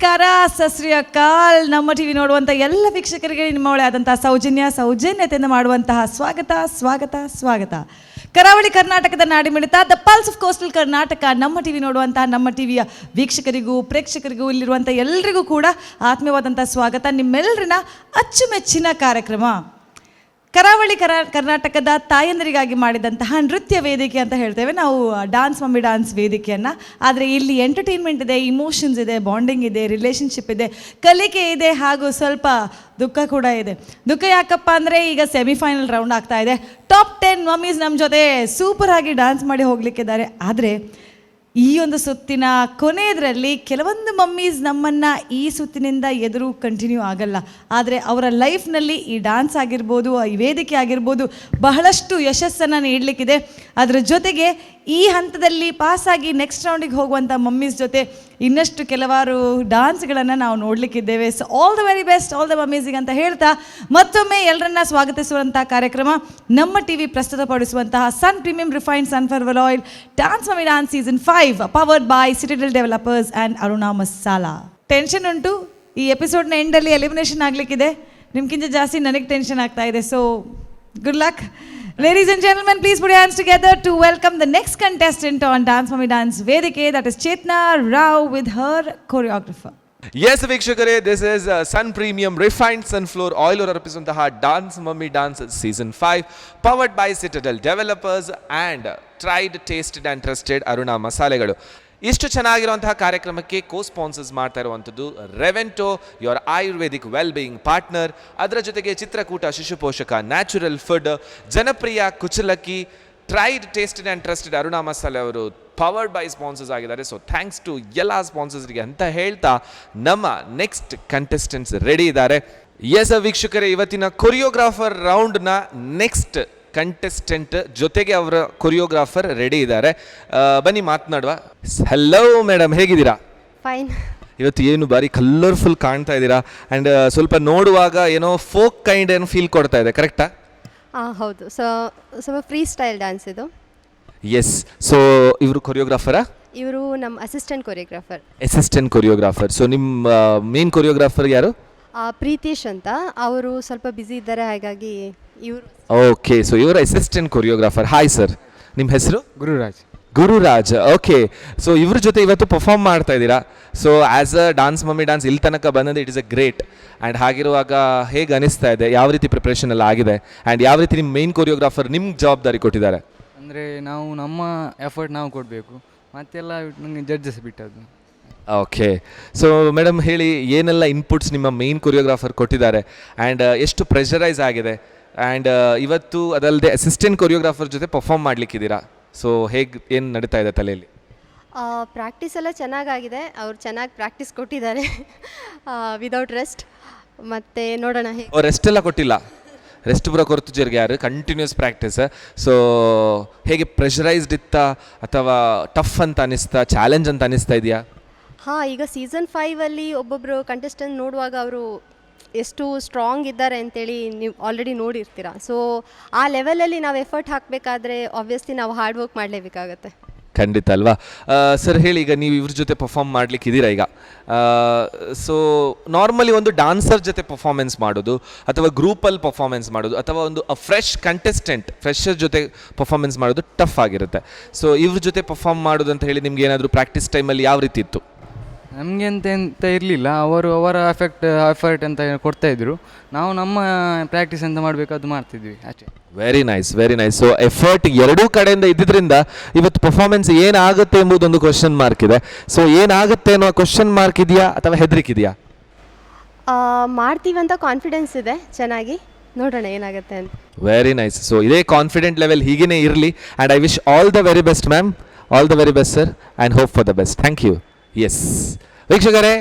ನಮಸ್ಕಾರ, ಸತ್ ಶ್ರೀ ಅಕಾಲ್. ನಮ್ಮ ಟಿವಿ ನೋಡುವಂಥ ಎಲ್ಲ ವೀಕ್ಷಕರಿಗೆ ನಿಮ್ಮ ಒಳ್ಳೆ ಆದಂತಹ ಸೌಜನ್ಯತೆಯಿಂದ ಮಾಡುವಂತಹ ಸ್ವಾಗತ. ಕರಾವಳಿ ಕರ್ನಾಟಕದ ನಾಡಿಮಿಡಿತ the pulse of coastal Karnataka. ನಮ್ಮ ಟಿವಿ ನೋಡುವಂತಹ ನಮ್ಮ ಟಿವಿಯ ವೀಕ್ಷಕರಿಗೂ ಪ್ರೇಕ್ಷಕರಿಗೂ ಇಲ್ಲಿರುವಂಥ ಎಲ್ಲರಿಗೂ ಕೂಡ ಆತ್ಮೀಯವಾದಂಥ ಸ್ವಾಗತ. ನಿಮ್ಮೆಲ್ಲರನ್ನ ಅಚ್ಚುಮೆಚ್ಚಿನ ಕಾರ್ಯಕ್ರಮ ಕರಾವಳಿ ಕರ್ನಾಟಕದ ತಾಯಂದರಿಗಾಗಿ ಮಾಡಿದಂತಹ ನೃತ್ಯ ವೇದಿಕೆ ಅಂತ ಹೇಳ್ತೇವೆ ನಾವು, ಡಾನ್ಸ್ ಮಮ್ಮಿ ಡಾನ್ಸ್ ವೇದಿಕೆಯನ್ನು. ಆದರೆ ಇಲ್ಲಿ ಎಂಟರ್ಟೈನ್ಮೆಂಟ್ ಇದೆ, ಇಮೋಷನ್ಸ್ ಇದೆ, ಬಾಂಡಿಂಗ್ ಇದೆ, ರಿಲೇಷನ್ಶಿಪ್ ಇದೆ, ಕಲಿಕೆ ಇದೆ, ಹಾಗೂ ಸ್ವಲ್ಪ ದುಃಖ ಕೂಡ ಇದೆ. ದುಃಖ ಯಾಕಪ್ಪ ಅಂದರೆ ಈಗ ಸೆಮಿಫೈನಲ್ ರೌಂಡ್ ಆಗ್ತಾ ಇದೆ. ಟಾಪ್ 10 ಮಮ್ಮೀಸ್ ನಮ್ಮ ಜೊತೆ ಸೂಪರ್ ಆಗಿ ಡ್ಯಾನ್ಸ್ ಮಾಡಿ ಹೋಗ್ಲಿಕ್ಕಿದ್ದಾರೆ. ಆದರೆ ಈ ಒಂದು ಸುತ್ತಿನ ಕೊನೆಯದರಲ್ಲಿ ಕೆಲವೊಂದು ಮಮ್ಮೀಸ್ ನಮ್ಮನ್ನು ಈ ಸುತ್ತಿನಿಂದ ಎದುರು ಕಂಟಿನ್ಯೂ ಆಗಲ್ಲ. ಆದರೆ ಅವರ ಲೈಫ್ನಲ್ಲಿ ಈ ಡ್ಯಾನ್ಸ್ ಆಗಿರ್ಬೋದು, ಈ ವೇದಿಕೆ ಆಗಿರ್ಬೋದು, ಬಹಳಷ್ಟು ಯಶಸ್ಸನ್ನು ನೀಡಲಿಕ್ಕಿದೆ. ಅದರ ಜೊತೆಗೆ ಈ ಹಂತದಲ್ಲಿ ಪಾಸಾಗಿ ನೆಕ್ಸ್ಟ್ ರೌಂಡಿಗೆ ಹೋಗುವಂಥ ಮಮ್ಮೀಸ್ ಜೊತೆ ಇನ್ನಷ್ಟು ಕೆಲವಾರು ಡ್ಯಾನ್ಸ್ಗಳನ್ನು ನಾವು ನೋಡಲಿಕ್ಕಿದ್ದೇವೆ. So all the very best all the ಮಮ್ಮೀಸಿಗೆ ಅಂತ ಹೇಳ್ತಾ ಮತ್ತೊಮ್ಮೆ ಎಲ್ಲರನ್ನ ಸ್ವಾಗತಿಸುವಂಥ ಕಾರ್ಯಕ್ರಮ ನಮ್ಮ ಟಿವಿ ಪ್ರಸ್ತುತಪಡಿಸುವಂತಹ Sun premium refined sunflower oil dance mummy dance season 5 powered by Citadel developers and Aruna Masala. Tension ಉಂಟು, ಈ ಎಪಿಸೋಡ್ನ ಎಂಡಲ್ಲಿ ಎಲಿಮಿನೇಷನ್ ಆಗಲಿಕ್ಕಿದೆ. ನಿಮ್ಗಿಂತ ಜಾಸ್ತಿ ನನಗೆ ಟೆನ್ಷನ್ ಆಗ್ತಾ ಇದೆ. So good luck. Ladies and gentlemen, please put your hands together to welcome the next contestant on Dance Mummy Dance Vedike, that is Chetna Rao with her choreographer. Yes, Vikshakare, this is Sun Premium Refined Sunflower Oil or representanತಹ Dance Mummy Dance Season 5 powered by Citadel Developers and tried, tasted and trusted Aruna ಮಸಾಲೆಗಳು. ಇಷ್ಟು ಚೆನ್ನಾಗಿರುವಂತಹ ಕಾರ್ಯಕ್ರಮಕ್ಕೆ sponsors ಮಾಡ್ತಾ ಇರುವಂಥದ್ದು Revento, your ayurvedic well being partner. ಅದರ ಜೊತೆಗೆ ಚಿತ್ರಕೂಟ ಶಿಶು ಪೋಷಕ, ನ್ಯಾಚುರಲ್ ಫುಡ್, ಜನಪ್ರಿಯ ಕುಚಲಕ್ಕಿ, tried, tasted and trusted Aruna Masale ಅವರು ಪವರ್ಡ್ ಬೈ ಸ್ಪಾನ್ಸರ್ಸ್ ಆಗಿದ್ದಾರೆ. ಸೊ ಥ್ಯಾಂಕ್ಸ್ ಟು ಎಲ್ಲ ಸ್ಪಾನ್ಸರ್ಸ್ಗೆ ಅಂತ ಹೇಳ್ತಾ ನಮ್ಮ ನೆಕ್ಸ್ಟ್ ಕಂಟೆಸ್ಟೆಂಟ್ಸ್ ರೆಡಿ ಇದ್ದಾರೆ. ಎಸ್ ವೀಕ್ಷಕರೇ, ಇವತ್ತಿನ ಕೊರಿಯೋಗ್ರಾಫರ್ ರೌಂಡ್ನ ನೆಕ್ಸ್ಟ್ ಕಂಟೆಸ್ಟೆಂಟ್ ಜೊತೆಗೆ ಅವರ ಕೊರಿಯೋಗ್ರಾಫರ್ ರೆಡಿ ಇದ್ದಾರೆ. ಬನ್ನಿ ಮಾತನಾಡುವ. ಹಲೋ ಮೇಡಮ್, ಹೇಗಿದ್ದೀರಾ? ಫೈನ್. ಇವತ್ತು ಏನು ಬಾರಿ ಕಲರ್ಫುಲ್ ಕಾಣ್ತಾ ಇದ್ದೀರಾ ಆ್ಯಂಡ್ ಸ್ವಲ್ಪ ನೋಡುವಾಗ ಏನೋ ಫೋಕ್ ಕೈಂಡ್ ಏನೋ ಫೀಲ್ ಕೊಡ್ತಾ ಇದೆ, ಕರೆಕ್ಟಾ? ಹೌದು. ಸ್ವಲ್ಪ ಫ್ರೀ ಸ್ಟೈಲ್ ಡ್ಯಾನ್ಸ್ ಇದು. ಎಸ್. ಸೊ ಇವರು ಕೊರಿಯೋಗ್ರಾಫರಾ? ಇವರು ನಮ್ಮ ಅಸಿಸ್ಟೆಂಟ್ ಕೊರಿಯೋಗ್ರಾಫರ್. ಸೊ ನಿಮ್ಮ ಮೇನ್ ಕೊರಿಯೋಗ್ರಾಫರ್ ಯಾರು? ಪ್ರೀತೇಶ್ ಅಂತ. ಅವರು ಸ್ವಲ್ಪ ಬ್ಯುಸಿ ಇದ್ದಾರೆ, ಹಾಗಾಗಿ ಇವರು. ಓಕೆ, ಸೊ ಇವರ ಅಸಿಸ್ಟೆಂಟ್ ಕೊರಿಯೋಗ್ರಾಫರ್. ಹಾಯ್ ಸರ್, ನಿಮ್ಮ ಹೆಸರು? ಗುರುರಾಜ್. ಓಕೆ, ಸೊ ಇವ್ರ ಜೊತೆ ಇವತ್ತು ಪರ್ಫಾರ್ಮ್ ಮಾಡ್ತಾ ಇದ್ದೀರಾ. So as a dance mummy dance ಇಲ್ಲಿ ತನಕ ಬಂದಿದೆ, it is a great. And ಹಾಗಿರುವಾಗ ಹೇಗೆ ಅನಿಸ್ತಾ ಇದೆ, ಯಾವ ರೀತಿ ಪ್ರಿಪ್ರೇಷನ್ ಎಲ್ಲ ಆಗಿದೆ ಆ್ಯಂಡ್ ಯಾವ ರೀತಿ ನಿಮ್ಮ ಮೇನ್ ಕೊರಿಯೋಗ್ರಾಫರ್ ನಿಮ್ಗೆ ಜವಾಬ್ದಾರಿ ಕೊಟ್ಟಿದ್ದಾರೆ? ಅಂದರೆ ನಾವು ನಮ್ಮ ಎಫರ್ಟ್ ನಾವು ಕೊಡಬೇಕು, ಮತ್ತೆಲ್ಲ ನನಗೆ ಜಡ್ಜಸ್ ಬಿಟ್ಟದ್ದು. ಓಕೆ, ಸೊ ಮೇಡಮ್ ಹೇಳಿ, ಏನೆಲ್ಲ ಇನ್ಪುಟ್ಸ್ ನಿಮ್ಮ ಮೇನ್ ಕೊರಿಯೋಗ್ರಾಫರ್ ಕೊಟ್ಟಿದ್ದಾರೆ ಆ್ಯಂಡ್ ಎಷ್ಟು ಪ್ರೆಷರೈಸ್ ಆಗಿದೆ ಆ್ಯಂಡ್ ಇವತ್ತು ಅದಲ್ಲದೆ ಅಸಿಸ್ಟೆಂಟ್ ಕೊರಿಯೋಗ್ರಾಫರ್ ಜೊತೆ ಪರ್ಫಾರ್ಮ್ ಮಾಡಲಿಕ್ಕಿದ್ದೀರಾ. ಸೊ ಹೇಗೆ ಏನು ನಡೀತಾ ಇದೆ ತಲೆಯಲ್ಲಿ? ಪ್ರಾಕ್ಟೀಸ್ ಎಲ್ಲ ಚೆನ್ನಾಗಾಗಿದೆ. ಅವ್ರು ಚೆನ್ನಾಗಿ ಪ್ರಾಕ್ಟೀಸ್ ಕೊಟ್ಟಿದ್ದಾರೆ ವಿದೌಟ್ ರೆಸ್ಟ್. ಮತ್ತು ನೋಡೋಣ ಹೇಗೆ. ರೆಸ್ಟ್ ಎಲ್ಲ ಕೊಟ್ಟಿಲ್ಲ, ರೆಸ್ಟ್ ಬರೋ ಕೊರತು ಜರ್ಗೆ ಯಾರು ಕಂಟಿನ್ಯೂಸ್ ಪ್ರಾಕ್ಟೀಸ್. ಸೊ ಹೇಗೆ ಪ್ರೆಷರೈಸ್ಡ್ ಇತ್ತಾ ಅಥವಾ ಟಫ್ ಅಂತ ಅನಿಸ್ತಾ, ಚಾಲೆಂಜ್ ಅಂತ ಅನಿಸ್ತಾ ಇದೆಯಾ? ಈಗ ಸೀಸನ್ 5 ಒಬ್ಬೊಬ್ಬರು ಕಂಟೆಸ್ಟೆಂಟ್ ನೋಡುವಾಗ ಅವರು ಎಷ್ಟು ಸ್ಟ್ರಾಂಗ್ ಇದ್ದಾರೆ ಅಂತೇಳಿ ನೀವು ಆಲ್ರೆಡಿ ನೋಡಿರ್ತೀರ. ಸೊ ಆ ಲೆವೆಲಲ್ಲಿ ನಾವು ಎಫರ್ಟ್ ಹಾಕಬೇಕಾದ್ರೆ ಆಬ್ವಿಯಸ್ಲಿ ನಾವು ಹಾರ್ಡ್ ವರ್ಕ್ ಮಾಡಲೇಬೇಕಾಗತ್ತೆ. ಖಂಡಿತ ಅಲ್ವಾ? ಸರ್ ಹೇಳಿ, ಈಗ ನೀವು ಇವ್ರ ಜೊತೆ ಪರ್ಫಾರ್ಮ್ ಮಾಡಲಿಕ್ಕಿದ್ದೀರಾ ಈಗ. ಸೊ ನಾರ್ಮಲಿ ಒಂದು ಡಾನ್ಸರ್ ಜೊತೆ ಪರ್ಫಾರ್ಮೆನ್ಸ್ ಮಾಡೋದು ಅಥವಾ ಗ್ರೂಪಲ್ಲಿ ಪರ್ಫಾರ್ಮೆನ್ಸ್ ಮಾಡೋದು ಅಥವಾ ಒಂದು ಫ್ರೆಶರ್ ಜೊತೆ ಪರ್ಫಾರ್ಮೆನ್ಸ್ ಮಾಡೋದು ಟಫ್ ಆಗಿರುತ್ತೆ. ಸೊ ಇವ್ರ ಜೊತೆ ಪರ್ಫಾರ್ಮ್ ಮಾಡೋದು ಅಂತ ಹೇಳಿ ನಿಮ್ಗೆ ಏನಾದರೂ ಪ್ರಾಕ್ಟೀಸ್ ಟೈಮಲ್ಲಿ ಯಾವ ರೀತಿ ಇತ್ತು? ನಮಗೆ ಎಂತ ಇರಲಿಲ್ಲ, ಅವರ ಎಫರ್ಟ್ ಅಂತ ಕೊಡ್ತಾಯಿದ್ರು, ನಾವು ನಮ್ಮ ಪ್ರಾಕ್ಟೀಸ್ ಅಂತ ಮಾಡಬೇಕು ಅದು ಮಾಡ್ತಿದ್ವಿ ಅಷ್ಟೇ. Very nice. ಸೊ ಎಫರ್ಟ್ ಎರಡೂ ಕಡೆಯಿಂದ ಇದ್ದಿದ್ದರಿಂದ ಇವತ್ತು ಪರ್ಫಾರ್ಮೆನ್ಸ್ ಏನಾಗುತ್ತೆ ಎಂಬುದೊಂದು ಕ್ವಶನ್ ಮಾರ್ಕ್ ಇದೆ. ಸೊ ಏನಾಗುತ್ತೆ ಅನ್ನೋ ಕ್ವಶನ್ ಮಾರ್ಕ್ ಇದೆಯಾ ಅಥವಾ ಹೆದರಿಕಿದೆಯಾ? ಮಾಡ್ತೀವಂತ ಕಾನ್ಫಿಡೆನ್ಸ್ ಇದೆ, ಚೆನ್ನಾಗಿ ನೋಡೋಣ ಏನಾಗುತ್ತೆ ಅಂತ. Very nice. ಸೊ ಇದೇ ಕಾನ್ಫಿಡೆಂಟ್ ಲೆವೆಲ್ ಹೀಗೇ ಇರಲಿ and I wish all the very best ma'am, all the very best sir and hope for the best. Thank you. Yes ವೀಕ್ಷಕರೇ,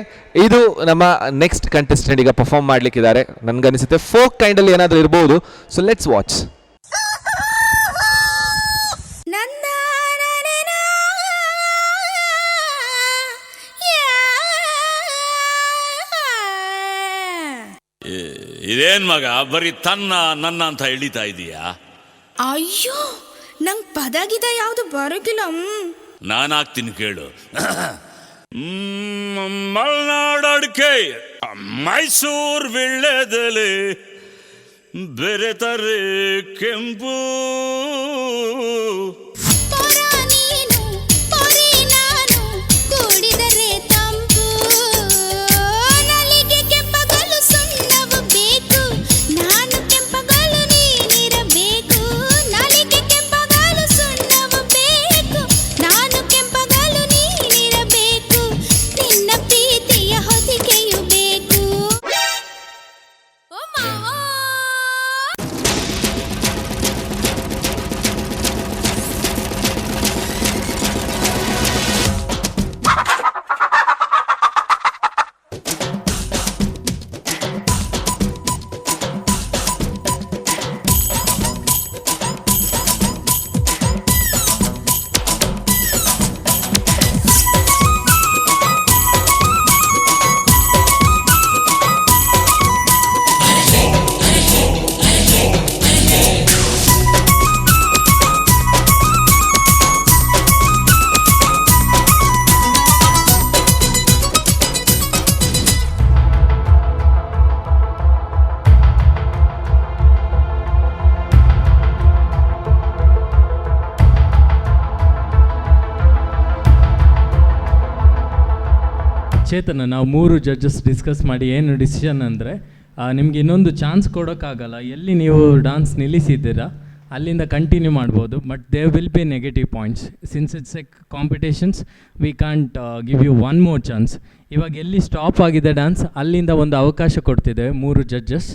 ಇದು ನಮ್ಮ ನೆಕ್ಸ್ಟ್ ಕಂಟೆಸ್ಟೆಂಟ್ ಈಗ ಪರ್ಫಾರ್ಮ್ ಮಾಡಲಿಕ್ಕಿದ್ದಾರೆ. ನನಗನ್ನಿಸುತ್ತೆ ಫೋಕ್ ಕೈಂಡಲ್ಲಿ ಏನಾದರೂ ಇರ್ಬೋದು. So let's watch. ಇದೇನ್ ಮಗ ಬರೀ ನನ್ನ ಅಂತ ಎಳಿತಾ ಇದೀಯಾ? ಅಯ್ಯೋ, ನಂಗೆ ಪದಗಿದ ಯಾವುದು ಬರೋಕಿಲ್ಲ. ನಾನು ಹಾಕ್ತೀನಿ ಕೇಳು. ಮಲೆನಾಡು ಅಡಿಕೆ, ಮೈಸೂರು ವೀಳ್ಯದೆಲೆ, ಬೆರೆತರೆ ಕೆಂಪು. ಚೇತನ, ನಾವು 3 ಜಡ್ಜಸ್ ಡಿಸ್ಕಸ್ ಮಾಡಿ ಏನು ಡಿಸಿಷನ್ ಅಂದರೆ, ನಿಮಗೆ ಇನ್ನೊಂದು ಚಾನ್ಸ್ ಕೊಡೋಕ್ಕಾಗಲ್ಲ. ಎಲ್ಲಿ ನೀವು ಡಾನ್ಸ್ ನಿಲ್ಲಿಸಿದ್ದೀರಾ ಅಲ್ಲಿಂದ ಕಂಟಿನ್ಯೂ ಮಾಡ್ಬೋದು, but there will be negative points. Since it's a competitions, we can't give you one more chance. ಇವಾಗ ಎಲ್ಲಿ ಸ್ಟಾಪ್ ಆಗಿದೆ ಡ್ಯಾನ್ಸ್, ಅಲ್ಲಿಂದ ಒಂದು ಅವಕಾಶ ಕೊಡ್ತಿದ್ದೇವೆ 3 ಜಡ್ಜಸ್.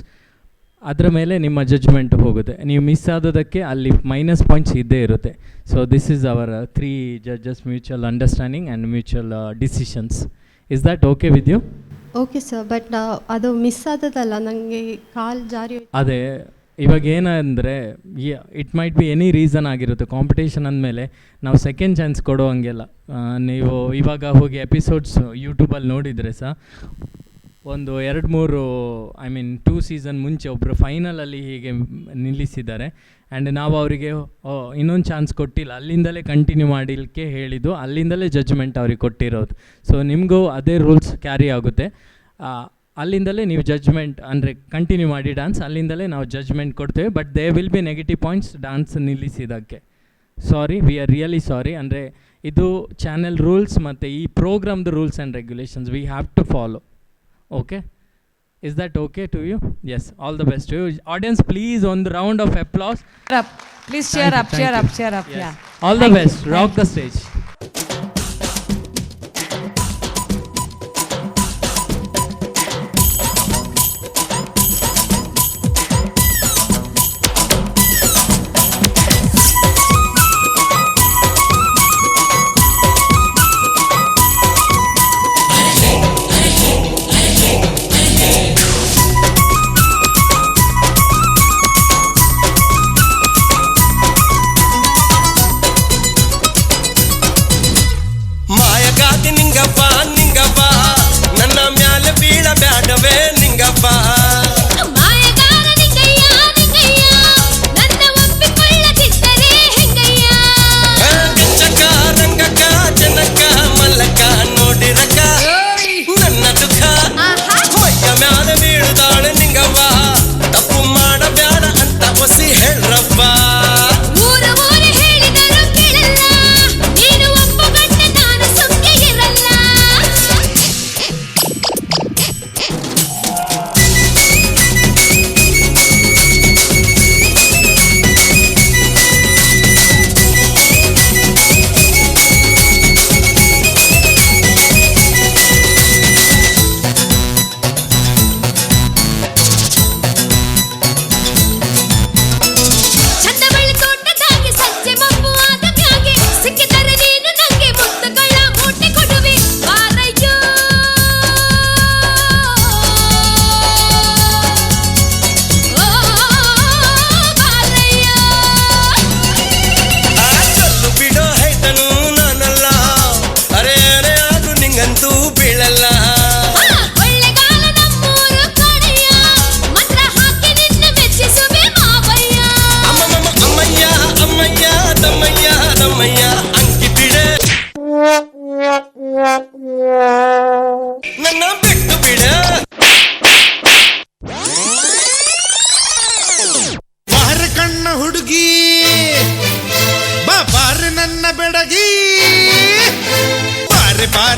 ಅದರ ಮೇಲೆ ನಿಮ್ಮ ಜಡ್ಜ್ಮೆಂಟ್ ಹೋಗುತ್ತೆ. ನೀವು ಮಿಸ್ ಆದೋದಕ್ಕೆ ಅಲ್ಲಿ ಮೈನಸ್ ಪಾಯಿಂಟ್ಸ್ ಇದ್ದೇ ಇರುತ್ತೆ. So this is our 3 judges mutual understanding and mutual decisions. Is that okay with you? Okay sir, but ಅದು ಮಿಸ್ ಆದದಲ್ಲ, ನನಗೆ ಕಾಲ್ ಜಾರಿ. ಅದೇ ಇವಾಗ ಏನಂದರೆ, it might be any reason ಆಗಿರುತ್ತೆ. ಕಾಂಪಿಟೇಷನ್ ಅಂದಮೇಲೆ ನಾವು ಸೆಕೆಂಡ್ ಚಾನ್ಸ್ ಕೊಡೋ ಹಂಗೆಲ್ಲ. ನೀವು ಇವಾಗ ಹೋಗಿ ಎಪಿಸೋಡ್ಸ್ ಯೂಟ್ಯೂಬಲ್ಲಿ ನೋಡಿದರೆ ಸಹ ಒಂದು 2-3 ಐ ಮೀನ್ 2 ಸೀಸನ್ ಮುಂಚೆ ಒಬ್ಬರು ಫೈನಲಲ್ಲಿ ಹೀಗೆ ನಿಲ್ಲಿಸಿದ್ದಾರೆ. ಆ್ಯಂಡ್ ನಾವು ಅವರಿಗೆ ಇನ್ನೊಂದು ಚಾನ್ಸ್ ಕೊಟ್ಟಿಲ್ಲ, ಅಲ್ಲಿಂದಲೇ ಕಂಟಿನ್ಯೂ ಮಾಡಲಿಕ್ಕೆ ಹೇಳಿದ್ದು, ಅಲ್ಲಿಂದಲೇ ಜಡ್ಜ್ಮೆಂಟ್ ಅವ್ರಿಗೆ ಕೊಟ್ಟಿರೋದು. ಸೊ ನಿಮಗೂ ಅದೇ ರೂಲ್ಸ್ ಕ್ಯಾರಿ ಆಗುತ್ತೆ. ಅಲ್ಲಿಂದಲೇ ನೀವು ಜಡ್ಜ್ಮೆಂಟ್ ಅಂದರೆ ಕಂಟಿನ್ಯೂ ಮಾಡಿ ಡ್ಯಾನ್ಸ್, ಅಲ್ಲಿಂದಲೇ ನಾವು ಜಡ್ಜ್ಮೆಂಟ್ ಕೊಡ್ತೇವೆ. But they will be negative points dance ನಿಲ್ಲಿಸಿದ್ದಕ್ಕೆ. Sorry, we are really sorry. ಅಂದರೆ ಇದು ಚಾನೆಲ್ ರೂಲ್ಸ್ ಮತ್ತು ಈ ಪ್ರೋಗ್ರಾಮ್ದು rules and regulations we have to follow. Okay, is that okay to you? Yes, all the best to you. Audience, please, on the round of applause. Please cheer up, cheer up, cheer up. Yes. Yeah. All the best. Rock the stage.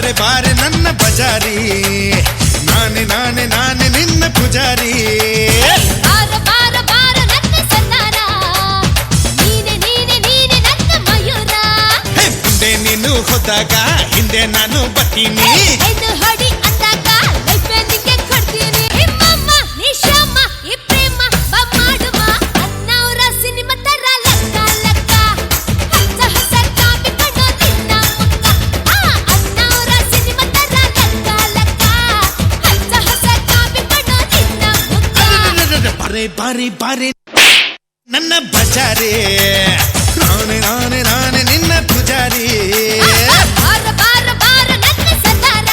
ಬಾರೆ ಬಾರೆ ನನ್ನ ಬಜಾರಿ, ನಾನೇ ನಾನೇ ನಾನೇ ನಿನ್ನ ಪೂಜಾರಿ. ಬಾರ ಬಾರ ಬಾರ ನನ್ನ ಸತ್ತಾರ, ನೀನೆ ನೀನೆ ನೀನೆ ನನ್ನ ಮಯೂರ. ಮುಂದೆ ನೀನು ಹೋದಾಗ ಹಿಂದೆ ನಾನು ಬರ್ತೀನಿ, ಇದು ಹೊಡಿ ಅಂದಾಗ ಲೈಫ್ ನಿಂಗೆ ಕೊಡ್ತೀನಿ. ನಿಮ್ಮಮ್ಮ ನಿಶಮ್ಮ ಈ ಪ್ರೇಮ ಬಾ ಮಾಡುವ, ಅನ್ನವರ ಸಿನಿಮಾ ತರ ಲಕ್ಕ ಲಕ್ಕ. ಹಚ್ಚ ಹಸ ಕಾಪಿ ಕಣ್ಣು ನಿನ್ನ ಮುಖ, ಅನ್ನವರ ಸಿನಿಮಾ ತರ ಲಕ್ಕ ಲಕ್ಕ. ಹಚ್ಚ ಹಸ ಕಾಪಿ ಕಣ್ಣು ನಿನ್ನ ಮುಖ. ಬಾರೆ ಬಾರೆ ಬಾರೆ ನನ್ನ ಬಜಾರಿ, ನಾನೇ ನಾನೇ ನಾನೇ ನಿನ್ನ ಪೂಜಾರಿ. ಬಾರ ಬಾರ ಬಾರ ನನ್ನ ಸತ್ತಾರ,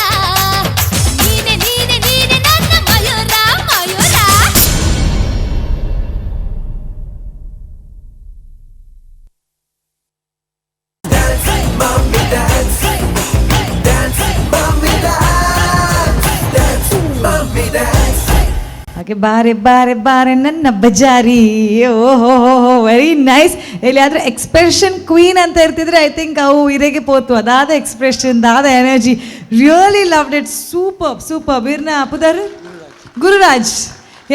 ನೀನೆ ನೀನೆ ನೀನೆ ನನ್ನ ಮಯೂರ ಮಯೂರ. ಹಾಗೆ ಬಾರೆ ಬಾರೆ ಬಾರೆ ನನ್ನ ಬಜಾರಿ. ಓಹೋ ವೆರಿ ನೈಸ್. ಎಲ್ಲಿಯಾದರೂ ಎಕ್ಸ್ಪ್ರೆಷನ್ ಕ್ವೀನ್ ಅಂತ ಇರ್ತಿದ್ರೆ ಐ ಥಿಂಕ್ ಅವು ಇರೆಗೆ ಪೋತು. ಅದಾದ ಎಕ್ಸ್ಪ್ರೆಷನ್, ಅದಾದ energy, really loved it. Super super. ವೀರ್ನ ಅಪುದಾರು Gururaj.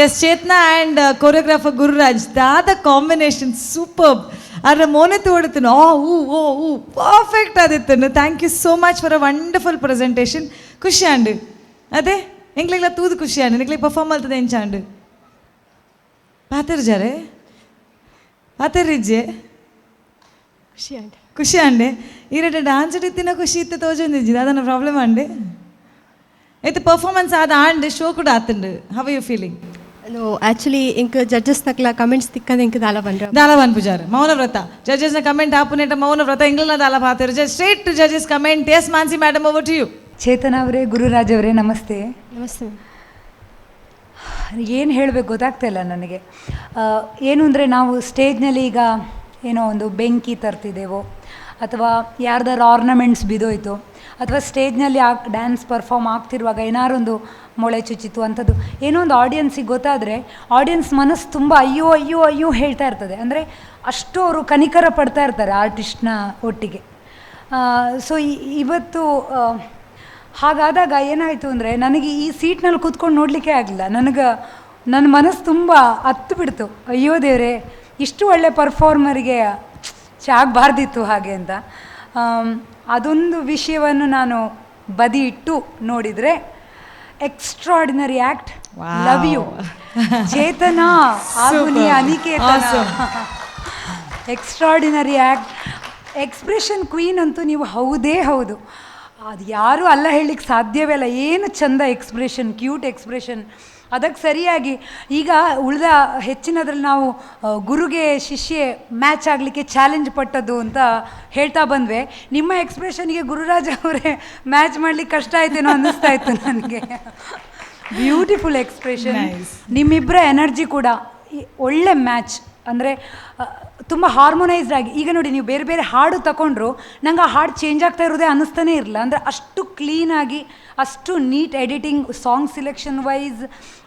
Yes, Chetana and choreographer Gururaj. ದಾದ ಕಾಂಬಿನೇಷನ್ ಸೂಪರ್. ಅದರ ಮೋನೆ ತೋಡುತ್ತನು. ಓ ಪರ್ಫೆಕ್ಟ್ ಆದಿತ್ತನು. Thank you so much for a wonderful presentation. ಖುಷಿ ಅಂಡು ಅದೇ ಎಂಗ್ಲೆಲ್ಲ ತೂದು ಖುಷಿ ಅಂಡು ನಿಕ್ಲೆ ಪರ್ಫಾರ್ಮ್ ಮಾಡ್ತದೆ ಎಂಚಾಂಡು ಪಾತಿರ್ಜಾರೆ ಪಾತಿರ್ರಿಜ್ಜೆ ಖುಷಿ ಆಂಡ್ ಖುಷಿ ಅಂಡೆ ಈರಟ ಡಾನ್ಸ್ ಇತ್ತಿನ ಖುಷಿ ಇತ್ತು ತೋಜೊಂದಿಜ್ಜಿದೆ ಅದನ್ನ ಪ್ರಾಬ್ಲಮ್ ಅಂಡೆ ಐತೆ ಪರ್ಫಾರ್ಮೆನ್ಸ್ ಆದ ಆಂಡ್ ಶೋ ಕೂಡ ಆತುಂಡು. How you feeling? No actually ಇಂಕ ಜಡ್ಜಸ್ ನಕ್ಲ ಕಮೆಂಟ್ಸ್ ತಿಕ್ಕದ ಇಂಕ ದಾಲ ಬಂದ್ರೆ ದಾಲವಾನ್ ಪೂಜಾರ್ ಮೌನವ್ರತ ಜಡ್ಜಸ್ನ ಕಮೆಂಟ್ ಆಪುನೇಟ ಮೌನವ್ರತ ಇಂಗ್ಲೆಲ್ಲ ದಾಲ ಪಾತಿರು. Just straight to judges comment. Yes Mansi madam, over to you. Chetana ಅವರೇ, ಗುರುರಾಜ್ ಅವರೇ, ನಮಸ್ತೆ. ನಮಸ್ತೆ. ಏನು ಹೇಳಬೇಕು ಗೊತ್ತಾಗ್ತಾ ಇಲ್ಲ ನನಗೆ. ಏನು ಅಂದರೆ ನಾವು ಸ್ಟೇಜ್ನಲ್ಲಿ ಈಗ ಏನೋ ಒಂದು ಬೆಂಕಿ ತರ್ತಿದ್ದೇವೋ, ಅಥವಾ ಯಾರ್ದಾರು ಆರ್ನಮೆಂಟ್ಸ್ ಬಿದ್ದೋಯ್ತು, ಅಥವಾ ಸ್ಟೇಜ್ನಲ್ಲಿ ಡ್ಯಾನ್ಸ್ ಪರ್ಫಾರ್ಮ್ ಆಗ್ತಿರುವಾಗ ಏನಾರೊಂದು ಮೊಳೆ ಚುಚ್ಚಿತು ಅಂಥದ್ದು ಏನೋ ಒಂದು ಆಡಿಯನ್ಸಿಗೆ ಗೊತ್ತಾದರೆ ಆಡಿಯನ್ಸ್ ಮನಸ್ಸು ತುಂಬ ಅಯ್ಯೋ ಅಯ್ಯೋ ಅಯ್ಯೋ ಹೇಳ್ತಾ ಇರ್ತದೆ. ಅಂದರೆ ಅಷ್ಟು ಅವರು ಕನಿಕರ ಪಡ್ತಾ ಇರ್ತಾರೆ ಆರ್ಟಿಸ್ಟ್ನ ಒಟ್ಟಿಗೆ. ಸೊ ಇವತ್ತು ಹಾಗಾದಾಗ ಏನಾಯಿತು ಅಂದರೆ ನನಗೆ ಈ ಸೀಟ್ನಲ್ಲಿ ಕೂತ್ಕೊಂಡು ನೋಡಲಿಕ್ಕೆ ಆಗಲಿಲ್ಲ. ನನ್ನ ಮನಸ್ಸು ತುಂಬ ಹತ್ತು ಬಿಡ್ತು. ಅಯ್ಯೋ ದೇವರೇ, ಇಷ್ಟು ಒಳ್ಳೆ ಪರ್ಫಾರ್ಮರಿಗೆ ಆಗಬಾರ್ದಿತ್ತು ಹಾಗೆ ಅಂತ. ಅದೊಂದು ವಿಷಯವನ್ನು ನಾನು ಬದಿ ಇಟ್ಟು ನೋಡಿದರೆ extraordinary act. Love you Chetana ಹಾಗೂ ನೀ ಅನಿಕೇತನ. Extraordinary act. ಎಕ್ಸ್ಪ್ರೆಷನ್ ಕ್ವೀನ್ ಅಂತೂ ನೀವು ಹೌದೇ ಹೌದು. ಅದು ಯಾರೂ ಅಲ್ಲ ಹೇಳಲಿಕ್ಕೆ ಸಾಧ್ಯವೇ ಇಲ್ಲ. ಏನು ಚಂದ ಎಕ್ಸ್ಪ್ರೆಷನ್, ಕ್ಯೂಟ್ ಎಕ್ಸ್ಪ್ರೆಷನ್. ಅದಕ್ಕೆ ಸರಿಯಾಗಿ ಈಗ ಉಳಿದ ಹೆಚ್ಚಿನದ್ರಲ್ಲಿ ನಾವು ಗುರುಗೆ ಶಿಷ್ಯೆ ಮ್ಯಾಚ್ ಆಗಲಿಕ್ಕೆ ಚಾಲೆಂಜ್ ಪಟ್ಟದ್ದು ಅಂತ ಹೇಳ್ತಾ ಬಂದ್ವಿ. ನಿಮ್ಮ ಎಕ್ಸ್ಪ್ರೆಷನ್ಗೆ ಗುರುರಾಜ್ ಅವರೇ ಮ್ಯಾಚ್ ಮಾಡಲಿಕ್ಕೆ ಕಷ್ಟ ಆಯ್ತೇನೋ ಅನ್ನಿಸ್ತಾ ಇತ್ತು ನನಗೆ. Beautiful expression. ನಿಮ್ಮಿಬ್ಬರ ಎನರ್ಜಿ ಕೂಡ ಒಳ್ಳೆ ಮ್ಯಾಚ್. ಅಂದರೆ ತುಂಬ ಹಾರ್ಮೋನೈಸ್ಡ್ ಆಗಿ. ಈಗ ನೋಡಿ, ನೀವು ಬೇರೆ ಬೇರೆ ಹಾಡು ತಗೊಂಡ್ರು ನಂಗೆ ಆ ಹಾಡು ಚೇಂಜ್ ಆಗ್ತಾ ಇರೋದೇ ಅನ್ನಿಸ್ತಾನೆ ಇರಲಿಲ್ಲ. ಅಂದರೆ ಅಷ್ಟು ಕ್ಲೀನಾಗಿ, ಅಷ್ಟು neat editing, song selection wise.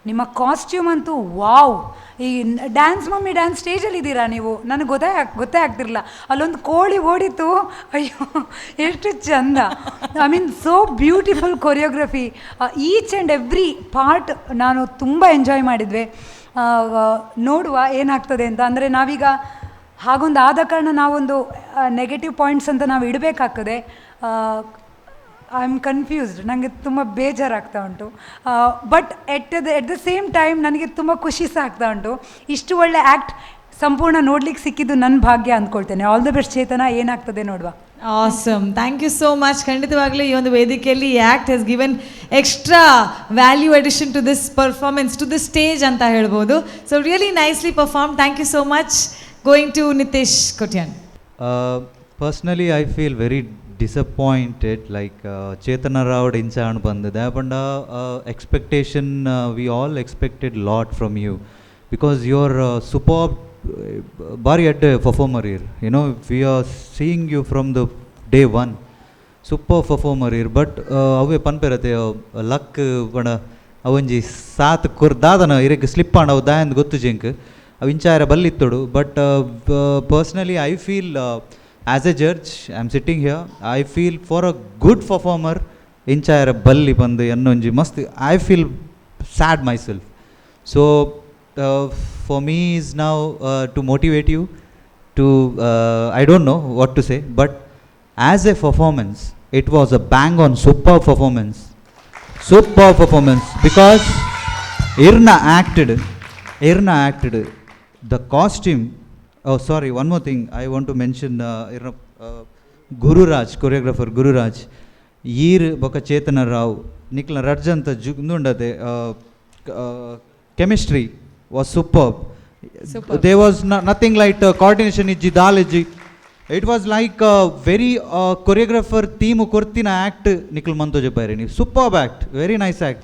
ನಿಮ್ಮ ಕಾಸ್ಟ್ಯೂಮ್ ಅಂತೂ ವಾವ್. ಈ ಡ್ಯಾನ್ಸ್ ಮಮ್ಮಿ ಡ್ಯಾನ್ಸ್ ಸ್ಟೇಜಲ್ಲಿ ಇದ್ದೀರಾ ನೀವು, ನನಗೆ ಗೊತ್ತೇ ಆಗ್ತಿರಲಿಲ್ಲ. ಅಲ್ಲೊಂದು ಕೋಳಿ ಓಡಿತು, ಅಯ್ಯೋ ಎಷ್ಟು ಚಂದ. I mean so beautiful choreography. Each and every part ನಾನು ತುಂಬ ಎಂಜಾಯ್ ಮಾಡಿದ್ವಿ. ನೋಡುವ ಏನಾಗ್ತದೆ ಅಂತ. ಅಂದರೆ ನಾವೀಗ ಹಾಗೊಂದು ಆದ ಕಾರಣ ನಾವೊಂದು ನೆಗೆಟಿವ್ ಪಾಯಿಂಟ್ಸ್ ಅಂತ ನಾವು ಇಡಬೇಕಾಗ್ತದೆ. I am confused. ನನಗೆ ತುಂಬ ಬೇಜಾರಾಗ್ತಾ ಉಂಟು. But at the same time ನನಗೆ ತುಂಬ ಖುಷಿ ಸಹ ಆಗ್ತಾ ಉಂಟು. ಇಷ್ಟು ಒಳ್ಳೆ ಆ್ಯಕ್ಟ್ ಸಂಪೂರ್ಣ ನೋಡ್ಲಿಕ್ಕೆ ಸಿಕ್ಕಿದ್ದು ನನ್ನ ಭಾಗ್ಯ ಅಂದ್ಕೊಳ್ತೇನೆ. ಆಲ್ ದ ಬೆಸ್ಟ್ ಚೇತನ, ಏನಾಗ್ತದೆ ನೋಡುವ. Awesome, thank you so much. ಖಂಡಿತವಾಗ್ಲೂ ಈ ಒಂದು ವೇದಿಕೆಯಲ್ಲಿ act has given extra value addition to this performance, to this stage ಅಂತ ಹೇಳ್ಬೋದು. So really nicely perform. Thank you so much. Going to Nitesh Kotian. Personally, I feel very disappointed. Like Chetana Rao incha bandade. But expectation, we all expected lot from you because you're superb, bari at performer here. You know, we are seeing you from the day one. Super performer here. But ave panperate luck bana avanji saat kurdadana ireke slip anav daand gottu jink avinchaರ ಬಲ್ಲಿತ್ತೋಡು. But personally I feel as a judge I am sitting here, I feel for a good performer ಇಂಚಾಯರ ಬಲ್ಲಿ ಬಂದು ಎನ್ನೊಂಜಿ ಮಸ್ತ್ I feel sad my self. So for me is now to motivate you to I don't know what to say, but as a performance it was a bang on superb performance because Irna acted the costume. Oh sorry, one more thing I want to mention, Guru Raj, choreographer Guru Raj, year boka Chetana Rao nikla rajanta jundate chemistry was superb. There was nothing like coordination is jidaleji. It was like a very choreographer theme kortina act nikal manto jepare ni superb act, very nice act.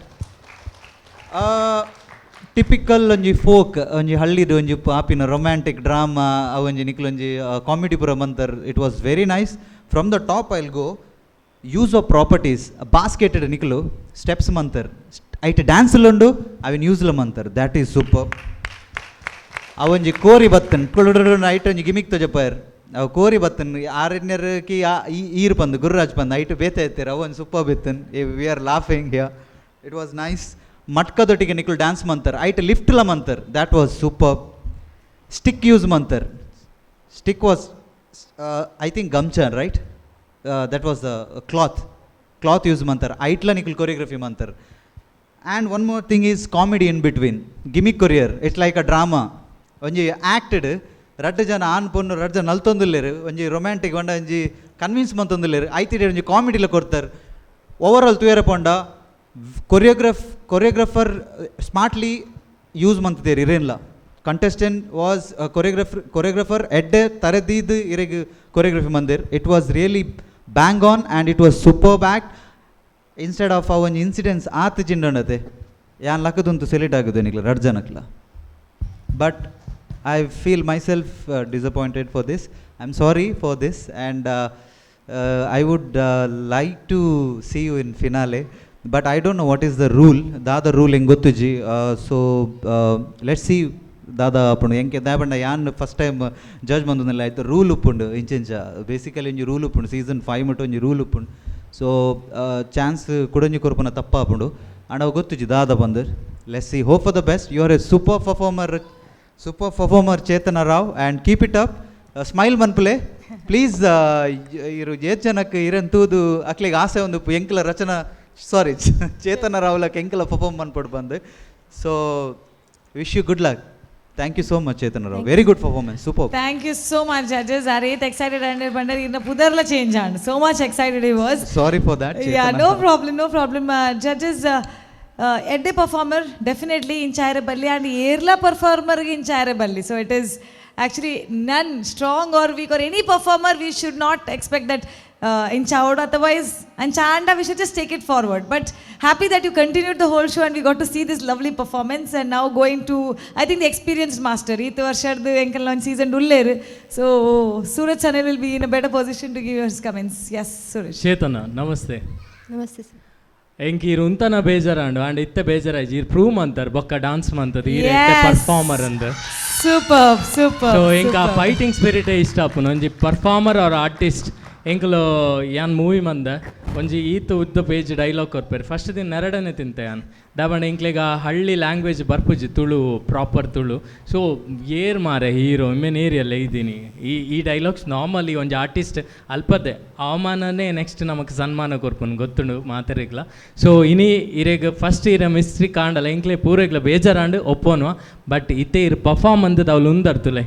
Typical onji folk onji hallidu onji papina romantic drama avanji nikal onji comedy pura mantar. It was very nice. From the top I'll go, use of properties, basketed nikalo steps mantar ite dance lundu avin use la mantar, that is superb. Avanji kori battan ite onji gimmick to jepare ಅವು ಕೋರಿ ಬತ್ತನ್ ಆರಣ್ಯರಕ್ಕೆ ಈರು ಬಂದು ಗುರುರಾಜ್ ಬಂದು ಐಟು ಬೇತ ಎತ್ತೀರ ಅವನ್ super ಬಿತ್ತನ್ we are laughing here. It was nice. ಮಟ್ಕದೊಟ್ಟಿಗೆ ನಿಕಲ್ ಡ್ಯಾನ್ಸ್ ಮಂತರ್ ಐಟು ಲಿಫ್ಟ್ಲ ಮಂತರ್, that was super. Stick use ಮಂತರ್, ಸ್ಟಿಕ್ ವಾಸ್ ಐ ಥಿಂಕ್ ಗಮ್ಚರ್ right, that was the cloth use ಮಂತರ್ ಐಟ್ಲ ನಿಕಲ್ ಕೊರಿಯೋಗ್ರಫಿ ಮಂತರ್. And one more thing is comedy in between gimmick ಕೊರಿಯರ್. It's like a drama. ಒಂಜಿ ಆ್ಯಕ್ಟೆಡ್ ರಡ್ಡು ಜನ ಆನ್ ಪೊನ್ನು ರಡ್ಡು ಜನ ನಲ್ತೊಂದುಲ್ಲೇರು, ಒಂಜಿ ರೊಮ್ಯಾಂಟಿಕ್ ಒಂಡ ಒಂಜಿ ಕನ್ವಿನ್ಸ್ ಮಂತೊಂದುಲ್ಲೇರು, ಐತಿಡೆ ಒಂಜಿ ಕಾಮಿಡಿಲ ಕೊಡ್ತಾರೆ. ಓವರಾಲ್ ತೂಯರ ಪೊಂಡ ಕೊರಿಯೋಗ್ರಫರ್ ಸ್ಮಾರ್ಟ್ಲಿ ಯೂಸ್ ಮಂತಿದ್ದೇರು ಇರೇನ್ಲ. ಕಂಟೆಸ್ಟೆಂಟ್ ವಾಸ್ ಕೊರಿಯೋಗ್ರಫರ್ ಎಡ್ಡೆ ತರದಿದ್ದು ಇರೆಗ್ ಕೊರಿಯೋಗ್ರಫಿ ಮಂದಿರ್. It was really bang on and it was superb act. Instead of ಆ ಒಂಜಿ ಇನ್ಸಿಡೆನ್ಸ್ ಆತು ಚಿಂಡೊಂಡತೆ ಯಾನ್ ಲಕ್ಕದಂತು ಸೆಲೆಕ್ಟ್ ಆಗುದು ನಿಕ್ಲ ರಡ್ಡು ಜನಕ್ಲ. But I feel myself disappointed for this. I'm sorry for this, and I would like to see you in finale, but I don't know what is the rule. Dada rule engottuji. So let's see dada appundu enke dabanda yan first time judge mandunalla aitu rule uppundu inchenja basically onji rule uppundu season 5 muttu onji rule uppundu. So chance kudonji korpuna tappa appundu anda gottuji dada bandir. Let's see, hope for the best. You are a super performer Chetana Rao, and keep it up. Smile manpule please. Iru jejanakku irantudu aklige aase ondu enkala rachana sorry Chetana Rao like enkala perform manpodu bande. So wish you good luck. Thank you so much Chetana Rao, very good performance, super. Thank you so much judges. Are it excited and bandar inna pudarla change and so much excited he was. Sorry for that Chetana. Yeah, no problem. Judges ಎಡ್ಡೆ performer definitely ಇಂಚಾಯರ ಬಲ್ಲಿ and ಏರ್ಲ ಪರ್ಫಾರ್ಮರ್ಗೆ ಇಂಚಾಯರ ಬಲ್ಲಿ. So it is actually none strong or weak or any performer we should not expect that ಇಂಚಾವೋಡು otherwise ಅಂಚಾಂಡ we should just take it forward. But happy that you continued the whole show and we got to see this lovely performance and ನಾವು going to I think the experienced master ಈತ ವರ್ಷದ್ದು ಎಂಕಲ್ ಒಂದು season ಉಳ್ಳೇರು. So Suraj channel will be in a better position to give yours comments. Yes Suresh. Chetana ನಮಸ್ತೆ. ನಮಸ್ತೆ sir. ಎಂಕಿ ಇರು ಉಂತನ ಬೇಜಾರಂಡು and ಇತ್ತೆ ಬೇಜಾರಾಯ್ಜಿ ಇರ್ ಪ್ರೂವ್ ಮಂತರ್ ಬೊಕ್ಕ ಡಾನ್ಸ್ ಮಂತದ ಈ ಪರ್ಫಾರ್ಮರ್ ಅಂದ್ ಸೂಪರ್. ಸೊ ಎಂಕ ಫೈಟಿಂಗ್ ಸ್ಪಿರಿಟೇ ಇಷ್ಟ ಆಪುನು ಒಂಜಿ ಪರ್ಫಾರ್ಮರ್ ಆರ್ ಆರ್ಟಿಸ್ಟ್ ಎಂಕಲು ಯಾನ್ ಮೂವಿ ಮಂದ ಒಂಜಿ ಈತ ಉದ್ದ ಪೇಜ್ ಡೈಲಾಗ್ ಕೊರ್ಪೇರು ಫಸ್ಟ್ ದಿನ ನೆರಡನೇ ತಿಂತೆ ಯಾನ್ ದಾಬಣ್ಣ ಇಂಕ್ಲೆಗ ಹಳ್ಳಿ ಲ್ಯಾಂಗ್ವೇಜ್ ಬರ್ಪುಜಿ ತುಳು ಪ್ರಾಪರ್ ತುಳು. ಸೊ ಏರ್ ಮಾರೆ ಹೀರೋ ಇಮ್ಮೇನ್ ಏರಿಯಲ್ಲ ಇದ್ದೀನಿ ಈ ಡೈಲಾಗ್ಸ್ ನಾರ್ಮಲಿ ಒಂಜಿ ಆರ್ಟಿಸ್ಟ್ ಅಲ್ಪದೆ ಅವಮಾನನೇ ನೆಕ್ಸ್ಟ್ ನಮಗೆ ಸನ್ಮಾನ ಕೊರ್ಪುನು ಗೊತ್ತುಂಡು ಮಾತಾರಿಗ್ಲ. ಸೊ ಇನಿ ಇರೆಗ್ ಫಸ್ಟ್ ಇರ ಮಿಸ್ಟ್ರಿ ಕಾಂಡಲ್ಲ ಇಂಕ್ಲೆ ಪೂರೆಗ್ಲ ಬೇಜಾರಾಂಡು ಒಪ್ಪೋನು ಬಟ್ ಇತ್ತೆ ಇರ್ ಪರ್ಫಾರ್ಮ್ ಅಂದದ್ದು ಅವ್ಲು ಉಂದರ್ತುಲೆ.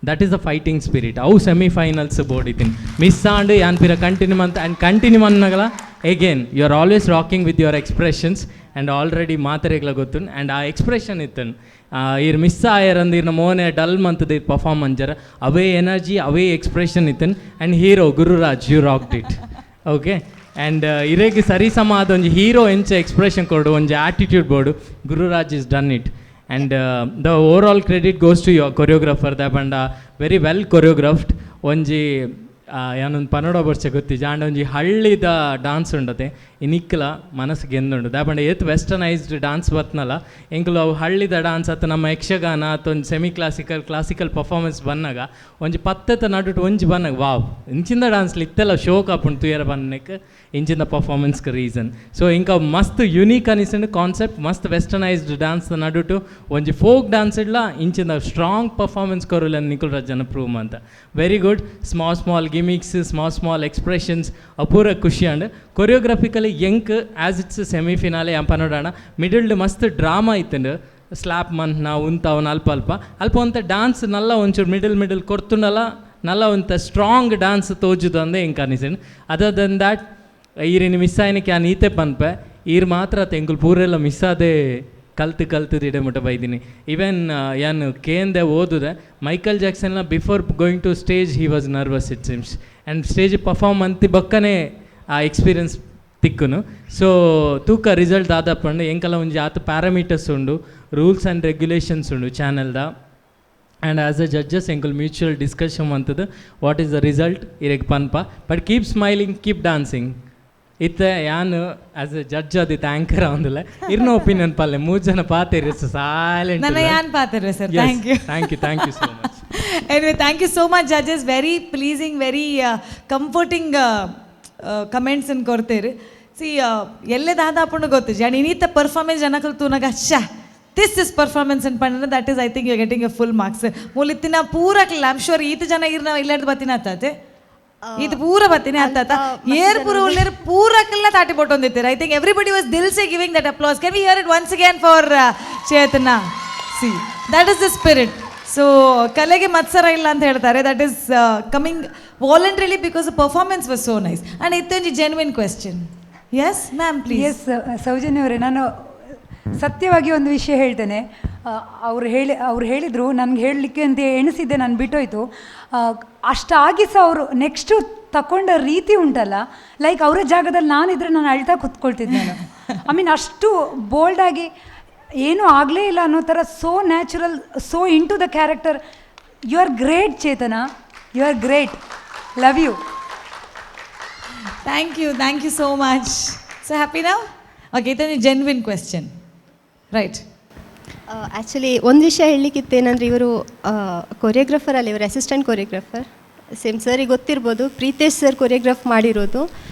That is the fighting spirit. ಅವು ಸೆಮಿಫೈನಲ್ಸ್ ಬೋಡಿತೀನಿ ಮಿಸ್ ಆಂಡು ಯಾನ್ ಪಿರ ಕಂಟಿನ್ಯೂ ಅಂತ ಆ್ಯಂಡ್ ಕಂಟಿನ್ಯೂ ಅನ್ನಗಲ again you are always rocking with your expressions and already ಮಾತಾರೆಗ್ಲ ಗೊತ್ತು ಆ್ಯಂಡ್ ಆ ಎಕ್ಸ್ಪ್ರೆಷನ್ ಇತ್ತನ್ ಇರ್ ಮಿಸ್ ಆಯರಂದು ಇರ್ನ ಮೋನೆ ಡಲ್ ಮಂತದ ಪರ್ಫಾರ್ಮ್ ಅಂಜರ ಅವೇ ಎನರ್ಜಿ ಅವೇ ಎಕ್ಸ್ಪ್ರೆಷನ್ ಇತ್ತನ್ and hero Gururaj you rocked it okay. And ಇರೆಗೆ ಸರಿ ಸಮ ಅದೊಂದು ಹೀರೋ ಎಂಚ ಎಕ್ಸ್ಪ್ರೆಷನ್ ಕೊಡು ಒಂಜಿ ಆ್ಯಟಿಟ್ಯೂಡ್ ಬೋರ್ಡು Gururaj is done it. And the overall credit goes to your choreographer. That and very well choreographed. Onji ಯಾನೊಂದು ಪನ್ನಡ ಬರ್ಚ ಗೊತ್ತಿ ಜಾಂಡ ಒಂಜಿ ಹಳ್ಳಿದ ಡಾನ್ಸ್ ಉಂಡತೆ ಇನಿಕ್ಕಲ ಮನಸ್ಸಿಗೆ ಎಂದುಂಡು ದಾಪಂಡ ಏತ್ ವೆಸ್ಟರ್ನೈಸ್ಡ್ ಡಾನ್ಸ್ ಬತ್ನಲ್ಲ ಎಂಕುಲು ಅವು ಹಳ್ಳಿದ ಡಾನ್ಸ್ ಅತ್ತ ನಮ್ಮ ಯಕ್ಷಗಾನ ಒಂದು ಸೆಮಿ ಕ್ಲಾಸಿಕಲ್ ಪರ್ಫಾರ್ಮೆನ್ಸ್ ಬನ್ನಾಗ ಒಂಜಿ ಪತ್ತೆತ ನಡುಟು ಒಂಜಿ ಬನ್ನಾಗ ವಾವ್ ಇಂಚಿಂದ ಡಾನ್ಸ್ಲಿ ಇತ್ತೆಲ್ಲ ಶೋಕ್ ಆಪುಂಡು ತುಯರ ಬನ್ನಕ್ಕೆ ಇಂಚಿಂದ ಪರ್ಫಾರ್ಮೆನ್ಸ್ಗೆ ರೀಸನ್ ಸೊ ಇಂಕ ಮಸ್ತ್ ಯುನೀಕ್ ಅನಿಸಂಡು ಕಾನ್ಸೆಪ್ಟ್ ಮಸ್ತ್ ವೆಸ್ಟರ್ನೈಸ್ಡ್ ಡಾನ್ಸ್ ನಡುಟು ಒಂಜಿ ಫೋಕ್ ಡಾನ್ಸ್ ಇಡ್ಲ ಇಂಚಿಂದ ಸ್ಟ್ರಾಂಗ್ ಪರ್ಫಾರ್ಮೆನ್ಸ್ ಕೊರಲ್ಲ ನಿಖುಲ್ ರಜ್ಜನ ಪ್ರೂವ್ ಅಂತ very good small gimmicks small expressions ಅಪೂರ ಖುಷಿ ಅಂಡ್ ಕೊರಿಯೋಗ್ರಫಿಕಲಿ ಎಂಕ್ ಆ್ಯಸ್ ಇಟ್ಸ್ ಸೆಮಿಫಿನಾಲೆ ಪನೋಡಾಣ ಮಿಡಲ್ಡ್ ಮಸ್ತ್ ಡ್ರಾಮಾ ಇತ್ತಂಡು ಸ್ಲ್ಯಾಪ್ ಮನ್ ನಾವು ಉಂತವನ್ ಅಲ್ಪ ಒಂತ ಡಾನ್ಸ್ ನಲ್ಲ ಒಂಚೂರು ಮಿಡಲ್ ಕೊಡ್ತುಂಡಲ್ಲ ನಲ್ಲ ಒಂತ ಸ್ಟ್ರಾಂಗ್ ಡಾನ್ಸ್ ತೋಜುದು ಅಂದೆ ಎಂಕ್ ಅನಿಸಿನ್ ಅದರ್ ದೆನ್ ದ್ಯಾಟ್ ಈರಿನ ಮಿಸ್ ಆಯ್ನಕ್ಕೆ ಆ ನೀತೆ ಪನ್ಪೆ ಈರ್ ಮಾತ್ರ ತೆಂಕುಲ್ ಪೂರೆಲ್ಲ ಮಿಸ್ ಆದೇ ಕಲ್ತು ಇಡಮುಟ ಬೈದಿನಿ ಈವನ್ ಯಾನು ಕೇಂದೆ ಓದುದೆ ಮೈಕಲ್ ಜಾಕ್ಸನ್ನ before going to stage he was nervous it seems and stage perform ಅಂತಿ ಬಕ್ಕನೆ ಆ ಎಕ್ಸ್ಪೀರಿಯನ್ಸ್ ತಿಕ್ಕುನು ಸೊ ತೂಕ ರಿಸಲ್ಟ್ ಆದಪ್ಪಂಡು ಎಂಕಲ ಒಂಜಿ ಆತ ಪ್ಯಾರಾಮೀಟರ್ಸ್ ಉಂಡು ರೂಲ್ಸ್ ಆ್ಯಂಡ್ ರೆಗ್ಯುಲೇಷನ್ಸ್ ಉಂಡು ಚಾನಲ್ದ ಆ್ಯಂಡ್ ಆ್ಯಸ್ ಅ ಜಡ್ಜಸ್ ಎಂಕುಲ್ ಮ್ಯೂಚುವಲ್ ಡಿಸ್ಕಷನ್ ಅಂತದ್ದು ವಾಟ್ ಈಸ್ ದ ರಿಸಲ್ಟ್ ಇರೆಗ್ ಪನ್ಪ but keep smiling keep dancing ಇತ್ತೆ ಯಾನು ಆಸ್ ಎ ಜಡ್ಜ್ ಆದಿತ್ತು ಆ್ಯಂಕರ್ ಅವನಲ್ಲ ಇರ್ನ ಒಪಿನಿಯನ್ ಪಲ್ಲೆ 3 ಜನ ಪಾತೇರಿ ಸೈಲೆಂಟ್ ನನ್ನ ಯಾನ್ ಪಾತೇರಿ sir thank you so much anyway thank you so much judges very pleasing very comforting comments and ಕೊಡ್ತೀರಿ ಸಿ ಎಲ್ಲೇ ದಾದಾಪುಂಡು ಗೊತ್ತು ಜಾಣಿ ಇನ್ನಿತ್ತ ಪರ್ಫಾರ್ಮೆನ್ಸ್ ಜನಕಲ್ ತೂನಾಗ ದಿಸ್ ಇಸ್ ಪರ್ಫಾರ್ಮೆನ್ಸ್ ಅನ್ ಪಂಡ that is I think you getting a full marks ಮೂಲಿತ್ತಿನ ಪೂರ ಐ ಆಮ್ ಶೋರ್ ಈತ ಜನ ಇರ್ನ ಇಲ್ಲಾಡ್ದು ಬತ್ತಿನ ಆತಾತೆ ಇದು ಪೂರ ಬತ್ತಿನ ಆತಾತ ಏರ್ ಪೂರ ಉಳ್ಳೇರ್ ಪೂರಕ್ಕೆಲ್ಲ ತಾಟಿ ಪೊಟ್ಟೊಂದಿತ್ತೀರ ಐ ಥಿಂಕ್ ಎವ್ರಿಬಡಿ ವಾಸ್ ದಿಲ್ ಸೆ giving that applause can we hear it once again for Chetana see that is the spirit so ಕಲೆಗೆ ಮತ್ಸರ ಇಲ್ಲ ಅಂತ ಹೇಳ್ತಾರೆ that is coming voluntarily because the performance was so nice and ಇತ್ತೊಂದು genuine question yes ma'am please yes Soujanya ಅವರೇ ನಾನು ಸತ್ಯವಾಗಿ ಒಂದು ವಿಷಯ ಹೇಳ್ತೇನೆ ಅವ್ರು ಹೇಳಿದರು ನನಗೆ ಹೇಳಲಿಕ್ಕೆ ಅಂತ ಎಣಿಸಿದ್ದೆ ನಾನು ಬಿಟ್ಟೋಯ್ತು ಅಷ್ಟಾಗಿ ಸಹ ಅವರು ನೆಕ್ಸ್ಟು ತಗೊಂಡ ರೀತಿ ಉಂಟಲ್ಲ ಲೈಕ್ ಅವರ ಜಾಗದಲ್ಲಿ ನಾನಿದ್ರೆ ನಾನು ಅಳ್ತಾ ಕೂತ್ಕೊಳ್ತಿದ್ದೆ ನಾನು ಐ ಮೀನ್ ಅಷ್ಟು ಬೋಲ್ಡಾಗಿ ಏನೂ ಆಗಲೇ ಇಲ್ಲ ಅನ್ನೋ ಥರ so natural so into the character you are great Chetana you are great love you thank you so much so happy ನಾವು ಓಕೆ ಇದೊಂದು ಜೆನ್ವಿನ್ ಕ್ವೆಶ್ಚನ್ ರೈಟ್ ಆ್ಯಕ್ಚುಲಿ ಒಂದು ವಿಷಯ ಹೇಳಲಿಕ್ಕಿತ್ತು ಏನಂದರೆ ಇವರು ಕೊರಿಯೋಗ್ರಫರ್ ಅಲ್ಲ ಇವರು ಅಸಿಸ್ಟೆಂಟ್ ಕೊರಿಯೋಗ್ರಫರ್ ಸೇಮ್ ಸರಿಗೆ ಗೊತ್ತಿರ್ಬೋದು ಪ್ರೀತೇಶ್ ಸರ್ ಕೊರಿಯೋಗ್ರಾಫ್ ಮಾಡಿರೋದು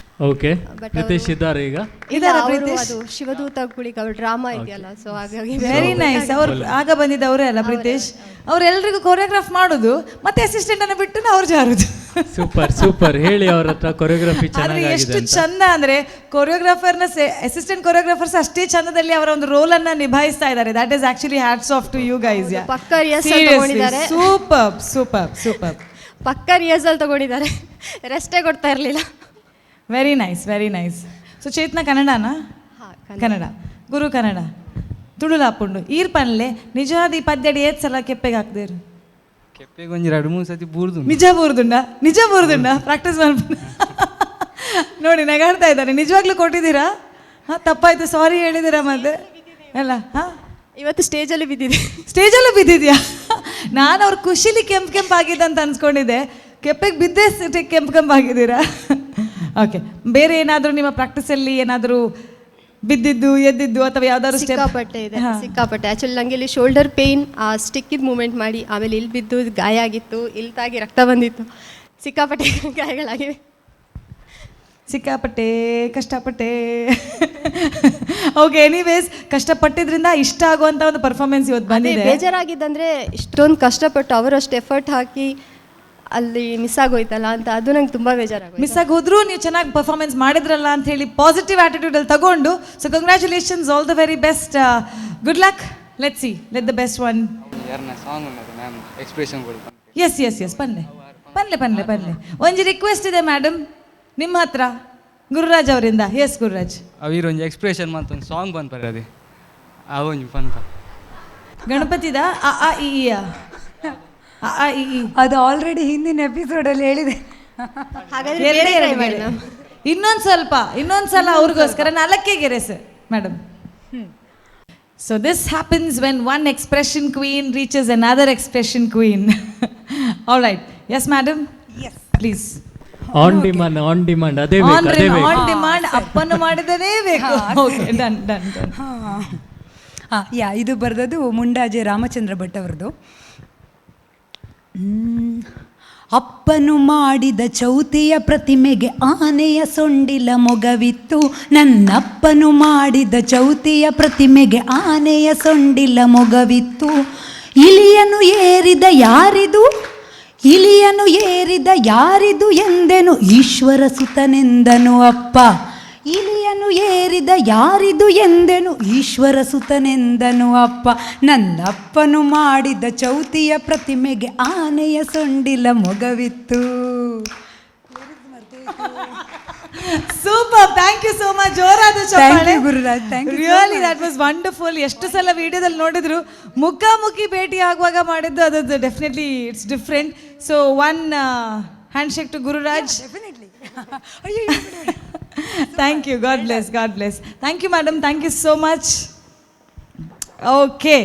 ಓಕೆ ಪ್ರೀತೇಶ್ ಇದ್ದಾರೆ ಈಗ ಅದು ಶಿವದೂತ ಗುಳಿಗ ಅವ್ರ ಡ್ರಾಮಾ ಇದೆಯಲ್ಲ ಸೊ ಹಾಗಾಗಿ ವೆರಿ ನೈಸ್ ಅವ್ರು ಆಗ ಬಂದಿದ್ದವರೇ ಅಲ್ಲ ಪ್ರೀತೇಶ್ ಅವ್ರೆಲ್ರಿಗೂ ಕೊರಿಯೋಗ್ರಾಫ್ ಮಾಡೋದು ಮತ್ತೆ ಅಸಿಸ್ಟೆಂಟ್ ಅನ್ನ ಬಿಟ್ಟು ಅವ್ರು ಜಾರುದು ಸೂಪರ್ ಹೇಳಿ ಅವ್ರ ಹತ್ರ ಕೊರಿಯೋಗ್ರಫಿ ಚೆನ್ನಾಗಿದೆ ಎಷ್ಟು ಚಂದ ಅಂದ್ರೆ ಕೊರಿಯೋಗ್ರಾಫರ್ನ ಅಸಿಸ್ಟೆಂಟ್ ಕೊರಿಯೋಗ್ರಾಫರ್ಸ್ ಅಷ್ಟೇ ಚಂದದಲ್ಲಿ ಅವರ ಒಂದು ರೋಲ್ ಅನ್ನ ನಿಭಾಯಿಸ್ತಾ ಇದ್ದಾರೆ that is actually hats off to you guys ಪಕ್ಕ ರಿಹರ್ಸಲ್ ತಗೊಂಡಿದ್ದಾರೆ ಸೂಪರ್ ಪಕ್ಕ ರಿಹರ್ಸಲ್ ತಗೊಂಡಿದ್ದಾರೆ ರೆಸ್ಟೇ ಕೊಡ್ತಾ ಇರಲಿಲ್ಲ ವೆರಿ ನೈಸ್ ಸೊ ಚೇತನ ಕನ್ನಡನಾ ಕನ್ನಡ ಗುರು ಕನ್ನಡ ತುಳುಲ ಹಾಕೊಂಡು ಈರ್ ಪನ್ಲೆ ನಿಜವಾದ ಈ ಪದ್ಯಡಿ ಏತ್ ಸಲ ಕೆಪ್ಪೆಗೆ ಹಾಕ್ದೇರು ಕೆಪ್ಪೆಗೆ ಒಂಜಿ 2-3 ಸತಿ ಬೂರ್ದು ನಿಜ ಬೂರ್ದುಂಡ ಪ್ರಾಕ್ಟೀಸ್ ಮಾಡ್ಬೋದು ನೋಡಿ ನಗಾಡ್ತಾ ಇದ್ದಾರೆ ನಿಜವಾಗ್ಲೂ ಕೊಟ್ಟಿದ್ದೀರಾ ಹಾಂ ತಪ್ಪಾಯ್ತು ಸಾರಿ ಹೇಳಿದ್ದೀರಾ ಮತ್ತೆ ಅಲ್ಲ ಹಾಂ ಇವತ್ತು ಸ್ಟೇಜಲ್ಲಿ ಬಿದ್ದಿದ್ಯಾ ನಾನು ಅವ್ರ ಖುಷಿಲಿ ಕೆಂಪಾಗಿದ್ದ ಅಂತ ಅನ್ಸ್ಕೊಂಡಿದ್ದೆ ಕೆಪ್ಪೆಗೆ ಬಿದ್ದೇ ಕೆಂಪಾಗಿದ್ದೀರಾ ಓಕೆ ಬೇರೆ ಏನಾದರೂ ನಿಮ್ಮ ಪ್ರಾಕ್ಟೀಸಲ್ಲಿ ಏನಾದರೂ ಬಿದ್ದಿದ್ದು ಎದ್ದಿದ್ದು ಅಥವಾ ಯಾವ್ದಾದ್ರು ಸಿಕ್ಕಾಪಟ್ಟೆ ಆ್ಯಕ್ಚುಲಿ ನನಗೆ ಇಲ್ಲಿ ಶೋಲ್ಡರ್ ಪೇಯ್ನ್ ಆ ಸ್ಟಿಕ್ಕಿದ್ದು ಮೂಮೆಂಟ್ ಮಾಡಿ ಆಮೇಲೆ ಇಲ್ಲಿ ಬಿದ್ದು ಗಾಯ ಆಗಿತ್ತು ಇಲ್ಲಿ ತಾಗಿ ರಕ್ತ ಬಂದಿತ್ತು ಸಿಕ್ಕಾಪಟ್ಟೆ ಗಾಯಗಳಾಗಿವೆ ಸಿಕ್ಕಾಪಟ್ಟೆ ಕಷ್ಟಪಟ್ಟೆ ಓಕೆ ಎನಿವೇಸ್ ಕಷ್ಟಪಟ್ಟಿದ್ರಿಂದ ಇಷ್ಟ ಆಗುವಂಥ ಒಂದು ಪರ್ಫಾರ್ಮೆನ್ಸ್ ಇವತ್ತು ಬಂದಿದೆ ಬೇಜಾರಾಗಿದ್ದಂದರೆ ಇಷ್ಟೊಂದು ಕಷ್ಟಪಟ್ಟು ಅವರಷ್ಟು ಎಫರ್ಟ್ ಹಾಕಿ ಅಲ್ಲಿ ಮಿಸ್ ಆಗೋಯ್ತಲ್ಲ ಅಂತ ಅದು ನಂಗೆ ತುಂಬ ಬೇಜಾರಾಗೋಯ್ತು ಮಿಸ್ ಆಗಿ ಹೋದ್ರೂ ನೀವು ಚೆನ್ನಾಗಿ ಪರ್ಫಾರ್ಮೆನ್ಸ್ ಮಾಡಿದ್ರಲ್ಲ ಅಂತ ಹೇಳಿ ಪಾಸಿಟಿವ್ ಆಟಿಟ್ಯೂಡಲ್ಲಿ ತಗೊಂಡು so congratulations all the very best good luck let the best one song ಉಂಟು ಮ್ಯಾಮ್ ಎಕ್ಸ್ಪ್ರೆಷನ್ ಕೊಡಿ ಎಸ್ ಪನ್ಲೆ ಒಂಜಿ ರಿಕ್ವೆಸ್ಟ್ ಇದೆ ಮೇಡಮ್ ನಿಮ್ಮ ಹತ್ರ ಗುರುರಾಜ್ ಅವರಿಂದ ಎಸ್ ಗುರುರಾಜ್ ಅವೀರೊಂದು ಎಕ್ಸ್ಪ್ರೆಷನ್ ಮತ್ತೊಂದು ಸಾಂಗ್ ಬಂದ್ಪರ್ರಿ ಅದೇ ಅವೊಂದು ಪನ್ಪ ಗಣಪತಿದ ಅದು ಆಲ್ರೆಡಿ ಹಿಂದಿನ ಎಪಿಸೋಡಲ್ಲಿ ಹೇಳಿದೆ ಇನ್ನೊಂದ್ಸಲ ಅವ್ರಿಗೋಸ್ಕರ 4 ಗೆರೆಸ್ madam so this happens when one expression queen reaches another expression queen all right yes madam please on demand ಅದೇ ಬೇಕು, ಅದೇ ಬೇಕು. ಆನ್ ಡಿಮಾಂಡ್ ಅಪ್ಪನ್ನು ಮಾಡಿದನೇ ಬೇಕು. Okay, done done done. ಇದು ಬರೆದದ್ದು ಮುಂಡಾಜೆ ರಾಮಚಂದ್ರ ಭಟ್ ಅವರದು. ಅಪ್ಪನು ಮಾಡಿದ ಚೌತಿಯ ಪ್ರತಿಮೆಗೆ ಆನೆಯ ಸೊಂಡಿಲ ಮೊಗವಿತ್ತು. ನನ್ನಪ್ಪನು ಮಾಡಿದ ಚೌತಿಯ ಪ್ರತಿಮೆಗೆ ಆನೆಯ ಸೊಂಡಿಲ ಮೊಗವಿತ್ತು. ಇಲಿಯನು ಏರಿದ ಯಾರಿದು, ಇಲಿಯನು ಏರಿದ ಯಾರಿದು ಎಂದೆನು, ಈಶ್ವರ ಸುತನೆಂದನು ಅಪ್ಪ. ಇಲಿಯನು ಏರಿದ ಯಾರಿದು ಎಂದೆನು, ಈಶ್ವರ ಸುತನೆಂದನು ಅಪ್ಪ. ನನ್ನಪ್ಪನು ಮಾಡಿದ ಚೌತಿಯ ಪ್ರತಿಮೆಗೆ ಆನೆಯ ಸೊಂಡಿಲ ಮೊಗವಿತ್ತು. Super, thank you so much. ಜೋರಾದ ಚಪ್ಪಾಳೆ Gururaj, thank you. Really that was wonderful. ಎಷ್ಟು ಸಲ ವಿಡಿಯೋದಲ್ಲಿ ನೋಡಿದ್ರು ಮುಖಾಮುಖಿ ಭೇಟಿ ಆಗುವಾಗ ಮಾಡಿದ್ದು ಅದು definitely it's different. So one hand shake to Gururaj. Definitely. Thank you, God bless, God bless. Thank you madam, thank you so much. Okay,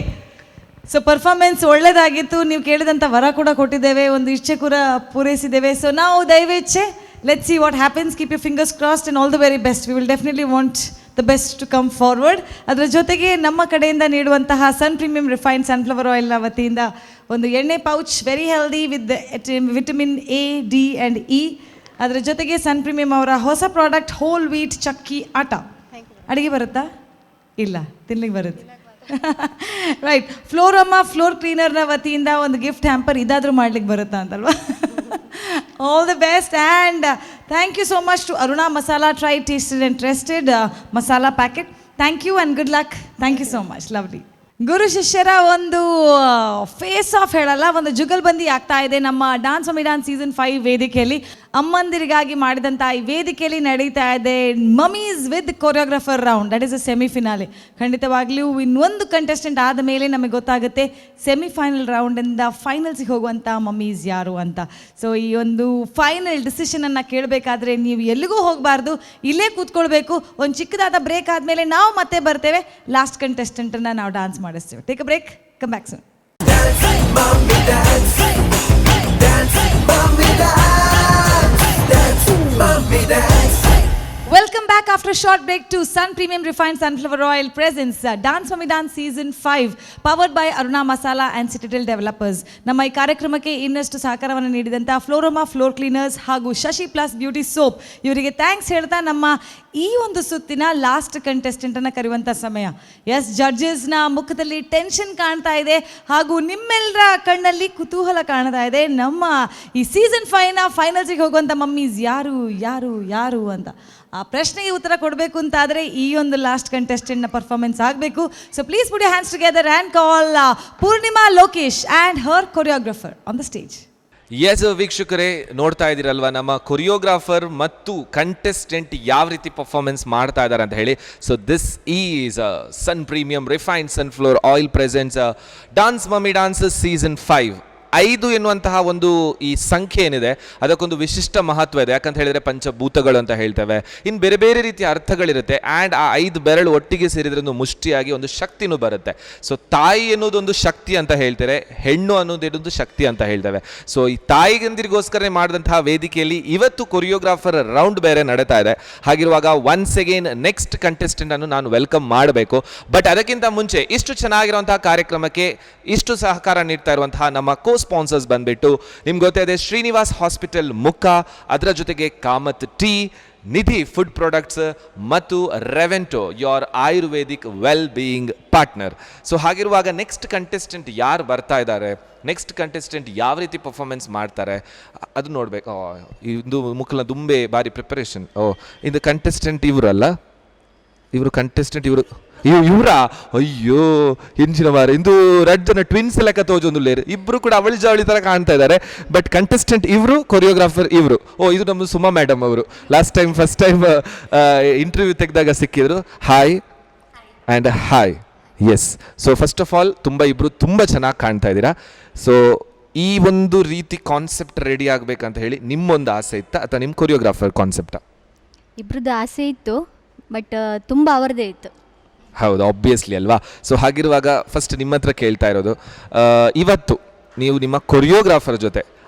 so performance ಒಳ್ಳೆಯದಾಗಿತ್ತು. ನೀವು ಕೇಳಿದಂಥ ವರ ಕೂಡ ಕೊಟ್ಟಿದ್ದೇವೆ, ಒಂದು ಇಚ್ಛೆ ಕೂಡ ಪೂರೈಸಿದ್ದೇವೆ. ಸೊ ನಾವು ದೈವೇಚ್ಛೆ, let's see what happens. Keep you fingers crossed and all the very best. We will definitely want the best to come forward. ಅದರ ಜೊತೆಗೆ ನಮ್ಮ ಕಡೆಯಿಂದ ನೀಡುವಂತಹ ಸನ್ ಪ್ರೀಮಿಯಂ ರಿಫೈನ್ಡ್ ಸನ್ಫ್ಲವರ್ ಆಯಿಲ್ನ ವತಿಯಿಂದ ಒಂದು ಎಣ್ಣೆ pouch, very healthy with vitamin A, D and E. ಅದರ ಜೊತೆಗೆ ಸನ್ ಪ್ರೀಮಿಯಂ ಅವರ ಹೊಸ ಪ್ರಾಡಕ್ಟ್ ಹೋಲ್ ವೀಟ್ ಚಕ್ಕಿ ಆಟ. ಅಡುಗೆ ಬರುತ್ತಾ? ಇಲ್ಲ, ತಿನ್ಲಿಕ್ಕೆ ಬರುತ್ತೆ. ರೈಟ್. ಫ್ಲೋರಮ್ಮ ಫ್ಲೋರ್ ಕ್ಲೀನರ್ನ ವತಿಯಿಂದ ಒಂದು ಗಿಫ್ಟ್ ಹ್ಯಾಂಪರ್. ಇದಾದರೂ ಮಾಡ್ಲಿಕ್ಕೆ ಬರುತ್ತಾ ಅಂತಲ್ವಾ? All the best and thank you so much to Aruna masala try tasted and trusted masala packet. Thank you and good luck. Thank you so much. Lovely. ಗುರು ಶಿಷ್ಯರ ಒಂದು ಫೇಸ್ ಆಫ್ ಹೇಳಲ್ಲ, ಒಂದು ಜುಗಲ್ಬಂದಿ ಆಗ್ತಾ ಇದೆ ನಮ್ಮ ಡಾನ್ಸ್ ಮಮ್ಮಿ ಡಾನ್ಸ್ ಸೀಸನ್ 5 ವೇದಿಕೆಯಲ್ಲಿ. ಅಮ್ಮಂದಿರಿಗಾಗಿ ಮಾಡಿದಂಥ ಈ ವೇದಿಕೆಯಲ್ಲಿ ನಡೀತಾ ಇದೆ mummies with choreographer round. That is a semifinale. ಖಂಡಿತವಾಗ್ಲೂ ಇನ್ನೊಂದು ಕಂಟೆಸ್ಟೆಂಟ್ ಆದ ಮೇಲೆ ನಮಗೆ ಗೊತ್ತಾಗುತ್ತೆ ಸೆಮಿಫೈನಲ್ ರೌಂಡಿಂದ ಫೈನಲ್ಸಿಗೆ ಹೋಗುವಂಥ ಮಮ್ಮೀಸ್ ಯಾರು ಅಂತ. ಸೊ ಈ ಒಂದು ಫೈನಲ್ ಡಿಸಿಷನನ್ನು ಕೇಳಬೇಕಾದ್ರೆ ನೀವು ಎಲ್ಲಿಗೂ ಹೋಗಬಾರ್ದು, ಇಲ್ಲೇ ಕೂತ್ಕೊಳ್ಬೇಕು. ಒಂದು ಚಿಕ್ಕದಾದ ಬ್ರೇಕ್ ಆದಮೇಲೆ ನಾವು ಮತ್ತೆ ಬರ್ತೇವೆ, ಲಾಸ್ಟ್ ಕಂಟೆಸ್ಟೆಂಟನ್ನು ನಾವು ಡಾನ್ಸ್ ಮಾಡಿಸ್ತೇವೆ. Take a break, come back soon. Welcome back after a short break to Sun Premium Refined Sunflower Oil presents Dance Mummy Dance Season 5 powered by Aruna Masala and Citadel Developers. ನಮ್ಮ ಈ ಕಾರ್ಯಕ್ರಮಕ್ಕೆ ಇನ್ನಷ್ಟು ಸಹಕಾರವನ್ನು ನೀಡಿದಂಥ ಫ್ಲೋರಮಾ floor cleaners ಹಾಗೂ Shashi plus beauty soap ಇವರಿಗೆ thanks ಹೇಳ್ತಾ ನಮ್ಮ ಈ ಒಂದು ಸುತ್ತಿನ ಲಾಸ್ಟ್ ಕಂಟೆಸ್ಟೆಂಟನ್ನು ಕರೆಯುವಂಥ ಸಮಯ. ಎಸ್, ಜಡ್ಜಸ್ನ ಮುಖದಲ್ಲಿ ಟೆನ್ಷನ್ ಕಾಣ್ತಾ ಇದೆ ಹಾಗೂ ನಿಮ್ಮೆಲ್ಲರ ಕಣ್ಣಲ್ಲಿ ಕುತೂಹಲ ಕಾಣ್ತಾ ಇದೆ. ನಮ್ಮ ಈ ಸೀಸನ್ 5ನ ಫೈನಲ್ಸಿಗೆ ಹೋಗುವಂಥ ಮಮ್ಮೀಸ್ ಯಾರು ಯಾರು ಯಾರು ಅಂತ. ಆ ಪ್ರಶ್ನೆಗೆ ಉತ್ತರ ಕೊಡಬೇಕು ಅಂತಾದರೆ ಈ ಒಂದು ಲಾಸ್ಟ್ ಕಂಟೆಸ್ಟೆಂಟ್ನ ಪರ್ಫಾರ್ಮೆನ್ಸ್ ಆಗಬೇಕು. So please put your hands together and call Poornima Lokesh and her choreographer on the stage. Yes ವೀಕ್ಷಕರೇ, ನೋಡ್ತಾ ಇದ್ದೀರಲ್ವಾ ನಮ್ಮ ಕೊರಿಯೋಗ್ರಾಫರ್ ಮತ್ತು ಕಂಟೆಸ್ಟೆಂಟ್ ಯಾವ ರೀತಿ ಪರ್ಫಾರ್ಮೆನ್ಸ್ ಮಾಡ್ತಾ ಇದ್ದಾರೆ ಅಂತ ಹೇಳಿ. So this is Sun premium refined sunflower oil presents dance mummy dance season 5. 5 ಎನ್ನುವಂತಹ ಒಂದು ಈ ಸಂಖ್ಯೆ ಏನಿದೆ ಅದಕ್ಕೊಂದು ವಿಶಿಷ್ಟ ಮಹತ್ವ ಇದೆ. ಯಾಕಂತ ಹೇಳಿದರೆ ಪಂಚಭೂತಗಳು ಅಂತ ಹೇಳ್ತೇವೆ, ಇನ್ನು ಬೇರೆ ಬೇರೆ ರೀತಿಯ ಅರ್ಥಗಳಿರುತ್ತೆ. ಆ್ಯಂಡ್ ಆ 5 ಬೆರಳು ಒಟ್ಟಿಗೆ ಸೇರಿದ್ರೆ ಒಂದು ಮುಷ್ಟಿಯಾಗಿ ಒಂದು ಶಕ್ತಿನೂ ಬರುತ್ತೆ. ಸೊ ತಾಯಿ ಎನ್ನುವುದೊಂದು ಶಕ್ತಿ ಅಂತ ಹೇಳ್ತಾರೆ, ಹೆಣ್ಣು ಅನ್ನೋದೊಂದು ಶಕ್ತಿ ಅಂತ ಹೇಳ್ತೇವೆ. ಸೊ ಈ ತಾಯಿಗಂದಿರಿಗೋಸ್ಕರ ಮಾಡಿದಂತಹ ವೇದಿಕೆಯಲ್ಲಿ ಇವತ್ತು ಕೊರಿಯೋಗ್ರಾಫರ್ ರೌಂಡ್ ಬೇರೆ ನಡೀತಾ ಇದೆ. ಹಾಗಿರುವಾಗ ಒನ್ಸ್ ಅಗೇನ್ ನೆಕ್ಸ್ಟ್ ಕಂಟೆಸ್ಟೆಂಟನ್ನು ನಾನು ವೆಲ್ಕಮ್ ಮಾಡಬೇಕು. ಬಟ್ ಅದಕ್ಕಿಂತ ಮುಂಚೆ ಇಷ್ಟು ಚೆನ್ನಾಗಿರುವಂತಹ ಕಾರ್ಯಕ್ರಮಕ್ಕೆ ಇಷ್ಟು ಸಹಕಾರ ನೀಡ್ತಾ ಇರುವಂತಹ ನಮ್ಮ ಸ್ಪಾನ್ಸರ್ಸ್ ಬಂದ್ಬಿಟ್ಟು ನಿಮ್ಗೆ ಗೊತ್ತಿದೆ ಶ್ರೀನಿವಾಸ್ ಹಾಸ್ಪಿಟಲ್ ಮುಖ, ಅದರ ಜೊತೆಗೆ Kamath tea, Nidhi food products ಮತ್ತು ರೆವೆಂಟೋ your ayurvedic well being partner. So ಹಾಗಿರುವಾಗ ನೆಕ್ಸ್ಟ್ ಕಂಟೆಸ್ಟೆಂಟ್ ಯಾರು ಬರ್ತಾ ಇದ್ದಾರೆ, ನೆಕ್ಸ್ಟ್ ಕಂಟೆಸ್ಟೆಂಟ್ ಯಾವ ರೀತಿ ಪರ್ಫಾರ್ಮೆನ್ಸ್ ಮಾಡ್ತಾರೆ ಅದು ನೋಡ್ಬೇಕು. ಇದು ಮುಖಲ ದುಂಬೆ ಬಾರಿ ಪ್ರಿಪರೇಷನ್. ಇದು ಕಂಟೆಸ್ಟೆಂಟ್ ಇವರಲ್ಲ, ಇವರು ಕಂಟೆಸ್ಟೆಂಟ್ ಇವರ ಅಯ್ಯೋ ಹಿಂಚಿನ ಮಾರ ಇಂದು ರಡ್ಜನ ಟ್ವಿನ್ಸ್ ಲೆಕ್ಕ ತೋಜೊಂದು ಲೇರು, ಇಬ್ರು ಕೂಡ ಅವಳಿ ಜಾವಳಿ ತರ ಕಾಣ್ತಾ ಇದ್ದಾರೆ. ಬಟ್ ಕಂಟೆಸ್ಟೆಂಟ್ ಇವರು, ಕೊರಿಯೋಗ್ರಾಫರ್ ಇವರು. ಇದು ನಮ್ಮ ಸುಮಾ ಮೇಡಮ್ ಅವರು ಫಸ್ಟ್ ಟೈಮ್ ಇಂಟರ್ವ್ಯೂ ತೆಗೆದಾಗ ಸಿಕ್ಕಿದ್ರು. Hi and hi. Yes, so first of all ಇಬ್ರು ತುಂಬ ಚೆನ್ನಾಗಿ ಕಾಣ್ತಾ ಇದ್ದೀರಾ. ಸೊ ಈ ಒಂದು ರೀತಿ ಕಾನ್ಸೆಪ್ಟ್ ರೆಡಿ ಆಗಬೇಕಂತ ಹೇಳಿ ನಿಮ್ಮೊಂದು ಆಸೆ ಇತ್ತಾ ಅಥವಾ ನಿಮ್ಮ ಕೊರಿಯೋಗ್ರಾಫರ್ ಕಾನ್ಸೆಪ್ಟಾ? ಇಬ್ರದ್ದು ಆಸೆ ಇತ್ತು, ಬಟ್ ತುಂಬ ಅವರದೇ ಇತ್ತು. ಹೌದು, ಆಬ್ವಿಯಸ್ಲಿ ಅಲ್ವಾ. ಸೊ ಹಾಗಿರುವಾಗ ಫಸ್ಟ್ ನಿಮ್ಮ ಹತ್ರ ಕೇಳ್ತಾ ಇರೋದು, ಇವತ್ತು ನೀವು ನಿಮ್ಮ ಕೊರಿಯೋಗ್ರಾಫರ್ ಜೊತೆ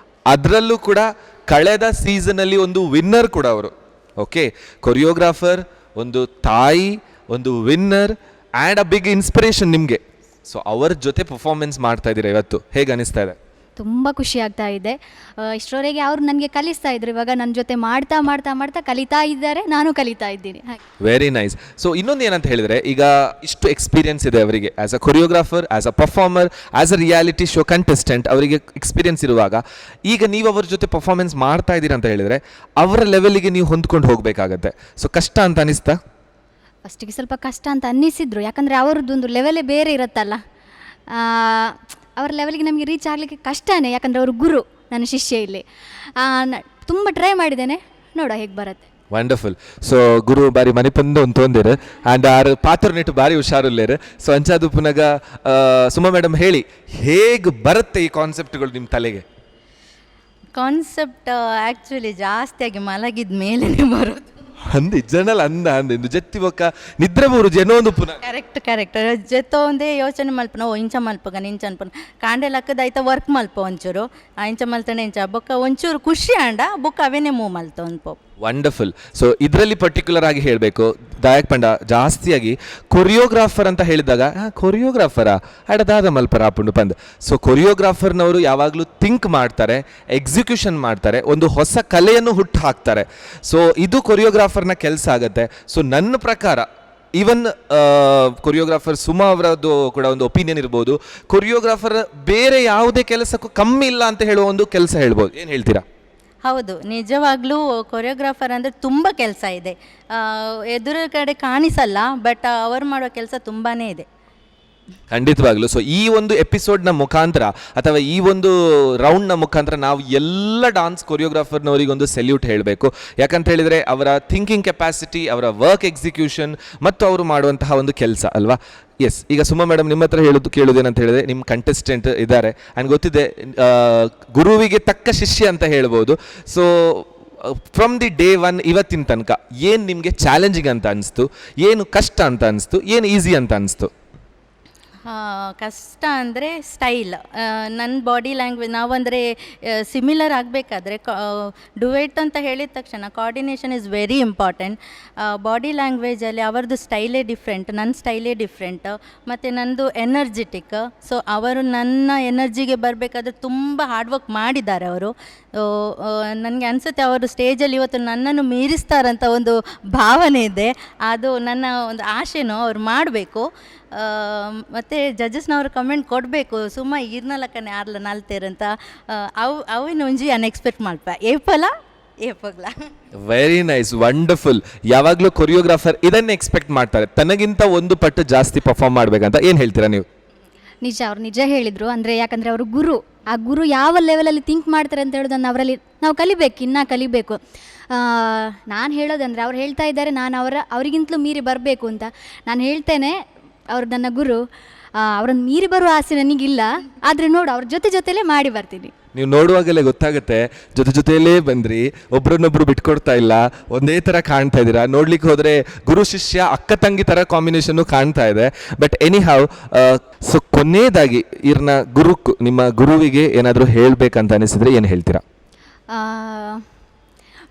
ಅದರಲ್ಲೂ ಕೂಡ ಕಳೆದ ಸೀಸನಲ್ಲಿ ಒಂದು ವಿನ್ನರ್ ಕೂಡ ಅವರು. ಓಕೆ, ಕೊರಿಯೋಗ್ರಾಫರ್, ಒಂದು ತಾಯಿ, ಒಂದು winner and a big inspiration ನಿಮಗೆ. ಸೊ ಅವರ ಜೊತೆ ಪರ್ಫಾರ್ಮೆನ್ಸ್ ಮಾಡ್ತಾ ಇದ್ದೀರಾ ಇವತ್ತು, ಹೇಗೆ ಅನಿಸ್ತಾ ಇದೆ? ತುಂಬ ಖುಷಿ ಆಗ್ತಾ ಇದೆ. ಇಷ್ಟರವರೆಗೆ ಅವರು ನನಗೆ ಕಲಿಸ್ತಾ ಇದ್ರು, ಇವಾಗ ನನ್ನ ಜೊತೆ ಮಾಡ್ತಾ ಮಾಡ್ತಾ ಮಾಡ್ತಾ ಕಲಿತಾ ಇದ್ದಾರೆ, ನಾನು ಕಲಿತಾ ಇದ್ದೀನಿ. ಹಾಗೆ ವೆರಿ ನೈಸ್. ಸೊ ಇನ್ನೊಂದು ಏನಂತ ಹೇಳಿದರೆ, ಈಗ ಇಷ್ಟು ಎಕ್ಸ್ಪೀರಿಯನ್ಸ್ ಇದೆ ಅವರಿಗೆ as a choreographer, as a performer, as a reality show contestant, ಅವರಿಗೆ ಎಕ್ಸ್ಪೀರಿಯನ್ಸ್ ಇರುವಾಗ ಈಗ ನೀವು ಅವ್ರ ಜೊತೆ ಪರ್ಫಾರ್ಮೆನ್ಸ್ ಮಾಡ್ತಾ ಇದ್ದೀರಾ ಅಂತ ಹೇಳಿದರೆ ಅವರ ಲೆವೆಲಿಗೆ ನೀವು ಹೊಂದ್ಕೊಂಡು ಹೋಗಬೇಕಾಗತ್ತೆ. ಸೊ ಕಷ್ಟ ಅಂತ ಅನಿಸ್ತಾ? ಫಸ್ಟಿಗೆ ಸ್ವಲ್ಪ ಕಷ್ಟ ಅಂತ ಅನ್ನಿಸಿದ್ರು, ಯಾಕಂದರೆ ಅವ್ರದ್ದೊಂದು ಲೆವೆಲೇ ಬೇರೆ ಇರುತ್ತಲ್ಲ. ಅವ್ರ ಲೆವೆಲ್ಗೆ ನಮಗೆ ರೀಚ್ ಆಗಲಿಕ್ಕೆ ಕಷ್ಟನೇ, ಯಾಕಂದರೆ ಅವರು ಗುರು, ನನ್ನ ಶಿಷ್ಯ ಇಲ್ಲಿ. ತುಂಬ ಟ್ರೈ ಮಾಡಿದ್ದೇನೆ, ನೋಡ ಹೇಗೆ ಬರುತ್ತೆ. ವಂಡರ್ಫುಲ್. ಸೊ ಗುರು ಬಾರಿ ಮನೆ ಪಂದು ಒಂದು ತೊಂದಿರು ಆ್ಯಂಡ್ ಆರು ಪಾತ್ರನಿಟ್ಟು ಭಾರಿ ಹುಷಾರುಲ್ಲೇರು. ಸೊ ಅಂಚಾದು ಪುನಗ ಸುಮಾ ಮೇಡಮ್ ಹೇಳಿ, ಹೇಗೆ ಬರುತ್ತೆ ಈ ಕಾನ್ಸೆಪ್ಟ್ಗಳು ನಿಮ್ಮ ತಲೆಗೆ? ಕಾನ್ಸೆಪ್ಟ್ ಆ್ಯಕ್ಚುಲಿ ಜಾಸ್ತಿಯಾಗಿ ಮಲಗಿದ ಮೇಲೇ ಬರೋದು. ಅಂದು ಜನಲ್ ಅಂದು ಜತ್ತಿ ಬೊಕ್ಕ ನಿದ್ರೆ ಮೂರು ಜನ ಒಂದು ಪುನಃ ಕರೆಕ್ಟ್ ಜೊತೆ ಒಂದೇ ಯೋಚನೆ ಮಲ್ಪನ ಓ ಇಂಚ ಮಲ್ಪಗ ಇಂಚ ಅನ್ಪನ ಕಾಂಡೆ ಲಕ್ಕದ ಆಯ್ತಾ ವರ್ಕ್ ಮಲ್ಪ ಒಂಚೂರು ಇಂಚ ಮಲ್ತಾನೆ ಇಂಚ ಬೊಕ್ಕ ಒಂಚೂರು ಖುಷಿ ಆಂಡ ಬೊಕ್ಕ ಅವೇನೇ ಮೂವ್ ಮಲ್ತ ಒಂದು ವಂಡರ್ಫುಲ್. ಸೊ ಇದರಲ್ಲಿ ಪರ್ಟಿಕ್ಯುಲರ್ ಆಗಿ ಹೇಳಬೇಕು, ದಾಯಕ್ ಪಂಡ ಜಾಸ್ತಿಯಾಗಿ ಕೊರಿಯೋಗ್ರಾಫರ್ ಅಂತ ಹೇಳಿದಾಗ ಕೊರಿಯೋಗ್ರಾಫರಾ ಅಡದಾದ ಮಲ್ಪರ ಆಪುಂಡು ಪಂದ್. ಸೊ ಕೊರಿಯೋಗ್ರಾಫರ್ನವರು ಯಾವಾಗಲೂ ಥಿಂಕ್ ಮಾಡ್ತಾರೆ, ಎಕ್ಸಿಕ್ಯೂಷನ್ ಮಾಡ್ತಾರೆ, ಒಂದು ಹೊಸ ಕಲೆಯನ್ನು ಹುಟ್ಟು ಹಾಕ್ತಾರೆ. ಸೊ ಇದು ಕೊರಿಯೋಗ್ರಾಫರ್ನ ಕೆಲಸ ಆಗುತ್ತೆ. ಸೊ ನನ್ನ ಪ್ರಕಾರ ಈವನ್ ಕೊರಿಯೋಗ್ರಾಫರ್ ಸುಮಾ ಅವರದ್ದು ಕೂಡ ಒಂದು ಒಪಿನಿಯನ್ ಇರ್ಬೋದು, ಕೊರಿಯೋಗ್ರಾಫರ್ ಬೇರೆ ಯಾವುದೇ ಕೆಲಸಕ್ಕೂ ಕಮ್ಮಿ ಇಲ್ಲ ಅಂತ ಹೇಳುವ ಒಂದು ಕೆಲಸ ಹೇಳ್ಬೋದು. ಏನು ಹೇಳ್ತೀರಾ? ಹೌದು, ನಿಜವಾಗ್ಲೂ ಕೊರಿಯೋಗ್ರಾಫರ್ ಅಂದರೆ ತುಂಬ ಕೆಲಸ ಇದೆ. ಎದುರು ಕಡೆ ಕಾಣಿಸಲ್ಲ, ಬಟ್ ಅವರು ಮಾಡೋ ಕೆಲಸ ತುಂಬಾ ಇದೆ. ಖಂಡಿತವಾಗ್ಲು. ಸೊ ಈ ಒಂದು ಎಪಿಸೋಡ್ನ ಮುಖಾಂತರ ಅಥವಾ ಈ ಒಂದು ರೌಂಡ್ನ ಮುಖಾಂತರ ನಾವು ಎಲ್ಲ ಡಾನ್ಸ್ ಕೊರಿಯೋಗ್ರಾಫರ್ನವರಿಗೊಂದು ಸೆಲ್ಯೂಟ್ ಹೇಳಬೇಕು. ಯಾಕಂತ ಹೇಳಿದರೆ ಅವರ ಥಿಂಕಿಂಗ್ ಕೆಪಾಸಿಟಿ, ಅವರ ವರ್ಕ್ ಎಕ್ಸಿಕ್ಯೂಷನ್ ಮತ್ತು ಅವರು ಮಾಡುವಂತಹ ಒಂದು ಕೆಲಸ ಅಲ್ವಾ. ಎಸ್, ಈಗ ಸುಮಾ ಮೇಡಮ್ ನಿಮ್ಮ ಹತ್ರ ಕೇಳೋದೇನಂತ ಹೇಳಿದ್ರೆ, ನಿಮ್ಮ ಕಂಟೆಸ್ಟೆಂಟ್ ಇದ್ದಾರೆ ಆ್ಯಂಡ್ ಗೊತ್ತಿದೆ ಗುರುವಿಗೆ ತಕ್ಕ ಶಿಷ್ಯ ಅಂತ ಹೇಳ್ಬೋದು. So from the day one ಇವತ್ತಿನ ತನಕ ಏನು ನಿಮಗೆ ಚಾಲೆಂಜಿಂಗ್ ಅಂತ ಅನಿಸ್ತು, ಏನು ಕಷ್ಟ ಅಂತ ಅನಿಸ್ತು, ಏನು ಈಸಿ ಅಂತ ಅನಿಸ್ತು? ಕಷ್ಟ ಅಂದರೆ ಸ್ಟೈಲ್, ನನ್ನ ಬಾಡಿ ಲ್ಯಾಂಗ್ವೇಜ್ ನಾವಂದರೆ ಸಿಮಿಲರ್ ಆಗಬೇಕಾದ್ರೆ ಡುವೆಟ್ ಅಂತ ಹೇಳಿದ ತಕ್ಷಣ coordination is very important. Body ಲ್ಯಾಂಗ್ವೇಜಲ್ಲಿ ಅವರದ್ದು ಸ್ಟೈಲೇ ಡಿಫ್ರೆಂಟ್, ನನ್ನ ಸ್ಟೈಲೇ ಡಿಫ್ರೆಂಟ್, ಮತ್ತು ನನ್ನದು ಎನರ್ಜಿಟಿಕ್. ಸೊ ಅವರು ನನ್ನ ಎನರ್ಜಿಗೆ ಬರಬೇಕಾದ್ರೆ ತುಂಬ ಹಾರ್ಡ್ ವರ್ಕ್ ಮಾಡಿದ್ದಾರೆ ಅವರು. ನನಗೆ ಅನಿಸುತ್ತೆ ಅವರು ಸ್ಟೇಜಲ್ಲಿ ಇವತ್ತು ನನ್ನನ್ನು ಮೀರಿಸ್ತಾರಂತ ಒಂದು ಭಾವನೆ ಇದೆ. ಅದು ನನ್ನ ಒಂದು ಆಸೆನೂ ಅವ್ರು ಮಾಡಬೇಕು. ಮತ್ತು ಜಡ್ಜಸ್ನವರು ಕಮೆಂಟ್ ಕೊಡಬೇಕು, ಸುಮ್ಮ ಇರ್ನಲಕ್ಕನೆ ಆರ್ಲ ನಾಲ್ತೇರಂತ ಅವಿನ ಒಂಜಿ ಅನ್ಎಕ್ಸ್ಪೆಕ್ಟ್ ಮಲ್ಪ ಏಪಲ ಏಪಗ್ಲ. Very nice, wonderful. ಯಾವಾಗಲೂ ಕೊರಿಯೋಗ್ರಾಫರ್ ಇದನ್ನೇ ಎಕ್ಸ್ಪೆಕ್ಟ್ ಮಾಡ್ತಾರೆ, ತನಗಿಂತ ಒಂದು ಪಟ್ಟು ಜಾಸ್ತಿ ಪರ್ಫಾರ್ಮ್ ಮಾಡಬೇಕಂತ. ಏನು ಹೇಳ್ತೀರಾ ನೀವು? ನಿಜ, ಅವ್ರು ನಿಜ ಹೇಳಿದರು. ಅಂದರೆ ಯಾಕಂದರೆ ಅವರು ಗುರು, ಆ ಗುರು ಯಾವ ಲೆವೆಲಲ್ಲಿ ಥಿಂಕ್ ಮಾಡ್ತಾರೆ ಅಂತ ಹೇಳೋದನ್ನು ಅವರಲ್ಲಿ ನಾವು ಕಲಿಬೇಕು, ಇನ್ನೂ ಕಲಿಬೇಕು. ನಾನು ಹೇಳೋದಂದರೆ ಅವ್ರು ಹೇಳ್ತಾ ಇದ್ದಾರೆ ನಾನು ಅವರಿಗಿಂತಲೂ ಮೀರಿ ಬರಬೇಕು ಅಂತ. ನಾನು ಹೇಳ್ತೇನೆ, ಅವ್ರು ನನ್ನ ಗುರು, ಅವ್ರನ್ನ ಮೀರಿ ಬರುವ ಆಸೆ ನನಗಿಲ್ಲ, ಆದರೆ ನೋಡು ಅವ್ರ ಜೊತೆಲೇ ಮಾಡಿ ಬರ್ತೀನಿ. ನೀವು ನೋಡುವಾಗಲೇ ಗೊತ್ತಾಗುತ್ತೆ, ಜೊತೆಯಲ್ಲೇ ಬಂದ್ರಿ, ಒಬ್ರನ್ನೊಬ್ರು ಬಿಟ್ಕೊಡ್ತಾ ಇಲ್ಲ, ಒಂದೇ ಥರ ಕಾಣ್ತಾ ಇದ್ದೀರಾ. ನೋಡ್ಲಿಕ್ಕೆ ಹೋದರೆ ಗುರು ಶಿಷ್ಯ ಅಕ್ಕ ತಂಗಿ ಥರ ಕಾಂಬಿನೇಷನ್ನು ಕಾಣ್ತಾ ಇದೆ. ಬಟ್ ಎನಿ ಹೌ, ಸೊ ಕೊನೆಯದಾಗಿ ನಿಮ್ಮ ಗುರುವಿಗೆ ಏನಾದರೂ ಹೇಳಬೇಕಂತ ಅನಿಸಿದ್ರೆ ಏನು ಹೇಳ್ತೀರಾ?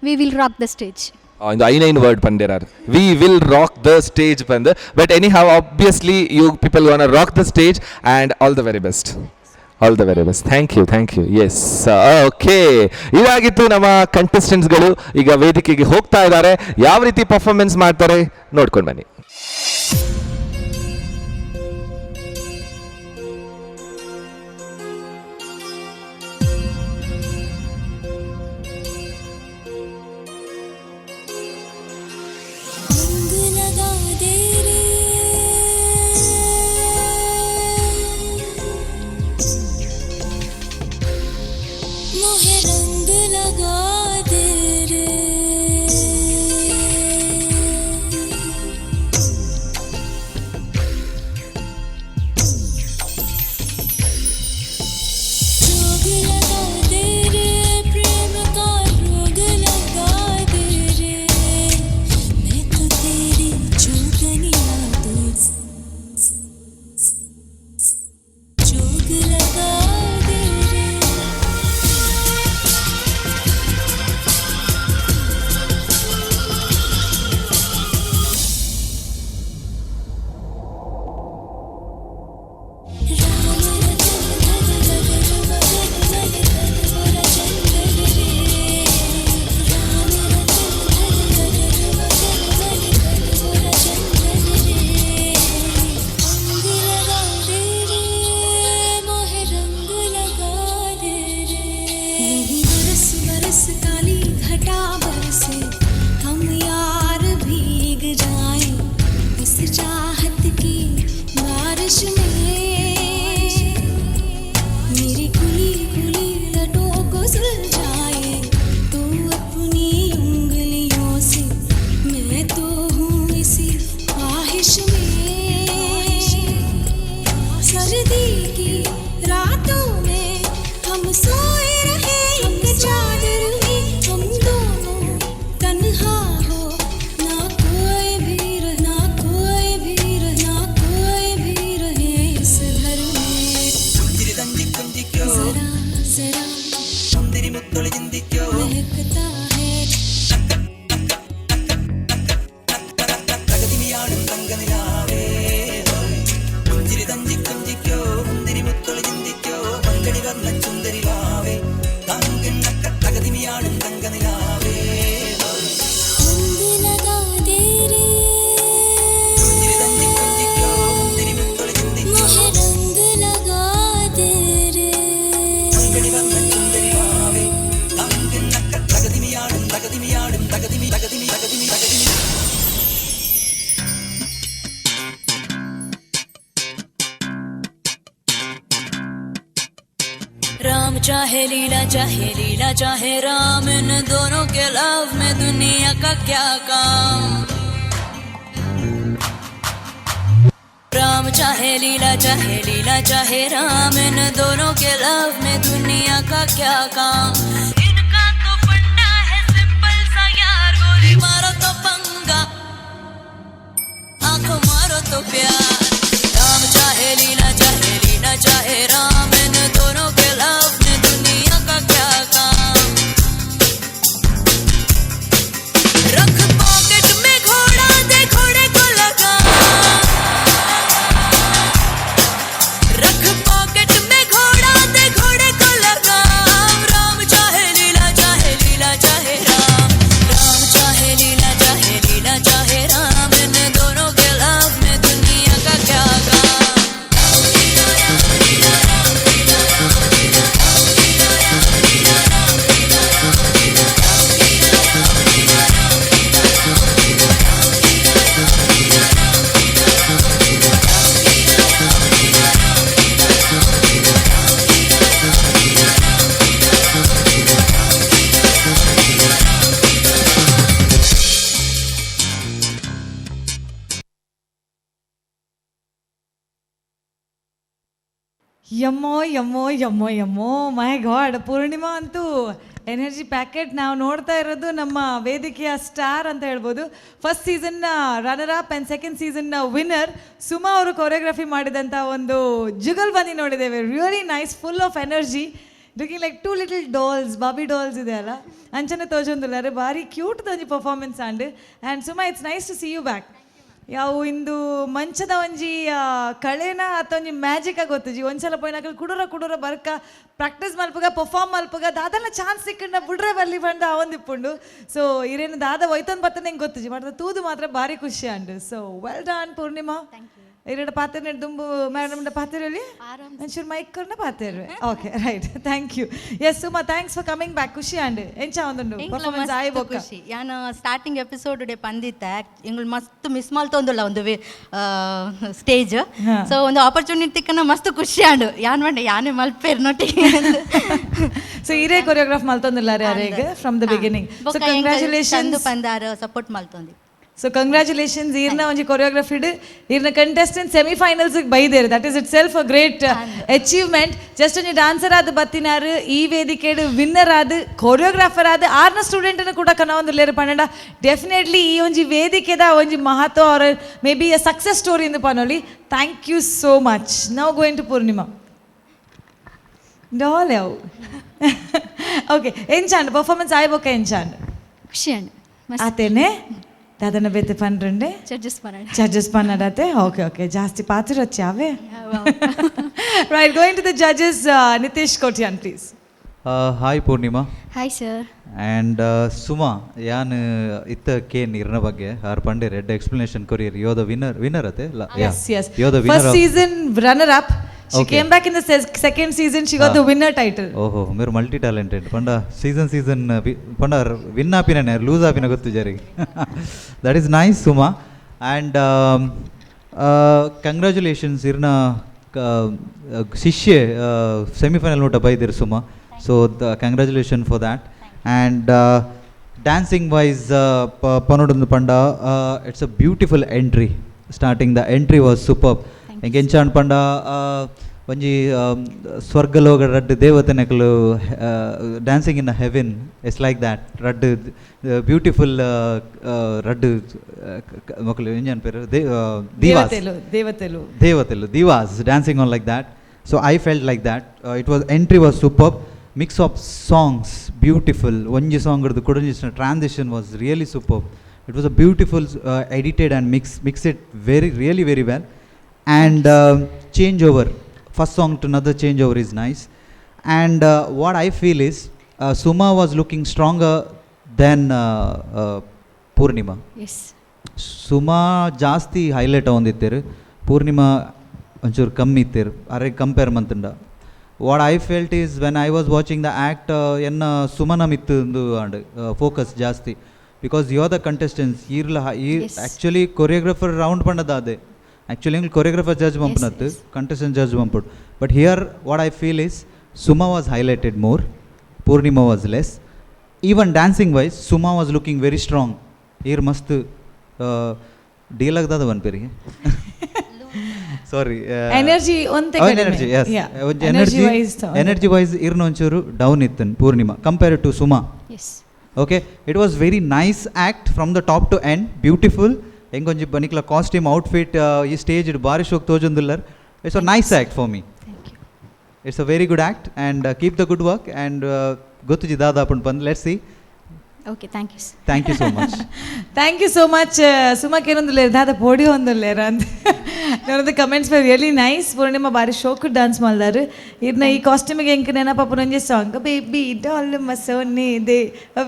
We will rock the stage. ಒಂದು 5 ವರ್ಡ್ ಪಂದಿರಾರ್, we will rock the stage ಬಂದು. But anyhow, obviously you people want rock the stage and all the very best. All the very best. Thank you. Yes, okay, ಇದಾಗಿತ್ತು ನಮ್ಮ ಕಂಟೆಸ್ಟೆಂಟ್ಸ್ಗಳು. ಈಗ ವೇದಿಕೆಗೆ ಹೋಗ್ತಾ ಇದ್ದಾರೆ, ಯಾವ ರೀತಿ ಪರ್ಫಾರ್ಮೆನ್ಸ್ ಮಾಡ್ತಾರೆ ನೋಡ್ಕೊಂಡು ಬನ್ನಿ. इस काली घटा बरसे हम यार भीग जाएं इस चाहत की बारिश में मेरी खुली खुली लटों को सुलझाए तू अपनी उंगलियों से मैं तो हूँ इसी ख्वाहिश में सर्दी की रातों में हम सोए रहे एक चादर में हम दोनों तन्हा हो ना कोई भी रहे इस घर में जरा जरा महकता है रंग लगा दे रे मोहे रंग लगा दे रे राम चाहे लीला चाहे राम इन दोनों के लव में दुनिया का क्या काम राम चाहे लीला चाहे राम इन दोनों के लव में दुनिया का क्या काम इनका तो फंडा है सिंपल सा यार गोली मारो तो पंगा आंखों मारो तो प्यार राम चाहे लीला चाहे राम इन दोनों के लव में दुनिया का क्या काम रख पॉकेट में घोड़ा दे घोड़े को लगा रख पॉकेट में घोड़ा दे घोड़े को लगा राम चाहे लीला चाहे राम चाहे लीला चाहे राम इन दोनों के लव में दुनिया का क्या काम ಯಮ್ಮೋ ಮೈ ಗಾಡ್ ಪೂರ್ಣಿಮಾ ಅಂತೂ ಎನರ್ಜಿ ಪ್ಯಾಕೆಟ್. ನಾವು ನೋಡ್ತಾ ಇರೋದು ನಮ್ಮ ವೇದಿಕೆಯ ಸ್ಟಾರ್ ಅಂತ ಹೇಳ್ಬೋದು. ಫಸ್ಟ್ ಸೀಸನ್ನ ರನ್ನರ್ ಅಪ್ ಆ್ಯಂಡ್ ಸೆಕೆಂಡ್ ಸೀಸನ್ನ ವಿನ್ನರ್ ಸುಮಾ ಅವರು ಕೊರಿಯೋಗ್ರಫಿ ಮಾಡಿದಂಥ ಒಂದು ಜುಗಲ್ಬಂದಿ ನೋಡಿದ್ದೇವೆ. Really nice, full of energy, looking like 2 little dolls, ಬಾಬಿ ಡಾಲ್ಸ್ ಇದೆ ಅಲ್ಲ, ಅಂಚನೆ ತೋಜೊಂದುಲ್ಲಾರೆ ಭಾರಿ ಕ್ಯೂಟ್ ಒಂಜಿ performance and Suma it's nice to see you back. ಯಾವ ಇಂದು ಮಂಚದ ಒಂಜಿ ಕಳೆನ ಅಥವಾ ಒಂಜಿ ಮ್ಯಾಜಿಕ ಗೊತ್ತುಜಿ ಒಂದ್ಸಲ ಪೋಯಿನಾಗ ಕುಡುರ ಬರ್ಕ ಪ್ರಾಕ್ಟೀಸ್ ಮಲ್ಪಗ ಪರ್ಫಾರ್ಮ್ ಮಲ್ಪಗ ದಾದನ ಚಾನ್ಸ್ ಸಿಕ್ಕಂಡ ಬುಡ್ರೆ ಬರ್ಲಿ ಬಂಡ ಅವಂದಿಪ್ಪುಂಡು. ಸೊ ಇರೇನು ದಾದ ಒಯ್ತೊಂದು ಬತ್ತ ನಂಗೆ ಗೊತ್ತುಜಿ ಮಾಡ್ದ ತೂದು ಮಾತ್ರ ಭಾರಿ ಖುಷಿ ಅಂಡು. So well done Purnima. ಎರಡು ಪಾತ್ರೆ ದುಂಬು ಮೇಡಮ್ ಪಾತ್ರೆಯಲ್ಲಿ ಒಂಚೂರು ಮೈಕ್ ಕೊಂಡ ಪಾತ್ರೆ. Okay right, thank you. Yes Suma, thanks for coming back. ಖುಷಿ ಅಂಡ್ ಎಂಚ ಒಂದುಂಡು ಪರ್ಫಾರ್ಮೆನ್ಸ್ ಆಯ್ಬೋಕ. ಖುಷಿ ಯಾನು ಸ್ಟಾರ್ಟಿಂಗ್ ಎಪಿಸೋಡ್ ಡೆ ಪಂದಿತ್ತೆ ಎಂಗಳು ಮಸ್ತ್ ಮಿಸ್ ಮಲ್ತೊಂದುಲ್ಲ ಒಂದು ಸ್ಟೇಜ್. ಸೊ ಒಂದು ಆಪರ್ಚುನಿಟಿ ಕನ್ನ ಮಸ್ತ್ ಖುಷಿ ಅಂಡು ಯಾನ್ ಮಂಡೆ ಯಾನೇ ಮಲ್ಪೇರ್ ನೋಟಿಗೆ. ಸೊ ಇರೇ ಕೊರಿಯೋಗ್ರಾಫ್ ಮಲ್ತೊಂದಿಲ್ಲ ಯಾರಿಗೆ from the beginning. So congratulations ಪಂದಾರ ಸಪೋರ್ಟ್ ಮಲ್ತೊಂದಿ. So congratulations. ಈರ್ನ ಒಂಜಿ ಕೊರಿಯೋಗ್ರಫಿಡ್ ಈರ್ನ ಕಂಟೆಸ್ಟೆಂಟ್ ಸೆಮಿಫೈನಲ್ಸ್ಗೆ ಬೈದೇರು. That is itself a great achievement. Just ಒಂಜಿ ಡಾನ್ಸರ್ ಆದ ಬತ್ತಿನಾರು ಈ ವೇದಿಕೆಡ್ ವಿನ್ನರ್ ಆದ ಕೊರಿಯೋಗ್ರಾಫರ್ ಆದ 6ನ ಸ್ಟೂಡೆಂಟನ್ನು ಕೂಡ ಕನವೊಂದುಲ್ಲೇರು ಪನ್ನಡ. ಡೆಫಿನೆಟ್ಲಿ ಈ ಒಂಜಿ ವೇದಿಕೆದ ಒಂಜಿ ಮಹತ್ವ ಅವರ may be a success story ಇಂದು ಪನೋಲಿ. Thank you so much. Now going to Purnima. Doll ಯಾವು ಓಕೆ ಎಂಚಾಂಡ್ ಪರ್ಫಾರ್ಮೆನ್ಸ್ ಆಯ್ಬೋಕ ಎಂಚಾಂಡ್ ಖುಷಿ ಅಂಡ್ ಆತೇನೆ దాదాపు బెత్తి పన్నెండు జడ్జెస్ పన్నడతే. ఓకే ఓకే జాస్తి పాత్ర వచ్చావే. Right, going to the judges. Nitesh Kotian please. Hi Purnima. Hi sir. And Suma ಯಾನ್ ಇತ್ತ ಕೇನ್ ಇರ್ನ ಬಗ್ಗೆ ಆರ್ ಪಂಡೆ ರೆಡ್ ಎಕ್ಸ್ಪ್ಲನೇಷನ್ ಕೊರಿಯರ್ ಯೋ ದ ವಿನ್ನರ್ ಅತೆ yes yes yo the winner first season runner up, She came back in the second season. She got the winner title. ఓహో మీరు మల్టీ టాలెంటెడ్ పండ సీజన్ పండ విన్ ఆపిన లూజ్ ఆపిన ಗೊತ್ತು ಜರಿಗೆ that is nice Suma and congratulations ಇರ್ನ ಶಿಷ್ಯ ಸೆಮಿಫೈನಲ್ ನೋಟ ಬೈದಿರು Suma so congratulation for that and dancing wise ಪನೋಡೊಂದು ಪಂಡ it's a beautiful entry starting the entry was super ಎಂಚ ಪಂಡ ಒಂಜಿ ಸ್ವರ್ಗಲೋಕ ರಡ್ಡು ದೇವತೆನಕಲು dancing in a heaven it's like that ರಡ್ಡು ಬ್ಯೂಟಿಫುಲ್ ರಡ್ಡು ಮಕ್ಕಳು ಏನು ಪೇರು divas dancing on like that so I felt like that it was entry was super mix of songs beautiful ಒಂಜಿ ಸಾಂಗ್ ಹಿಡಿದು ಕೊಡೊಂಜಿನ transition was really super it was a beautiful edited and mix it really very well and change over first song to another changeover is nice and what I feel is Suma was looking stronger than Purnima. Yes. Suma ಜಾಸ್ತಿ highlight ಆಗೊಂದಿತ್ತೇರು ಪೂರ್ಣಿಮಾ ಒಂಚೂರು ಕಮ್ಮಿ ಇತ್ತೇರು ಅರೆ compare ಮಂತಂಡ what I felt is when I was watching the act ಎನ್ನ ಸುಮನ ಮಿತ್ತಂದು ಅಂಡ್ ಫೋಕಸ್ ಜಾಸ್ತಿ because you are the contestants ಈರ್ಲ ಆ್ಯಕ್ಚುಲಿ ಕೊರಿಯೋಗ್ರಾಫರ್ ರೌಂಡ್ ಪಂಡದಾದೆ ಆ್ಯಕ್ಚುಲಿ ಕೊರಿಯೋಗ್ರಾಫರ್ ಜಡ್ಜ್ ಬಂಪನತ್ತು ಕಂಟೆಸ್ಟೆಂಟ್ ಜಡ್ಜ್ ಬಂಪುಡು but here what I feel is Suma was highlighted more Purnima was less even dancing wise Suma was looking very strong ಈರ್ ಮಸ್ತ್ deal ಆಗ್ತದ one ಪೇರಿಗೆ sorry energy wise ಇರ್ನ ಒಂಚೂರು down ಇತ್ತನ್ Purnima compare to Suma okay it was very nice act from the top to end beautiful ಹೆಂಗೊಂಜಿ ಬನಿಕ್ಲ costume outfit ಈ ಸ್ಟೇಜ್ ಇಡು ಬಾರಿ ಶೋಕ್ ತೋಜೊಂದುಲ್ಲರ್ it's a nice act for me it's a very good act and keep the good work and ಗೊತ್ತುಜಿ ದಾದಾಪುಂಡು ಬಂದು let's see okay thank you so much thank you so much ಸುಮಕ್ಕೆ ಏನೊಂದು ದಾದ ಪೋಡಿ ಹೊಂದಿಲ್ಲೇರ ಅಂತ ನನ್ನದು comments were really nice Purnima ಬಾರಿ ಶೋಕ್ ಡಾನ್ಸ್ ಮಾಡಿದಾರು ಇರ್ನ ಈ ಕಾಸ್ಟ್ಯೂಮಿಗೆ ಹೆಂಗೆ ನೆನಪಪ್ಪ ನಂಜೆ ಸಾಂಗ್ ಬೇಬಿ ಡಾಲ್ ಮಸೋನಿ ದೇ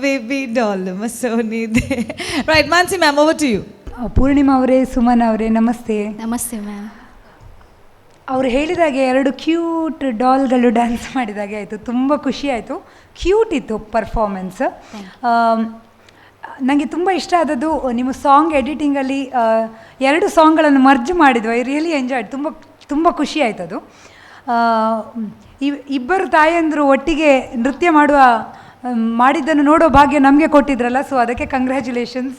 ಬೇಬಿ ಡಾಲ್ ಮಸೋನಿ ದೇ right Mansi ma'am over to you Purnima ಅವರೇ ಸುಮನ್ ಅವರೇ ನಮಸ್ತೆ. ನಮಸ್ತೆ ಮ್ಯಾಮ್. ಅವರು ಹೇಳಿದಾಗೆ 2 ಕ್ಯೂಟ್ ಡಾಲ್ಗಳು ಡ್ಯಾನ್ಸ್ ಮಾಡಿದಾಗೆ ಆಯಿತು, ತುಂಬ ಖುಷಿ ಆಯಿತು, ಕ್ಯೂಟ್ ಇತ್ತು ಪರ್ಫಾರ್ಮೆನ್ಸ್. ನನಗೆ ತುಂಬ ಇಷ್ಟ ಆದದ್ದು ನಿಮ್ಮ ಸಾಂಗ್ ಎಡಿಟಿಂಗಲ್ಲಿ 2 ಸಾಂಗ್ಗಳನ್ನು ಮರ್ಜ್ ಮಾಡಿದ್ವು. I really enjoyed. ತುಂಬ ಖುಷಿ ಆಯ್ತು ಅದು. ಇಬ್ಬರು ತಾಯಂದರು ಒಟ್ಟಿಗೆ ನೃತ್ಯ ಮಾಡಿದ್ದನ್ನು ನೋಡೋ ಭಾಗ್ಯ ನಮಗೆ ಕೊಟ್ಟಿದ್ರಲ್ಲ, ಸೊ ಅದಕ್ಕೆ ಕಂಗ್ರ್ಯಾಚುಲೇಷನ್ಸ್.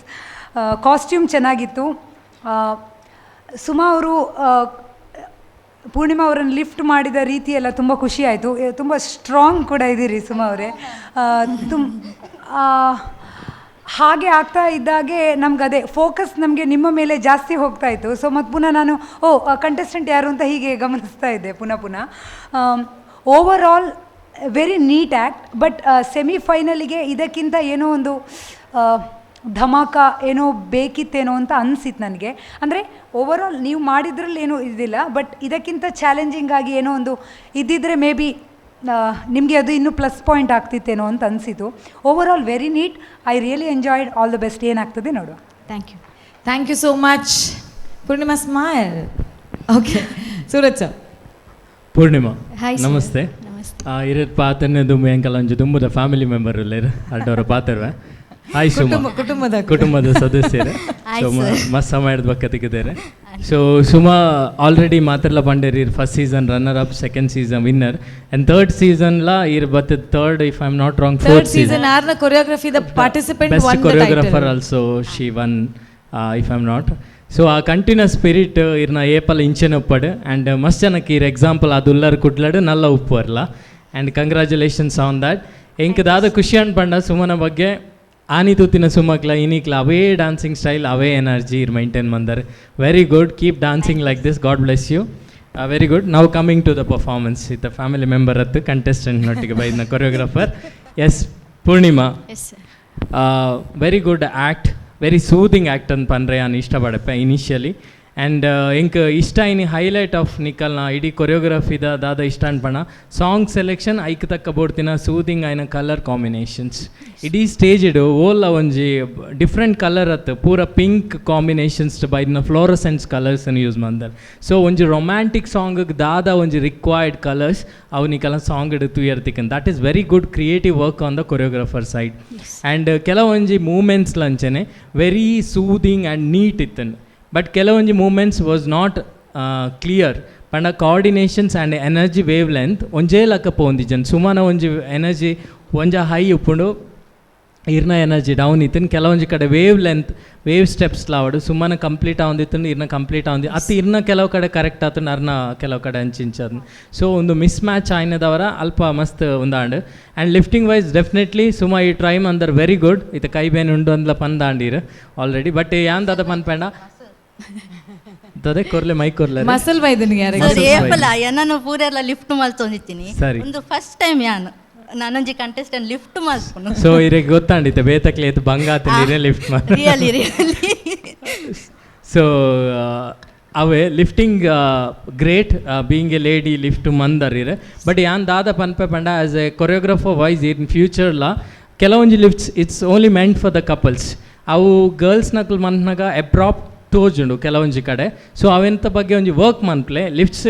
ಕಾಸ್ಟ್ಯೂಮ್ ಚೆನ್ನಾಗಿತ್ತು. ಸುಮಾ ಅವರು ಪೂರ್ಣಿಮಾ ಅವರನ್ನು ಲಿಫ್ಟ್ ಮಾಡಿದ ರೀತಿ ಎಲ್ಲ ತುಂಬ ಖುಷಿ ಆಯಿತು. ತುಂಬ ಸ್ಟ್ರಾಂಗ್ ಕೂಡ ಇದ್ದೀರಿ ಸುಮಾ ಅವರೇ. ಹಾಗೆ ಆಗ್ತಾ ಇದ್ದಾಗೆ ನಮ್ಗೆ ಅದೇ ಫೋಕಸ್ ನಮಗೆ ನಿಮ್ಮ ಮೇಲೆ ಜಾಸ್ತಿ ಹೋಗ್ತಾ ಇತ್ತು. ಸೊ ಮತ್ತು ಪುನಃ ನಾನು ಕಂಟೆಸ್ಟೆಂಟ್ ಯಾರು ಅಂತ ಹೀಗೆ ಗಮನಿಸ್ತಾ ಇದ್ದೆ ಪುನಃ. Overall very neat act. But ಸೆಮಿಫೈನಲಿಗೆ ಇದಕ್ಕಿಂತ ಏನೋ ಒಂದು ಧಮಾಕ ಏನೋ ಬೇಕಿತ್ತೇನೋ ಅಂತ ಅನಿಸಿತ್ತು ನನಗೆ. ಅಂದರೆ ಓವರಾಲ್ ನೀವು ಮಾಡಿದ್ರಲ್ಲಿ ಏನೂ ಇದ್ದಿಲ್ಲ, ಬಟ್ ಇದಕ್ಕಿಂತ ಚಾಲೆಂಜಿಂಗ್ ಆಗಿ ಏನೋ ಒಂದು ಇದ್ದಿದ್ದರೆ ಮೇ ಬಿ ನಿಮಗೆ ಅದು ಇನ್ನೂ ಪ್ಲಸ್ ಪಾಯಿಂಟ್ ಆಗ್ತಿತ್ತೇನೋ ಅಂತ ಅನಿಸಿತು. Overall very neat. I really enjoyed. All the best. ಏನಾಗ್ತದೆ ನೋಡುವ. Thank you so much Poornima. Smile. Okay Suraj sir. Poornima ನಮಸ್ತೆ. ಇರೋದು ಪಾತನೆ ದುಮ್ಮಿ ಎಂಕಲಂಜು ದುಂಬುದ ಫ್ಯಾಮಿಲಿ ಮೆಂಬರ್ ಇಲ್ಲ ಅಡ್ಡವರ ಪಾತರ್ವೆ. ಹಾಯ್ ಸುಮಾ, ಕುಟುಂಬದ ಸದಸ್ಯರೇ. ಸೊ ಮಸ್ತ್ ಮಾಡಿದ ಬಕ್ಕತ್ತಿದ್ದಾರೆ. ಸೊ ಸುಮಾ ಆಲ್ರೆಡಿ ಮಾತ್ರಲ್ಲ ಪಂಡೇರಿ first season runner up, second season winner, and third ಸೀಸನ್ಲ ಇರ್ ಬತ್ third if I am not wrong fourth season ಆರ್ನ choreography the participant best choreographer also she won if I am not. So ಆ continues spirit ಇರ್ನ ಏಪಲ್ ಇಂಚೆನ ಉಪ್ಪಡು ಆ್ಯಂಡ್ ಮಸ್ತ್ ಜನಕ್ಕೆ ಇರ್ ಎಕ್ಸಾಂಪಲ್ ಅದು ಉಲ್ಲರ್ ಕುಡ್ಲಡು ನಲ್ಲ ಉಪ್ಪು ಅರ್ಲ. And congratulations on that. ಎಂಕದಾದ ಖುಷಿ ಅನ್ಪಂಡ ಸುಮನ ಬಗ್ಗೆ. ಆನಿ ತೂತಿನ ಸುಮಕ್ಲ ಇನಿಕ್ಲ ಅವೇ ಡ್ಯಾನ್ಸಿಂಗ್ ಸ್ಟೈಲ್, ಅವೇ ಎನರ್ಜಿ ಇರ್ ಮೈಂಟೈನ್ ಮಂದರ್. Very good. Keep dancing like this. God bless you. Very good. Now coming to the performance with the family member ಅತ್ತು ಕಂಟೆಸ್ಟೆಂಟ್ನೊಟ್ಟಿಗೆ ಬೈದ್ನ choreographer. Yes Poornima, very good act, very soothing act ಅಂತ ಪಂಡ್ರೆ ನಾನು ಇಷ್ಟಪಡಪ್ಪ initially. And ink ಇಷ್ಟ ಇನಿ highlight of ನಿಕಲ್ನ ಇಡೀ ಕೊರಿಯೋಗ್ರಫಿದ ದಾದ ಇಷ್ಟ ಅನ್ಪಣ ಸಾಂಗ್ ಸೆಲೆಕ್ಷನ್ ಐಕ್ ತಕ್ಕ ಬೋಡ್ತಿನ ಸೂದಿಂಗ್ ಆಯ್ನ ಕಲರ್ ಕಾಂಬಿನೇಷನ್ಸ್ ಇಡೀ ಸ್ಟೇಜ್ ಇಡು ಓಲ್ಲ ಒಂಜಿ ಡಿಫ್ರೆಂಟ್ ಕಲರ್ ಅತ್ತು ಪೂರ ಪಿಂಕ್ ಕಾಂಬಿನೇಷನ್ಸ್ ಬೈದಿನ ಫ್ಲೋರಸೆನ್ಸ್ ಕಲರ್ಸ್ ಯೂಸ್ ಮಾಡ್ತಾರೆ ಸೊ ಒಂಜಿ ರೊಮ್ಯಾಂಟಿಕ್ ಸಾಂಗ್ ದಾದ ಒಂಜಿ ರಿಕ್ವೈರ್ಡ್ ಕಲರ್ಸ್ ಅವು ನಿಕಲ ಸಾಂಗ್ ಇಡು ತೂಯರ್ತಿಕನ್ that is very good creative work on the choreographer side and ಕೆಲವೊಂಜಿ ಮೂಮೆಂಟ್ಸ್ ಲಂಚನೆ ವೆರಿ ಸೂದಿಂಗ್ ಆ್ಯಂಡ್ ನೀಟ್ ಇತ್ತನ್ ಬಟ್ ಕೆಲವೊಂಜಿ ಮೂಮೆಂಟ್ಸ್ ವಾಸ್ ನಾಟ್ ಕ್ಲಿಯರ್ ಪಂಡ coordinations and energy wavelength ಒಂಜೇ ಲಕ್ಕ ಪೋಂದಿಜನ್ ಸುಮಾನ ಒಂಜಿ ಎನರ್ಜಿ ಒಂಜ ಹೈ ಉಪ್ಪುಂಡು ಇರ್ನ ಎನರ್ಜಿ ಡೌನ್ ಇತ್ತನ್ ಕೆಲವೊಂಜಿ ಕಡೆ ವೇವ್ ಲೆಂತ್ ವೇವ್ ಸ್ಟೆಪ್ಸ್ ಲಾವಡು ಸುಮ್ಮನೆ ಕಂಪ್ಲೀಟ್ ಆವಂದಿತ್ತು ಇರ್ನ ಕಂಪ್ಲೀಟ್ ಆವಂದಿ ಅತ್ತು ಇರ್ನ ಕೆಲವು ಕಡೆ ಕರೆಕ್ಟ್ ಆತು ಅರ್ನ ಕೆಲವು ಕಡೆ ಹಂಚಿಂಚದು ಸೊ ಒಂದು ಮಿಸ್ ಮ್ಯಾಚ್ ಆಯ್ನದವರ ಅಲ್ಪ ಮಸ್ತ್ ಉಂದಾಂಡು ಆ್ಯಂಡ್ ಲಿಫ್ಟಿಂಗ್ ವೈಸ್ ಡೆಫಿನೆಟ್ಲಿ ಸುಮ ಈ ಟ್ರೈಮ್ ಅಂದರ್ ವೆರಿ ಗುಡ್ ಇತ್ತ ಕೈ ಬೇನ್ ಉಂಡು ಅಂದ್ಲ ಪಂದಾಂಡೀರ್ ಆಲ್ರೆಡಿ ಬಟ್ ಯಾನ್ ದಾದ ಪನ್ಪೇಂಡ ದದೆ ಕೊರ್ಲೆ ಮೈ ಕೊರ್ಲೆ ಮಸಲ್ ಬೈದನಿಗೆ ಏಪಲ ಎನ್ನನು ಪೂರೆಲ್ಲ ಲಿಫ್ಟ್ ಮಲ್ತೊಂದಿತ್ತೀನಿ ಸರಿ ಒಂದು ಫಸ್ಟ್ ಟೈಮ್ ಯಾನು ನಾನೊಂಜಿ ಕಂಟೆಸ್ಟೆಂಟ್ ಲಿಫ್ಟ್ ಮಲ್ಪುನು ಸೊ ಇರೆಗ್ ಗೊತ್ತಾಂಡಿತ್ತೆ ಬೇತಕ್ಲೆ ಎತ್ತು ಬಂಗಾತ ಲಿಫ್ಟ್ ಮಾಡಿ ರಿಯಲಿ ರಿಯಲಿ ಸೊ ಅವೇ lifting great being a lady lift ಮಂದರಿರೆ ಬಟ್ ಯಾನ್ ದಾದ ಪನ್ಪೆ ಪಂಡ as a choreographer wise in ಫ್ಯೂಚರ್ಲ ಕೆಲವೊಂಜಿ lifts it's only meant for the couples ಅವು ಗರ್ಲ್ಸ್ ನಕಲ್ ಮನ್ಪನಾಗ ಅಪ್ರಾಪ್ಟ್ ತೋಜುಂಡು ಕೆಲವೊಂಜಿ ಕಡೆ ಸೊ ಅವೆಂತ ಬಗ್ಗೆ ಒಂಜಿ ವರ್ಕ್ ಮನ್ಪ್ಲೆ ಲಿಫ್ಟ್ಸ್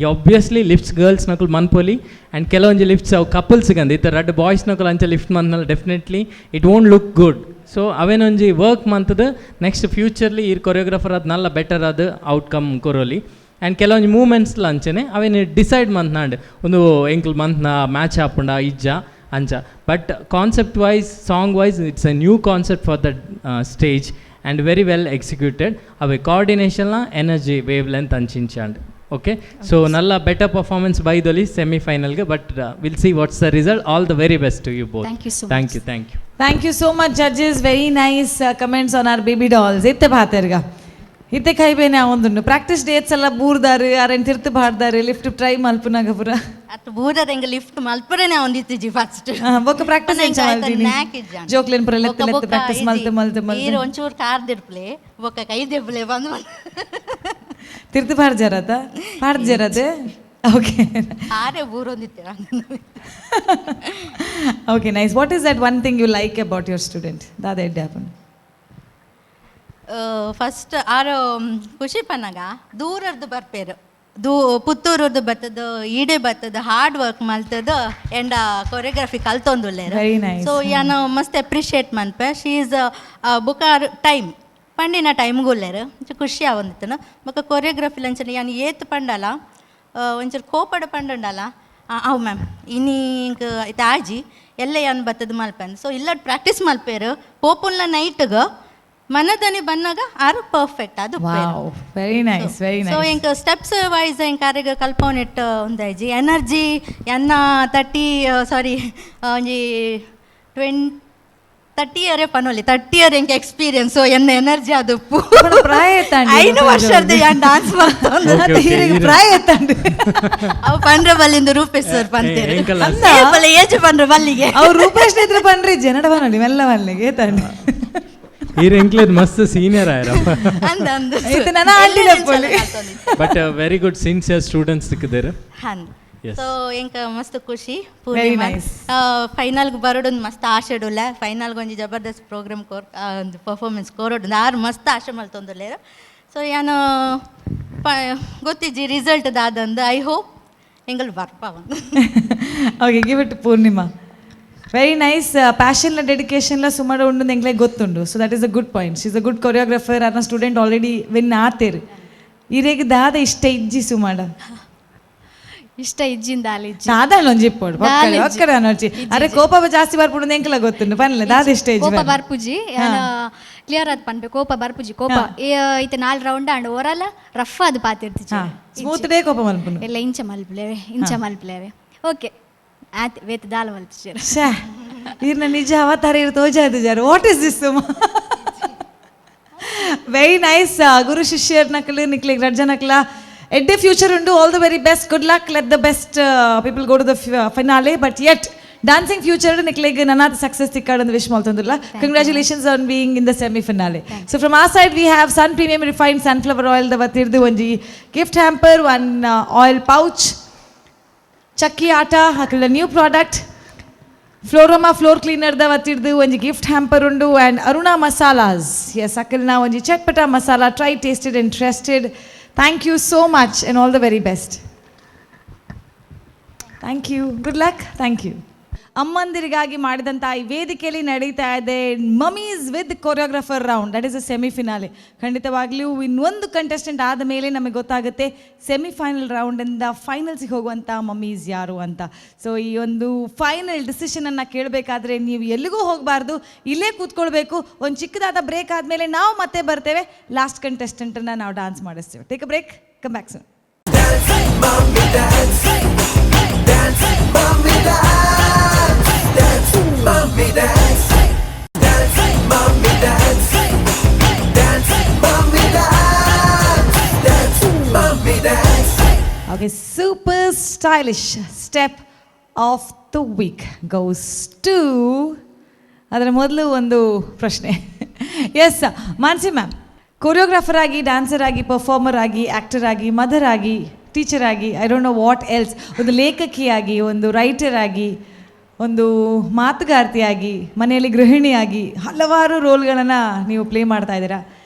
ಆಬ್ವಿಯಸ್ಲಿ ಲಿಫ್ಟ್ಸ್ ಗರ್ಲ್ಸ್ ನಕಲ್ ಮನ್ಪೊಲಿ ಆ್ಯಂಡ್ ಕೆಲವೊಂಜಿ ಲಿಫ್ಟ್ಸ್ ಅವು ಕಪಲ್ಸ್ಗೆ ಅಂದ ಇತ್ತ ರಡ್ ಬಾಯ್ಸ್ ನಕಲ್ ಅಂಚ ಲಿಫ್ಟ್ ಮನ್ನಲ್ಲಿ definitely it won't look good so ಅವೇನೊಂಜಿ ವರ್ಕ್ ಮಂತದ ನೆಕ್ಸ್ಟ್ ಫ್ಯೂಚರ್ಲಿ ಈ ಕೊರಿಯೋಗ್ರಾಫರ್ ಅದು ನಲ್ಲ ಬೆಟರ್ ಅದು ಔಟ್ಕಮ್ ಕೊರೋಲಿ ಆ್ಯಂಡ್ ಕೆಲವೊಂಜಿ ಮೂಮೆಂಟ್ಸ್ಲ ಅಂಚನೆ ಅವೇನು ಡಿಸೈಡ್ ಮಂತ್ನಾಂಡ್ ಒಂದು ಎಂಕ್ಲ್ ಮಂತ್ನ ಮ್ಯಾಚ್ ಹಾಪುಂಡ ಇಜ್ಜ ಅಂಚ but concept wise song wise it's a new concept for the stage and very well executed ಅವೇ ಕೋಆರ್ಡಿನೇಷನ್ಲ ಎನರ್ಜಿ ವೇವ್ ಲೆಂತ್ ಅಂಚಿಂಚಾಂಡ್ ಓಕೆ ಸೊ ನಲ್ಲ ಬೆಟರ್ ಪರ್ಫಾರ್ಮೆನ್ಸ್ ಬೈದೊಲಿ ಸೆಮಿಫೈನಲ್ಗೆ but will see what's the result all the very best to you both thank you thank you so much judges very nice comments on our baby dolls ಇತ್ತೆ ಭಾತೆರ್ಗ ಇತ್ತೆ ಕೈಬೇನೆ ಅವೊಂದುಂಡು practice dates ಎಲ್ಲ ಬೂರ್ದಾರು Aron ತಿರ್ತು ಬಾಡ್ದಾರು lift try ಮಲ್ಪುನಾಗ ಪೂರ at ಬೂರದ ಎಂಗ lift ಮಲ್ಪುರನೆ ಒಂದಿತ್ತಿಜಿ first ಬೊಕ್ಕ practice ಜೋಕ್ಲೆನ್ ಪುರ ಲೆತ್ತ ಲೆತ್ತ practice ಮಲ್ತೆ ಮಲ್ತೆ ಮಲ್ತೆ ಈರ ಒಂಚೂರು ಕಾರ್ ದಿರ್ಪ್ಲೆ ಬೊಕ್ಕ ಕೈ ದಿರ್ಪ್ಲೆ ಬಂದು ತಿರ್ತು ಪಾಡ್ಜಾರತ ಪಾಡ್ಜಾರತೆ ಓಕೆ ಆರೆ ಬೂರೊಂದಿತ್ತೆ okay nice what is that one thing you like about your student ದಾದ ಎಡ್ಡೆ ಹಾಪನ್ ಫಸ್ಟ್ ಆರು ಖುಷಿ ಪನ್ನಗ ದೂರದ್ದು ಬರ್ಪೇರು ಪುತ್ತೂರದ್ದು ಬರ್ತದ ಈಡೆ ಬರ್ತದ ಹಾರ್ಡ್ ವರ್ಕ್ ಮಲ್ತದ ಎಂಡ ಕೊರಿಯೋಗ್ರಫಿ ಕಲ್ತೊಂದುಲ್ಲೇರು ಸೊ ಯಾನು ಮಸ್ತ್ ಅಪ್ರಿಷಿಯೇಟ್ ಮನ್ಪೆ ಶಿ ಈಸ್ ಬುಕಾರ್ ಟೈಮ್ ಪಂಡಿನ ಟೈಮ್ಗುಲ್ಲೇರು ಖುಷಿ ಆವಂದಿತ್ತನ ಬೊಕ್ಕ ಕೊರಿಯೋಗ್ರಫಿ ಲಂಚನೆ ಯಾನು ಏತ್ ಪಂಡಲ್ಲ ಒಂಚೂರು ಕೋಪಡ ಪಂಡುಂಡಲ್ಲ ಅವು ಮ್ಯಾಮ್ ಇನಿ ಇಂಕ ಇದು ಆಜಿ ಎಲ್ಲ ಯಾನು ಬರ್ತದ ಮಲ್ಪನ್ ಸೊ ಇಲ್ಲ ಪ್ರಾಕ್ಟೀಸ್ ಮಲ್ಪೇರು ಪೋಪುಲ್ನ ನೈಟ್ಗೆ ಮನದನಿ ಬಂದಾಗ ಆರು ಪರ್ಫೆಕ್ಟ್ ಅದು ವೆರಿ ನೈಸ್ ಸೊ ಇಂಕ ಸ್ಟೆಪ್ಸ್ ವೈಸ್ ಇಂಕಾರಿಗೆ ಕಲ್ಪೋನಿಟ್ಟು ಒಂದಾಯ್ಜಿ ಎನರ್ಜಿ ಎನ್ನ 30 ಇಯರೇ ಪನೋಲಿ 30 ಇಯರ್ ಇಂಕ ಎಕ್ಸ್ಪೀರಿಯನ್ಸ್ ಸೊ ಎನ್ನ ಎನರ್ಜಿ ಅದು ಪ್ರಾಯ 5 ವರ್ಷದ ಡಾನ್ಸ್ ಪ್ರಾಯ ಅವು ಪಂಡ್ರೆ ಬಲ್ಲಿಂದ ರೂಪೇಶ್ ಸರ್ ಪಂತೇರು ಏಜ್ ಪಂಡ್ರೆ ಬಲ್ಲಿಗೆ ಅವ್ರು ರೂಪೇಶ್ ಇದ್ರೆ ಪಂಡ್ರೆ ಜನಡ ಬನ್ನೋಲಿ ಮೆಲ್ಲ ಬಲ್ಲಿಗೆ ತಂಡೆ ಈರ್ ಎಂಕ್ಲೇದ್ ಮಸ್ತ್ ಸೀನಿಯರ್ ಆಯ್ರ but very good sincere students ಸಿಕ್ಕಿದ್ದಾರೆ ಸೊ ಇಂಕ ಮಸ್ತ್ ಖುಷಿ ಫೈನಲ್ಗೆ ಬರೋಡೊಂದು ಮಸ್ತ್ ಆಶೆಡುಲ್ಲ ಫೈನಲ್ಗೆ ಒಂಜಿ ಜಬರ್ದಸ್ತ್ ಪ್ರೋಗ್ರಾಮ್ ಒಂದು ಪರ್ಫಾರ್ಮೆನ್ಸ್ ಕೋರೋಡು ಆರು ಮಸ್ತ್ ಆಶೆ ಮಲ್ತೊಂದುಲ್ಲೇರು ಸೊ ಏನು ಗೊತ್ತಿಜ್ಜಿ ರಿಸಲ್ಟ್ ದಾದಂದು ಐ ಹೋಪ್ ಎಂಗಲ್ ಬರ್ಪಾವ okay give it Poornima very nice ಪ್ಯಾಷನ್ಲ ಡೆಡಿಕೇಶನ್ಲ ಸುಮಾರು ಉಂಡು ಎಂಗ್ಲೇ ಗೊತ್ತುಂಡು so that is a good point she is a good choreographer ಅನ್ನ ಸ್ಟೂಡೆಂಟ್ ಆಲ್ರೆಡಿ ವಿನ್ ಆತೇರು ಇರೇಗ ದಾದ ಇಷ್ಟ ಇಜ್ಜಿ ಸುಮಾಡ ಇಷ್ಟ ಇಜ್ಜಿಂದ ದಾದಾಳ ಒಂಜಿ ಇಪ್ಪೋಡು ಒಕ್ಕಡೆ ಅನ್ನೋಚಿ ಅರೆ ಕೋಪ ಜಾಸ್ತಿ ಬರ್ಪುಡು ಎಂಕಲ ಗೊತ್ತುಂಡು ಪನ್ಲೆ ದಾದ ಇಷ್ಟ ಇಜ್ಜಿ ಕೋಪ ಬರ್ಪುಜಿ ಕ್ಲಿಯರ್ ಆದ್ ಪನ್ಪೆ ಕೋಪ ಬರ್ಪುಜಿ ಕೋಪ ಇತ್ತೆ 4 ರೌಂಡ್ ಅಂಡ್ ಓವರಲ್ಲ ರಫ್ ಆದ್ ಪಾತಿರ್ತಿಜಿ ಸ್ಮೂತ್ ಡೇ ಕೋಪ ಮಲ್ಪುನು ಎಲ್ಲ ಇಂಚ ಮಲ್ಪ್ಲೇವೆ ಓಕೆ ಆತ್ ವೇತ್ ದಾಲ ಮಲ್ತಿಜರ ಇರ್ನ ನಿಜ ಅವತಾರ ಇರು ತೋಜಾದು ಜಾರು what is this very nice ಗುರು ಶಿಷ್ಯರ್ ನಕಲು ನಿಕ್ಲಿಗೆ ರಡ್ಜ ನಕಲ ಎಡ್ಡೆ ಫ್ಯೂಚರ್ ಉಂಡು all the very best good luck let the best people go to the finale but yet dancing future ನಿಕ್ಲೆಗ್ ನನಾದ ಸಕ್ಸಸ್ ತಿಕ್ಕಾಡೊಂದು ವಿಶ್ ಮಾಡ್ತಂದಿಲ್ಲ. Congratulations on being in the semi finale. So from our side we have Sun premium refined sunflower oil ದ ಬತ್ತಿರ್ದು ಒಂಜಿ gift hamper, one oil pouch, ಚಕ್ಕಿ ಆಟ ಹಾಕಿದ new product, Floroma floor cleaner ದ ವತ್ತಿಡ್ದು ಒಂಜಿ ಗಿಫ್ಟ್ ಹ್ಯಾಂಪರ್ ಉಂಡು. ಆ್ಯಂಡ್ ಅರುಣಾ ಮಸಾಲಾಸ್, ಎಸ್ ಅಕ್ಕಲ್ನ ಒಂಜಿ ಚಟ್ಪಟ ಮಸಾಲ, try tasted and trusted. Thank you so much and all the very best. Thank you, good luck. Thank you. ಅಮ್ಮಂದಿರಿಗಾಗಿ ಮಾಡಿದಂಥ ಈ ವೇದಿಕೆಯಲ್ಲಿ ನಡೀತಾ ಇದೆ mummies with choreographer round, that is a semifinale. ಖಂಡಿತವಾಗ್ಲೂ ಇನ್ನೊಂದು ಕಂಟೆಸ್ಟೆಂಟ್ ಆದ ಮೇಲೆ ನಮಗೆ ಗೊತ್ತಾಗುತ್ತೆ ಸೆಮಿಫೈನಲ್ ರೌಂಡಿಂದ ಫೈನಲ್ಸಿಗೆ ಹೋಗುವಂಥ ಮಮ್ಮೀಸ್ ಯಾರು ಅಂತ. ಸೊ ಈ ಒಂದು ಫೈನಲ್ ಡಿಸಿಷನನ್ನು ಕೇಳಬೇಕಾದ್ರೆ ನೀವು ಎಲ್ಲಿಗೂ ಹೋಗಬಾರ್ದು, ಇಲ್ಲೇ ಕೂತ್ಕೊಳ್ಬೇಕು. ಒಂದು ಚಿಕ್ಕದಾದ ಬ್ರೇಕ್ ಆದಮೇಲೆ ನಾವು ಮತ್ತೆ ಬರ್ತೇವೆ, ಲಾಸ್ಟ್ ಕಂಟೆಸ್ಟೆಂಟನ್ನು ನಾವು ಡಾನ್ಸ್ ಮಾಡಿಸ್ತೇವೆ. Take a break, come back soon. Mommy dance, dance, mommy dance, dance, mommy dance, dance, mommy dance. Okay, super stylish step of the week goes to, ಅದರ ಮೊದಲು ಒಂದು ಪ್ರಶ್ನೆ. ಎಸ್ ಮಾನ್ಸಿ ಮ್ಯಾಮ್, ಕೊರಿಯೋಗ್ರಾಫರ್ ಆಗಿ, dancer ಆಗಿ, performer ಆಗಿ, actor ಆಗಿ, mother ಆಗಿ, teacher ಆಗಿ, I don't know what else, ಒಂದು ಲೇಖಕಿಯಾಗಿ, ಒಂದು ರೈಟರ್ ಆಗಿ, ಒಂದು ಮಾತುಗಾರ್ತಿಯಾಗಿ, ಮನೆಯಲ್ಲಿ ಗೃಹಿಣಿಯಾಗಿ ಹಲವಾರು ರೋಲ್ಗಳನ್ನು ನೀವು ಪ್ಲೇ ಮಾಡ್ತಾ ಇದ್ದೀರಾ.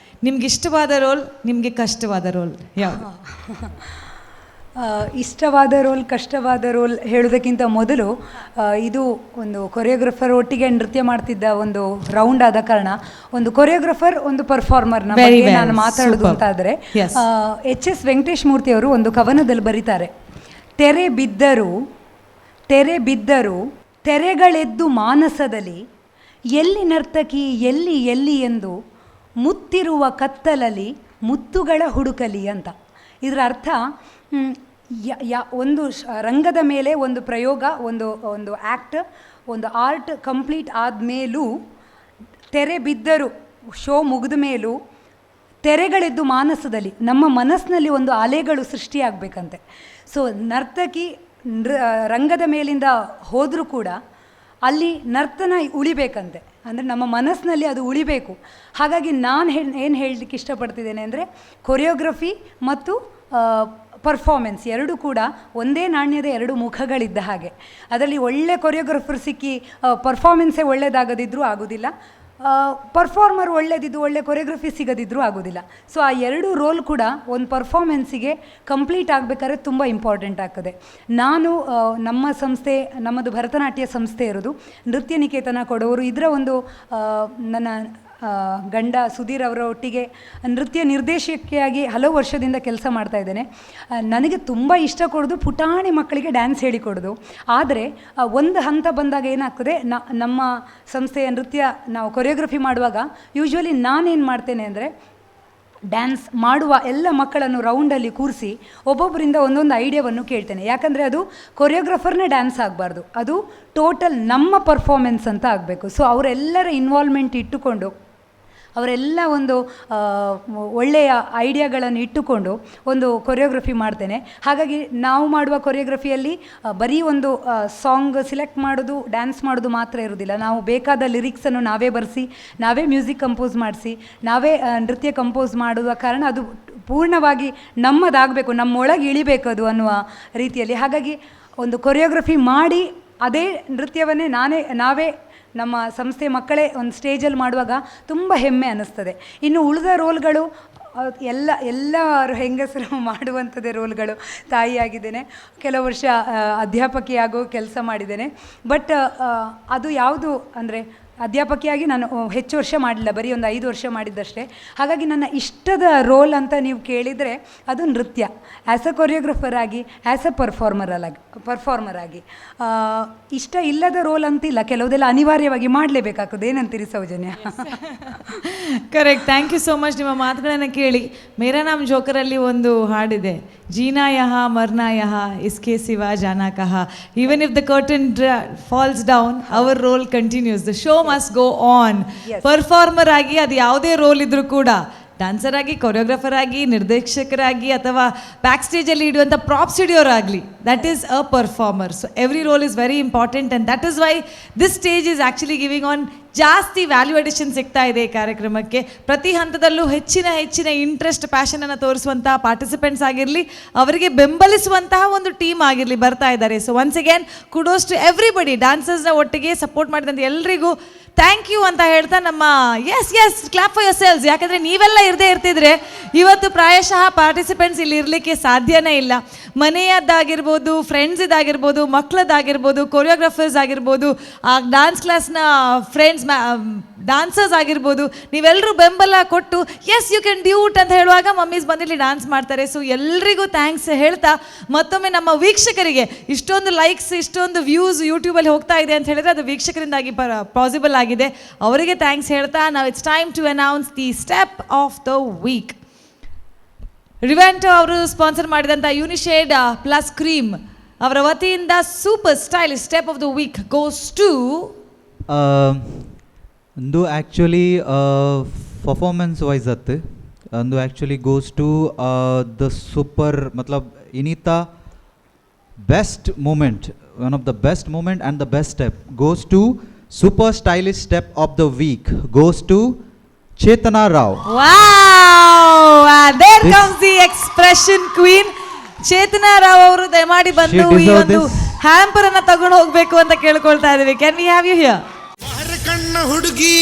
ನಿಮ್ಗೆ ಇಷ್ಟವಾದ ರೋಲ್, ನಿಮಗೆ ಕಷ್ಟವಾದ ರೋಲ್ ಯಾವುದು? ಇಷ್ಟವಾದ ರೋಲ್, ಕಷ್ಟವಾದ ರೋಲ್ ಹೇಳೋದಕ್ಕಿಂತ ಮೊದಲು ಇದು ಒಂದು ಕೊರಿಯೋಗ್ರಫರ್ ಒಟ್ಟಿಗೆ ನೃತ್ಯ ಮಾಡ್ತಿದ್ದ ಒಂದು ರೌಂಡ್ ಆದ ಕಾರಣ ಒಂದು ಕೊರಿಯೋಗ್ರಫರ್, ಒಂದು ಪರ್ಫಾರ್ಮರ್ನ ಬಗ್ಗೆ ನಾನು ಮಾತಾಡೋದು ಅಂತಾದರೆ, HS ವೆಂಕಟೇಶ್ ಮೂರ್ತಿ ಅವರು ಒಂದು ಕವನದಲ್ಲಿ ಬರೀತಾರೆ, ತೆರೆ ಬಿದ್ದರು ತೆರೆಗಳೆದ್ದು ಮಾನಸದಲ್ಲಿ, ಎಲ್ಲಿ ನರ್ತಕಿ ಎಲ್ಲಿ ಎಲ್ಲಿ ಎಂದು ಮುತ್ತಿರುವ ಕತ್ತಲಲ್ಲಿ ಮುತ್ತುಗಳ ಹುಡುಕಲಿ ಅಂತ. ಇದರ ಅರ್ಥ ಒಂದು ರಂಗದ ಮೇಲೆ ಒಂದು ಪ್ರಯೋಗ, ಒಂದು ಆ್ಯಕ್ಟ್, ಒಂದು ಆರ್ಟ್ ಕಂಪ್ಲೀಟ್ ಆದಮೇಲೂ, ತೆರೆ ಬಿದ್ದರು ಶೋ ಮುಗಿದ ಮೇಲೂ ತೆರೆಗಳೆದ್ದು ಮಾನಸದಲ್ಲಿ, ನಮ್ಮ ಮನಸ್ಸಿನಲ್ಲಿ ಒಂದು ಅಲೆಗಳು ಸೃಷ್ಟಿಯಾಗಬೇಕಂತೆ. ಸೊ ನರ್ತಕಿ ರಂಗದ ಮೇಲಿಂದ ಹೋದರೂ ಕೂಡ ಅಲ್ಲಿ ನರ್ತನ ಉಳಿಬೇಕಂತೆ, ಅಂದರೆ ನಮ್ಮ ಮನಸ್ಸಿನಲ್ಲಿ ಅದು ಉಳಿಬೇಕು. ಹಾಗಾಗಿ ನಾನು ಏನು ಹೇಳಲಿಕ್ಕೆ ಇಷ್ಟಪಡ್ತಿದ್ದೇನೆ ಅಂದರೆ, ಕೊರಿಯೋಗ್ರಫಿ ಮತ್ತು ಪರ್ಫಾರ್ಮೆನ್ಸ್ ಎರಡೂ ಕೂಡ ಒಂದೇ ನಾಣ್ಯದ ಎರಡು ಮುಖಗಳಿದ್ದ ಹಾಗೆ. ಅದರಲ್ಲಿ ಒಳ್ಳೆ ಕೊರಿಯೋಗ್ರಫರ್ ಸಿಕ್ಕಿ ಪರ್ಫಾರ್ಮೆನ್ಸೇ ಒಳ್ಳೆಯದಾಗದಿದ್ದರೂ ಆಗೋದಿಲ್ಲ, ಪರ್ಫಾರ್ಮರ್ ಒಳ್ಳೆದಿದ್ದು ಒಳ್ಳೆ ಕೊರಿಯೋಗ್ರಫಿ ಸಿಗದಿದ್ದರೂ ಆಗೋದಿಲ್ಲ. ಸೊ ಆ ಎರಡೂ ರೋಲ್ ಕೂಡ ಒಂದು ಪರ್ಫಾರ್ಮೆನ್ಸಿಗೆ ಕಂಪ್ಲೀಟ್ ಆಗಬೇಕಾದ್ರೆ ತುಂಬ ಇಂಪಾರ್ಟೆಂಟ್ ಆಗ್ತದೆ. ನಾನು ನಮ್ಮ ಸಂಸ್ಥೆ, ನಮ್ಮದು ಭರತನಾಟ್ಯ ಸಂಸ್ಥೆ ಇರೋದು ನೃತ್ಯ ನಿಕೇತನ ಕೊಡವರು. ಇದರ ಒಂದು ನನ್ನ ಗಂಡ ಸುಧೀರ್ ಅವರ ಒಟ್ಟಿಗೆ ನೃತ್ಯ ನಿರ್ದೇಶಕಿಯಾಗಿ ಹಲವು ವರ್ಷದಿಂದ ಕೆಲಸ ಮಾಡ್ತಾ ಇದ್ದೇನೆ. ನನಗೆ ತುಂಬ ಇಷ್ಟ ಕೊಡೋದು ಪುಟಾಣಿ ಮಕ್ಕಳಿಗೆ ಡ್ಯಾನ್ಸ್ ಹೇಳಿಕೊಡೋದು. ಆದರೆ ಒಂದು ಹಂತ ಬಂದಾಗ ಏನಾಗ್ತದೆ, ನಮ್ಮ ಸಂಸ್ಥೆಯ ನೃತ್ಯ ನಾವು ಕೊರಿಯೋಗ್ರಫಿ ಮಾಡುವಾಗ ಯೂಶ್ವಲಿ ನಾನೇನು ಮಾಡ್ತೇನೆ ಅಂದರೆ, ಡ್ಯಾನ್ಸ್ ಮಾಡುವ ಎಲ್ಲ ಮಕ್ಕಳನ್ನು ರೌಂಡಲ್ಲಿ ಕೂರಿಸಿ ಒಬ್ಬೊಬ್ಬರಿಂದ ಒಂದೊಂದು ಐಡಿಯಾವನ್ನು ಕೇಳ್ತೇನೆ. ಯಾಕಂದರೆ ಅದು ಕೊರಿಯೋಗ್ರಫರ್ನೇ ಡ್ಯಾನ್ಸ್ ಆಗಬಾರ್ದು, ಅದು ಟೋಟಲ್ ನಮ್ಮ ಪರ್ಫಾರ್ಮೆನ್ಸ್ ಅಂತ ಆಗಬೇಕು. ಸೊ ಅವರೆಲ್ಲರ ಇನ್ವಾಲ್ವ್ಮೆಂಟ್ ಇಟ್ಟುಕೊಂಡು, ಅವರೆಲ್ಲ ಒಂದು ಒಳ್ಳೆಯ ಐಡಿಯಾಗಳನ್ನು ಇಟ್ಟುಕೊಂಡು ಒಂದು ಕೊರಿಯೋಗ್ರಫಿ ಮಾಡ್ತೇನೆ. ಹಾಗಾಗಿ ನಾವು ಮಾಡುವ ಕೊರಿಯೋಗ್ರಫಿಯಲ್ಲಿ ಬರೀ ಒಂದು ಸಾಂಗ್ ಸಿಲೆಕ್ಟ್ ಮಾಡೋದು, ಡ್ಯಾನ್ಸ್ ಮಾಡೋದು ಮಾತ್ರ ಇರೋದಿಲ್ಲ. ನಾವು ಬೇಕಾದ ಲಿರಿಕ್ಸನ್ನು ನಾವೇ ಬರೆಸಿ, ನಾವೇ ಮ್ಯೂಸಿಕ್ ಕಂಪೋಸ್ ಮಾಡಿಸಿ, ನಾವೇ ನೃತ್ಯ ಕಂಪೋಸ್ ಮಾಡುವ ಕಾರಣ ಅದು ಪೂರ್ಣವಾಗಿ ನಮ್ಮದಾಗಬೇಕು, ನಮ್ಮೊಳಗೆ ಇಳಿಬೇಕು ಅದು ಅನ್ನುವ ರೀತಿಯಲ್ಲಿ. ಹಾಗಾಗಿ ಒಂದು ಕೊರಿಯೋಗ್ರಫಿ ಮಾಡಿ ಅದೇ ನೃತ್ಯವನ್ನೇ ನಾವೇ ನಮ್ಮ ಸಂಸ್ಥೆ ಮಕ್ಕಳೇ ಒಂದು ಸ್ಟೇಜಲ್ಲಿ ಮಾಡುವಾಗ ತುಂಬ ಹೆಮ್ಮೆ ಅನ್ನಿಸ್ತದೆ. ಇನ್ನು ಉಳಿದ ರೋಲ್ಗಳು ಎಲ್ಲರೂ ಹೆಂಗಸರು ಮಾಡುವಂಥದ್ದೇ ರೋಲ್ಗಳು. ತಾಯಿಯಾಗಿದ್ದೇನೆ, ಕೆಲವು ವರ್ಷ ಅಧ್ಯಾಪಕಿಯಾಗೋ ಕೆಲಸ ಮಾಡಿದ್ದೇನೆ. ಬಟ್ ಅದು ಯಾವುದು ಅಂದರೆ, ಅಧ್ಯಾಪಕಿಯಾಗಿ ನಾನು ಹೆಚ್ಚು ವರ್ಷ ಮಾಡಲಿಲ್ಲ, ಬರೀ ಒಂದು 5 ವರ್ಷ ಮಾಡಿದ್ದಷ್ಟೇ. ಹಾಗಾಗಿ ನನ್ನ ಇಷ್ಟದ ರೋಲ್ ಅಂತ ನೀವು ಕೇಳಿದರೆ ಅದು ನೃತ್ಯ. ಆ್ಯಸ್ ಅ ಕೊರಿಯೋಗ್ರಫರ್ ಆಗಿ, ಆ್ಯಸ್ ಅ ಪರ್ಫಾರ್ಮರ್ ಆಗಿ ಇಷ್ಟ ಇಲ್ಲದ ರೋಲ್ ಅಂತಿಲ್ಲ, ಕೆಲವುದೆಲ್ಲ ಅನಿವಾರ್ಯವಾಗಿ ಮಾಡಲೇಬೇಕಾಗ್ತದೆ. ಏನಂತೀರಿ Soujanya? Correct. Thank you so much. ನಿಮ್ಮ ಮಾತುಗಳನ್ನು ಕೇಳಿ ಮೇರಾ ನಾಮ್ ಜೋಕರಲ್ಲಿ ಒಂದು ಹಾಡಿದೆ, ಜೀನಾ ಯಹ ಮರ್ನಾ ಯಹ ಇಸ್ಕೆ ಸಿವಾ ಜಾನಾ ಕಹ, even if the curtain falls down our role continues, the show must go on. Performer ಆಗಿ ಅದು ಯಾವುದೇ ರೋಲ್ ಇದ್ರೂ ಕೂಡ, ಡ್ಯಾನ್ಸರ್ ಆಗಿ, ಕೊರಿಯೋಗ್ರಾಫರ್ ಆಗಿ, ನಿರ್ದೇಶಕರಾಗಿ, ಅಥವಾ ಬ್ಯಾಕ್ ಸ್ಟೇಜಲ್ಲಿ ಇಡುವಂಥ prop ಸ್ಟುಡಿಯೋರಾಗಲಿ, that is a performer. So every role is very important, and that is why this stage is actually giving on ಜಾಸ್ತಿ ವ್ಯಾಲ್ಯೂ ಅಡಿಷನ್ ಸಿಗ್ತಾ ಇದೆ ಈ ಕಾರ್ಯಕ್ರಮಕ್ಕೆ. ಪ್ರತಿ ಹಂತದಲ್ಲೂ ಹೆಚ್ಚಿನ ಇಂಟ್ರೆಸ್ಟ್, ಪ್ಯಾಷನನ್ನು ತೋರಿಸುವಂತಹ ಪಾರ್ಟಿಸಿಪೆಂಟ್ಸ್ ಆಗಿರಲಿ, ಅವರಿಗೆ ಬೆಂಬಲಿಸುವಂತಹ ಒಂದು ಟೀಮ್ ಆಗಿರಲಿ ಬರ್ತಾ ಇದ್ದಾರೆ. So once again kudos to everybody, ಡಾನ್ಸರ್ಸ್ನ ಒಟ್ಟಿಗೆ ಸಪೋರ್ಟ್ ಮಾಡಿದಂಥ ಎಲ್ರಿಗೂ ಥ್ಯಾಂಕ್ ಯು ಅಂತ ಹೇಳ್ತಾ ನಮ್ಮ yes clap for yourselves. ಯಾಕಂದರೆ ನೀವೆಲ್ಲ ಇರದೇ ಇರ್ತಿದ್ರೆ ಇವತ್ತು ಪ್ರಾಯಶಃ ಪಾರ್ಟಿಸಿಪೆಂಟ್ಸ್ ಇಲ್ಲಿ ಇರಲಿಕ್ಕೆ ಸಾಧ್ಯನೇ ಇಲ್ಲ. ಮನೆಯದ್ದಾಗಿರ್ಬೋದು, ಫ್ರೆಂಡ್ಸ್ ಇದಾಗಿರ್ಬೋದು, ಮಕ್ಕಳದ್ದಾಗಿರ್ಬೋದು, ಕೊರಿಯೋಗ್ರಾಫರ್ಸ್ ಆಗಿರ್ಬೋದು, ಆ ಡ್ಯಾನ್ಸ್ ಕ್ಲಾಸ್ನ ಫ್ರೆಂಡ್ಸ್ ಡಾನ್ಸರ್ಸ್ ಆಗಿರ್ಬೋದು, ನೀವೆಲ್ಲರೂ ಬೆಂಬಲ ಕೊಟ್ಟು ಎಸ್ ಯು ಕ್ಯಾನ್ ಡ್ಯೂಟ್ ಅಂತ ಹೇಳುವಾಗ ಮಮ್ಮೀಸ್ ಬಂದಿಲ್ಲಿ ಡ್ಯಾನ್ಸ್ ಮಾಡ್ತಾರೆ. ಸೊ ಎಲ್ರಿಗೂ ಥ್ಯಾಂಕ್ಸ್ ಹೇಳ್ತಾ ಮತ್ತೊಮ್ಮೆ ನಮ್ಮ ವೀಕ್ಷಕರಿಗೆ ಇಷ್ಟೊಂದು ಲೈಕ್ಸ್, ಇಷ್ಟೊಂದು ವ್ಯೂಸ್ ಯೂಟ್ಯೂಬಲ್ಲಿ ಹೋಗ್ತಾ ಇದೆ ಅಂತ ಹೇಳಿದ್ರೆ ಅದು ವೀಕ್ಷಕರಿಂದಾಗಿ ಪಾಸಿಬಲ್ ಆಗಿದೆ. ಅವರಿಗೆ ಥ್ಯಾಂಕ್ಸ್ ಹೇಳ್ತಾ ನಾವು it's time to announce the step of the week. ರಿವೆಂಟೋ ಅವರು ಸ್ಪಾನ್ಸರ್ ಮಾಡಿದಂಥ ಯುನಿಶೇಡ್ ಪ್ಲಸ್ ಕ್ರೀಮ್ ಅವರ ವತಿಯಿಂದ super stylish step of the week goes to ಒಂದು ಆ್ಯಕ್ಚುಲಿ ಪರ್ಫಾರ್ಮೆನ್ಸ್ ವೈಸ್ ಅತ್ತು ಒಂದು actually goes to the super ಮತ್ಲಬ್ ಇನಿತಾ best moment, one of the best moment and the best step goes to super stylish step of the week goes to Chetana Rao. There comes the expression queen. Chetana Rao ಅವರು ದಯಮಾಡಿ ಬಂದು ಈ ಒಂದು hamper ಅನ್ನ ತಗೊಂಡು ಹೋಗ್ಬೇಕು ಅಂತ ಕೇಳ್ಕೊಳ್ತಾ ಇದೀವಿ. Can we have you here? ಬಾರೆ ಕಣ್ಣ ಹುಡುಗಿ,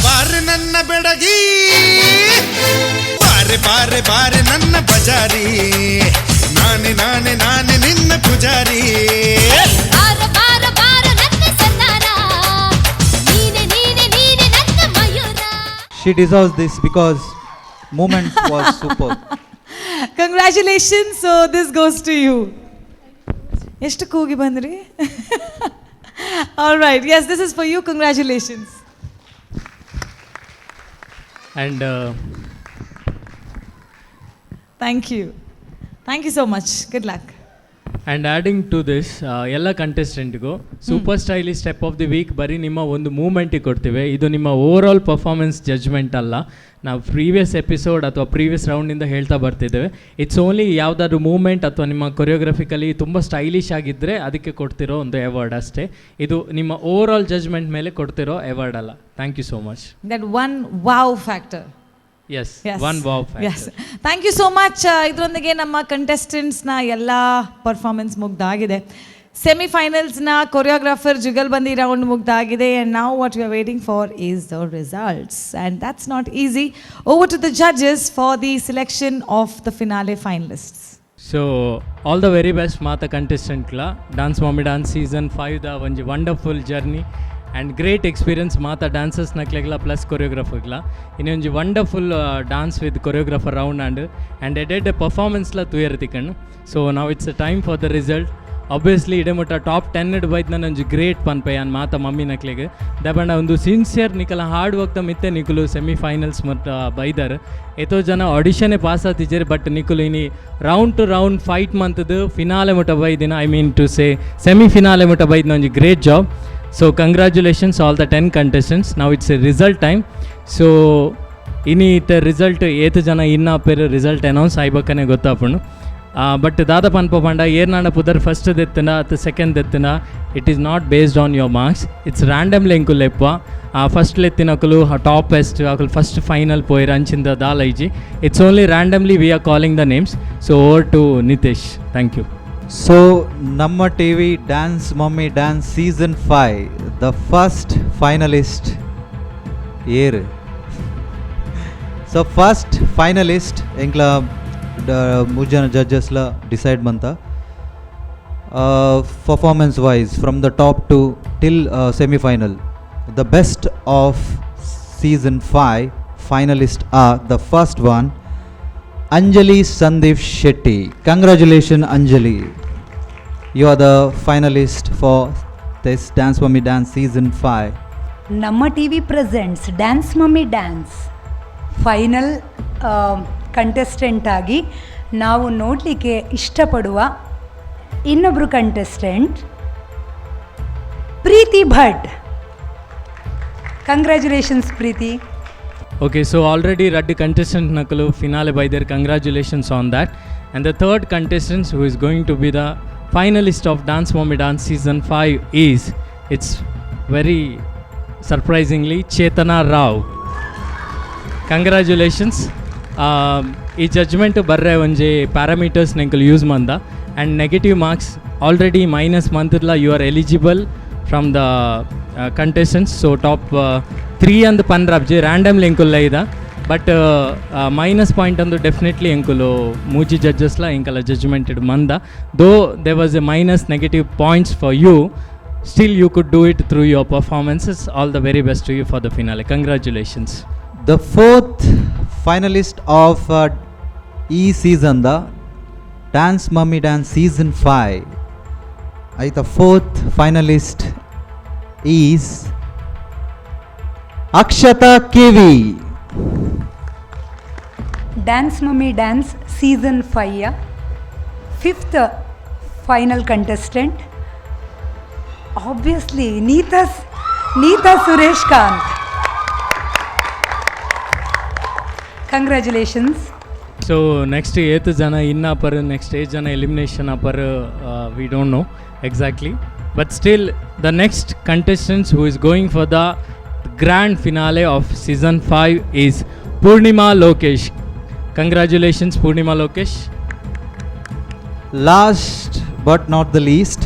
ಬಾರೆ ನನ್ನ ಬೆಡಗಿ, ಬಾರೆ ಬಾರೆ ಬಾರೆ ನನ್ನ ಬಜಾರಿ, ನಾನೇ ನಾನೇ ನಾನೇ ನಿನ್ನ ಪೂಜಾರಿ. ಬಾರ ಬಾರ ಬಾರ ನನ್ನ ಸಂದಾನ, ನೀನೆ ನೀನೆ ನೀನೆ ನನ್ನ Mayura. She deserves this because moment was super. Congratulations. So this goes to you. ಎಷ್ಟು ಕೂಗಿ ಬಂದ್ರಿ? All right. Yes, this is for you. Congratulations. And Thank you. Thank you so much. Good luck. And adding to this ಎಲ್ಲ ಕಂಟೆಸ್ಟೆಂಟ್ಗೂ super stylish step of the week ಬರೀ ನಿಮ್ಮ ಒಂದು ಮೂಮೆಂಟಿಗೆ ಕೊಡ್ತೀವಿ. ಇದು ನಿಮ್ಮ ಓವರ್ ಆಲ್ ಪರ್ಫಾರ್ಮೆನ್ಸ್ ಜಡ್ಜ್ಮೆಂಟ್ ಅಲ್ಲ. ನಾವು ಪ್ರೀವಿಯಸ್ ಎಪಿಸೋಡ್ ಅಥವಾ ಪ್ರೀವಿಯಸ್ ರೌಂಡಿಂದ ಹೇಳ್ತಾ ಬರ್ತಿದ್ದೇವೆ. ಇಟ್ಸ್ ಓನ್ಲಿ ಯಾವುದಾದ್ರು ಮೂಮೆಂಟ್ ಅಥವಾ ನಿಮ್ಮ ಕೊರಿಯೋಗ್ರಫಿಕಲಿ ತುಂಬ ಸ್ಟೈಲಿಶ್ ಆಗಿದ್ದರೆ ಅದಕ್ಕೆ ಕೊಡ್ತಿರೋ ಒಂದು ಅವಾರ್ಡ್ ಅಷ್ಟೇ. ಇದು ನಿಮ್ಮ ಓವರ್ ಆಲ್ ಜಡ್ಜ್ಮೆಂಟ್ ಮೇಲೆ ಕೊಡ್ತಿರೋ ಅವಾರ್ಡ್ ಅಲ್ಲ. Thank you so much. That one wow factor. Yes. One wow factor. Yes. Thank you so much. ಇದರೊಂದಿಗೆ ನಮ್ಮ ಕಂಟೆಸ್ಟೆಂಟ್ಸ್ನ ಎಲ್ಲ ಪರ್ಫಾರ್ಮೆನ್ಸ್ ಮುಗ್ದಾಗಿದೆ. ಸೆಮಿಫೈನಲ್ಸ್ನ ಕೊರಿಯೋಗ್ರಾಫರ್ ಜುಗಲ್ಬಂದಿ ರೌಂಡ್ ಮುಗ್ದಾಗಿದೆ. ಆ್ಯಂಡ್ ನಾವು what we are waiting for is the results. And that's not easy. Over to the judges for the selection of the finale finalists. So all the very best ಮಾತ ಕಂಟೆಸ್ಟೆಂಟ್ಲ dance mummy dance season 5ದ ಒಂಜಿ wonderful journey and great experience ಮಾತ dancers ನಕ್ಲೆಗ್ಲ plus ಕೊರಿಯೋಗ್ರಾಫರ್ಗ್ಲ ಇನ್ನೊಂಜಿ wonderful dance with choreographer round and added ಪರ್ಫಾರ್ಮೆನ್ಸ್ಲ ತೂಯರ್ತಿಕಣ್ಣು. ಸೊ ನಾವು it's a time for the result. Obviously ಇಡಮುಟ್ಟ ಟಾಪ್ 10 ಬೈದು ಒಂಜಿ ಗ್ರೇಟ್ ಪನ್ಪೆಯಾನ್ ಮಾತ ಮಮ್ಮಿ ನಕ್ಲೆಗ್ ದಬಂಡ ಒಂದು ಸಿನ್ಸಿಯರ್ ನಿಕಲ ಹಾರ್ಡ್ ವರ್ಕ್ ಮಿತ್ತೆ ನಿಕುಲು ಸೆಮಿಫೈನಲ್ಸ್ ಮತ್ತು ಬೈದರ್ ಎಷ್ಟೋ ಜನ ಆಡಿಷನ್ನೇ ಪಾಸ್ ಆತಿದ್ದಾರೆ. ಬಟ್ ನಿಕುಲು ಇನಿ ರೌಂಡ್ ಟು ರೌಂಡ್ ಫೈಟ್ ಮಂತದ್ದು ಫಿನಾಲೆ ಮುಟ್ಟ ಬೈದಿನ ಐ ಮೀನ್ ಟು ಸೇ ಸೆಮಿಫಿನಾಲೆ ಮುಟ್ಟ ಬೈದಿನ ಒಂಜಿ great job. So congratulations all the 10 contestants. Now it's a result time. So ini the result ಏತು ಜನ ಇನ್ನ ಪೇರು ರಿಸಲ್ಟ್ ಅನೌನ್ಸ್ ಆಯ್ಬೇಕನೆ ಗೊತ್ತಾಪಣ್ಣು. ಬಟ್ ದಾದ ಪನ್ಪ ಪಂಡ ಏರ್ನಾಡ ಪುದರ್ ಫಸ್ಟ್ ದೆತ್ತನ ಅಥವಾ ಸೆಕೆಂಡ್ ದೆತ್ತನ it is not based on your marks. It's randomly ಎಂಕುಲ್ ಲೆಪ್ಪ ಫಸ್ಟ್ ಲೆತ್ತಿನಕಲು ಟಾಪ್ ಬೆಸ್ಟ್ ಅಕಲು ಫಸ್ಟ್ ಫೈನಲ್ ಪೋಯ್ರ ಅಂಚಿಂದ ದಾಲೈಜಿ. It's only randomly we are calling the names. So over to Nitesh. Thank you. So ನಮ್ಮ TV dance mummy dance season 5 ದ first finalist air. So first finalist ಎಂಕ್ಲ ಮೂರು ಜನ ಜಡ್ಜಸ್ಲ ಡಿಸೈಡ್ ಬಂತ performance wise from the top to till semifinal. The best of season 5 finalist are the first one Anjali Sandeep Shetty. Congratulations Anjali. You are the finalist for this Dance Mummy Dance season 5. ನಮ್ಮ TV presents dance mummy dance final contestant ಆಗಿ ನಾವು ನೋಡಲಿಕ್ಕೆ ಇಷ್ಟಪಡುವ ಇನ್ನೊಬ್ಬರು contestant Preethi Bhat. Congratulations Preethi. Okay, so already Raddi contestant Nakalu finale by their congratulations on that. And the third contestant who is going to be the finalist of Dance Mommy Dance Season 5 is, it's very surprisingly, Chetana Rao. Congratulations. ಈ judgement ಬರ್ರೆ ಒಂಜಿ parameters ನೆಂಕಲ್ use ಮಂದ and negative marks already minus ಮಂತದ್ಲ you are eligible from the contestants. So top 3 ಅಂದು ಪಂದ್ರಬ್ಜಿ randomly ಎಂಕುಲ್ಲ ಇದ, ಬಟ್ ಮೈನಸ್ ಪಾಯಿಂಟ್ ಅಂದು ಡೆಫಿನೆಟ್ಲಿ ಎಂಕುಲು ಮೂಜಿ ಜಡ್ಜಸ್ಲ ಎಂಕಲ್ಲ ಜಡ್ಜ್ಮೆಂಟೆಡ್ ಮಂದ. Though there was a minus negative points for you, still you could do it through your performances. All the very best to you for the finale. Congratulations. The fourth finalist of season, the Dance Mummy Dance Season 5. The fourth finalist is Akshata KV. Dance Mummy Dance Season 5 fifth final contestant, obviously Neeta Suresh Kant. Congratulations. So next 8 jana inna par, next 8 jana elimination par, we don't know exactly, but still the next contestant who is going for the grand finale of season 5 is Purnima Lokesh. Congratulations Purnima Lokesh. Last but not the least,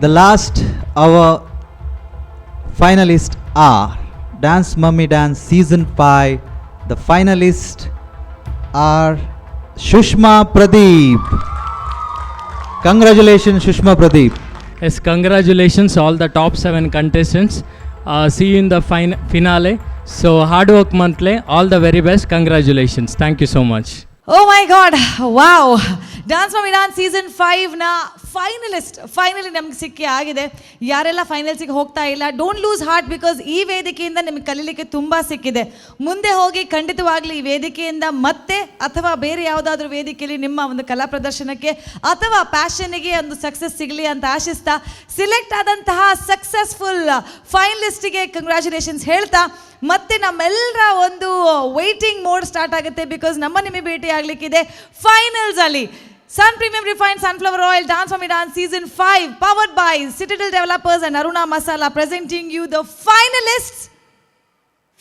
the last our finalists are Dance Mummy Dance Season 5. The finalists are Shushma Pradeep. Congratulations Shushma Pradeep. Yes, congratulations all the top 7 contestants. See you in the finale. So hard work monthly, all the very best. Congratulations. Thank you so much. Oh my God, wow. Dance Mommy Dance Season 5 ನ finally ನಮ್ಗೆ ಸಿಕ್ಕಿ ಆಗಿದೆ. ಯಾರೆಲ್ಲ ಫೈನಲ್ಸಿಗೆ ಹೋಗ್ತಾ ಇಲ್ಲ, don't lose heart, because ಈ ವೇದಿಕೆಯಿಂದ ನಿಮಗೆ ಕಲೀಲಿಕ್ಕೆ ತುಂಬ ಸಿಕ್ಕಿದೆ. ಮುಂದೆ ಹೋಗಿ ಖಂಡಿತವಾಗ್ಲಿ ಈ ವೇದಿಕೆಯಿಂದ ಮತ್ತೆ ಅಥವಾ ಬೇರೆ ಯಾವುದಾದ್ರೂ ವೇದಿಕೆಯಲ್ಲಿ ನಿಮ್ಮ ಒಂದು ಕಲಾ ಪ್ರದರ್ಶನಕ್ಕೆ ಅಥವಾ ಪ್ಯಾಷನ್ಗೆ ಒಂದು ಸಕ್ಸಸ್ ಸಿಗಲಿ ಅಂತ ಆಶಿಸ್ತಾ, ಸಿಲೆಕ್ಟ್ ಆದಂತಹ ಸಕ್ಸಸ್ಫುಲ್ ಫೈನಲಿಸ್ಟಿಗೆ ಕಂಗ್ರ್ಯಾಚುಲೇಷನ್ಸ್ ಹೇಳ್ತಾ, ಮತ್ತೆ ನಮ್ಮೆಲ್ಲರ ಒಂದು ವೇಟಿಂಗ್ ಮೋಡ್ ಸ್ಟಾರ್ಟ್ ಆಗುತ್ತೆ. ಬಿಕಾಸ್ ನಿಮಗೆ ಭೇಟಿ ಆಗಲಿಕ್ಕಿದೆ ಫೈನಲ್ಸ್ ಅಲ್ಲಿ. Sun Premium Refined Sunflower Oil Dance Mommy Dance Season 5 powered by Citadel Developers and Aruna Masala presenting you the finalists.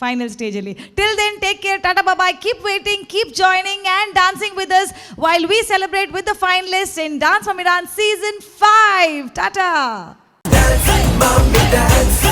Final stage ali. Till then, take care, tata bye bye, keep waiting, keep joining and dancing with us while we celebrate with the finalists in Dance Mommy Dance Season 5. Tata. Dance, Mommy Dance.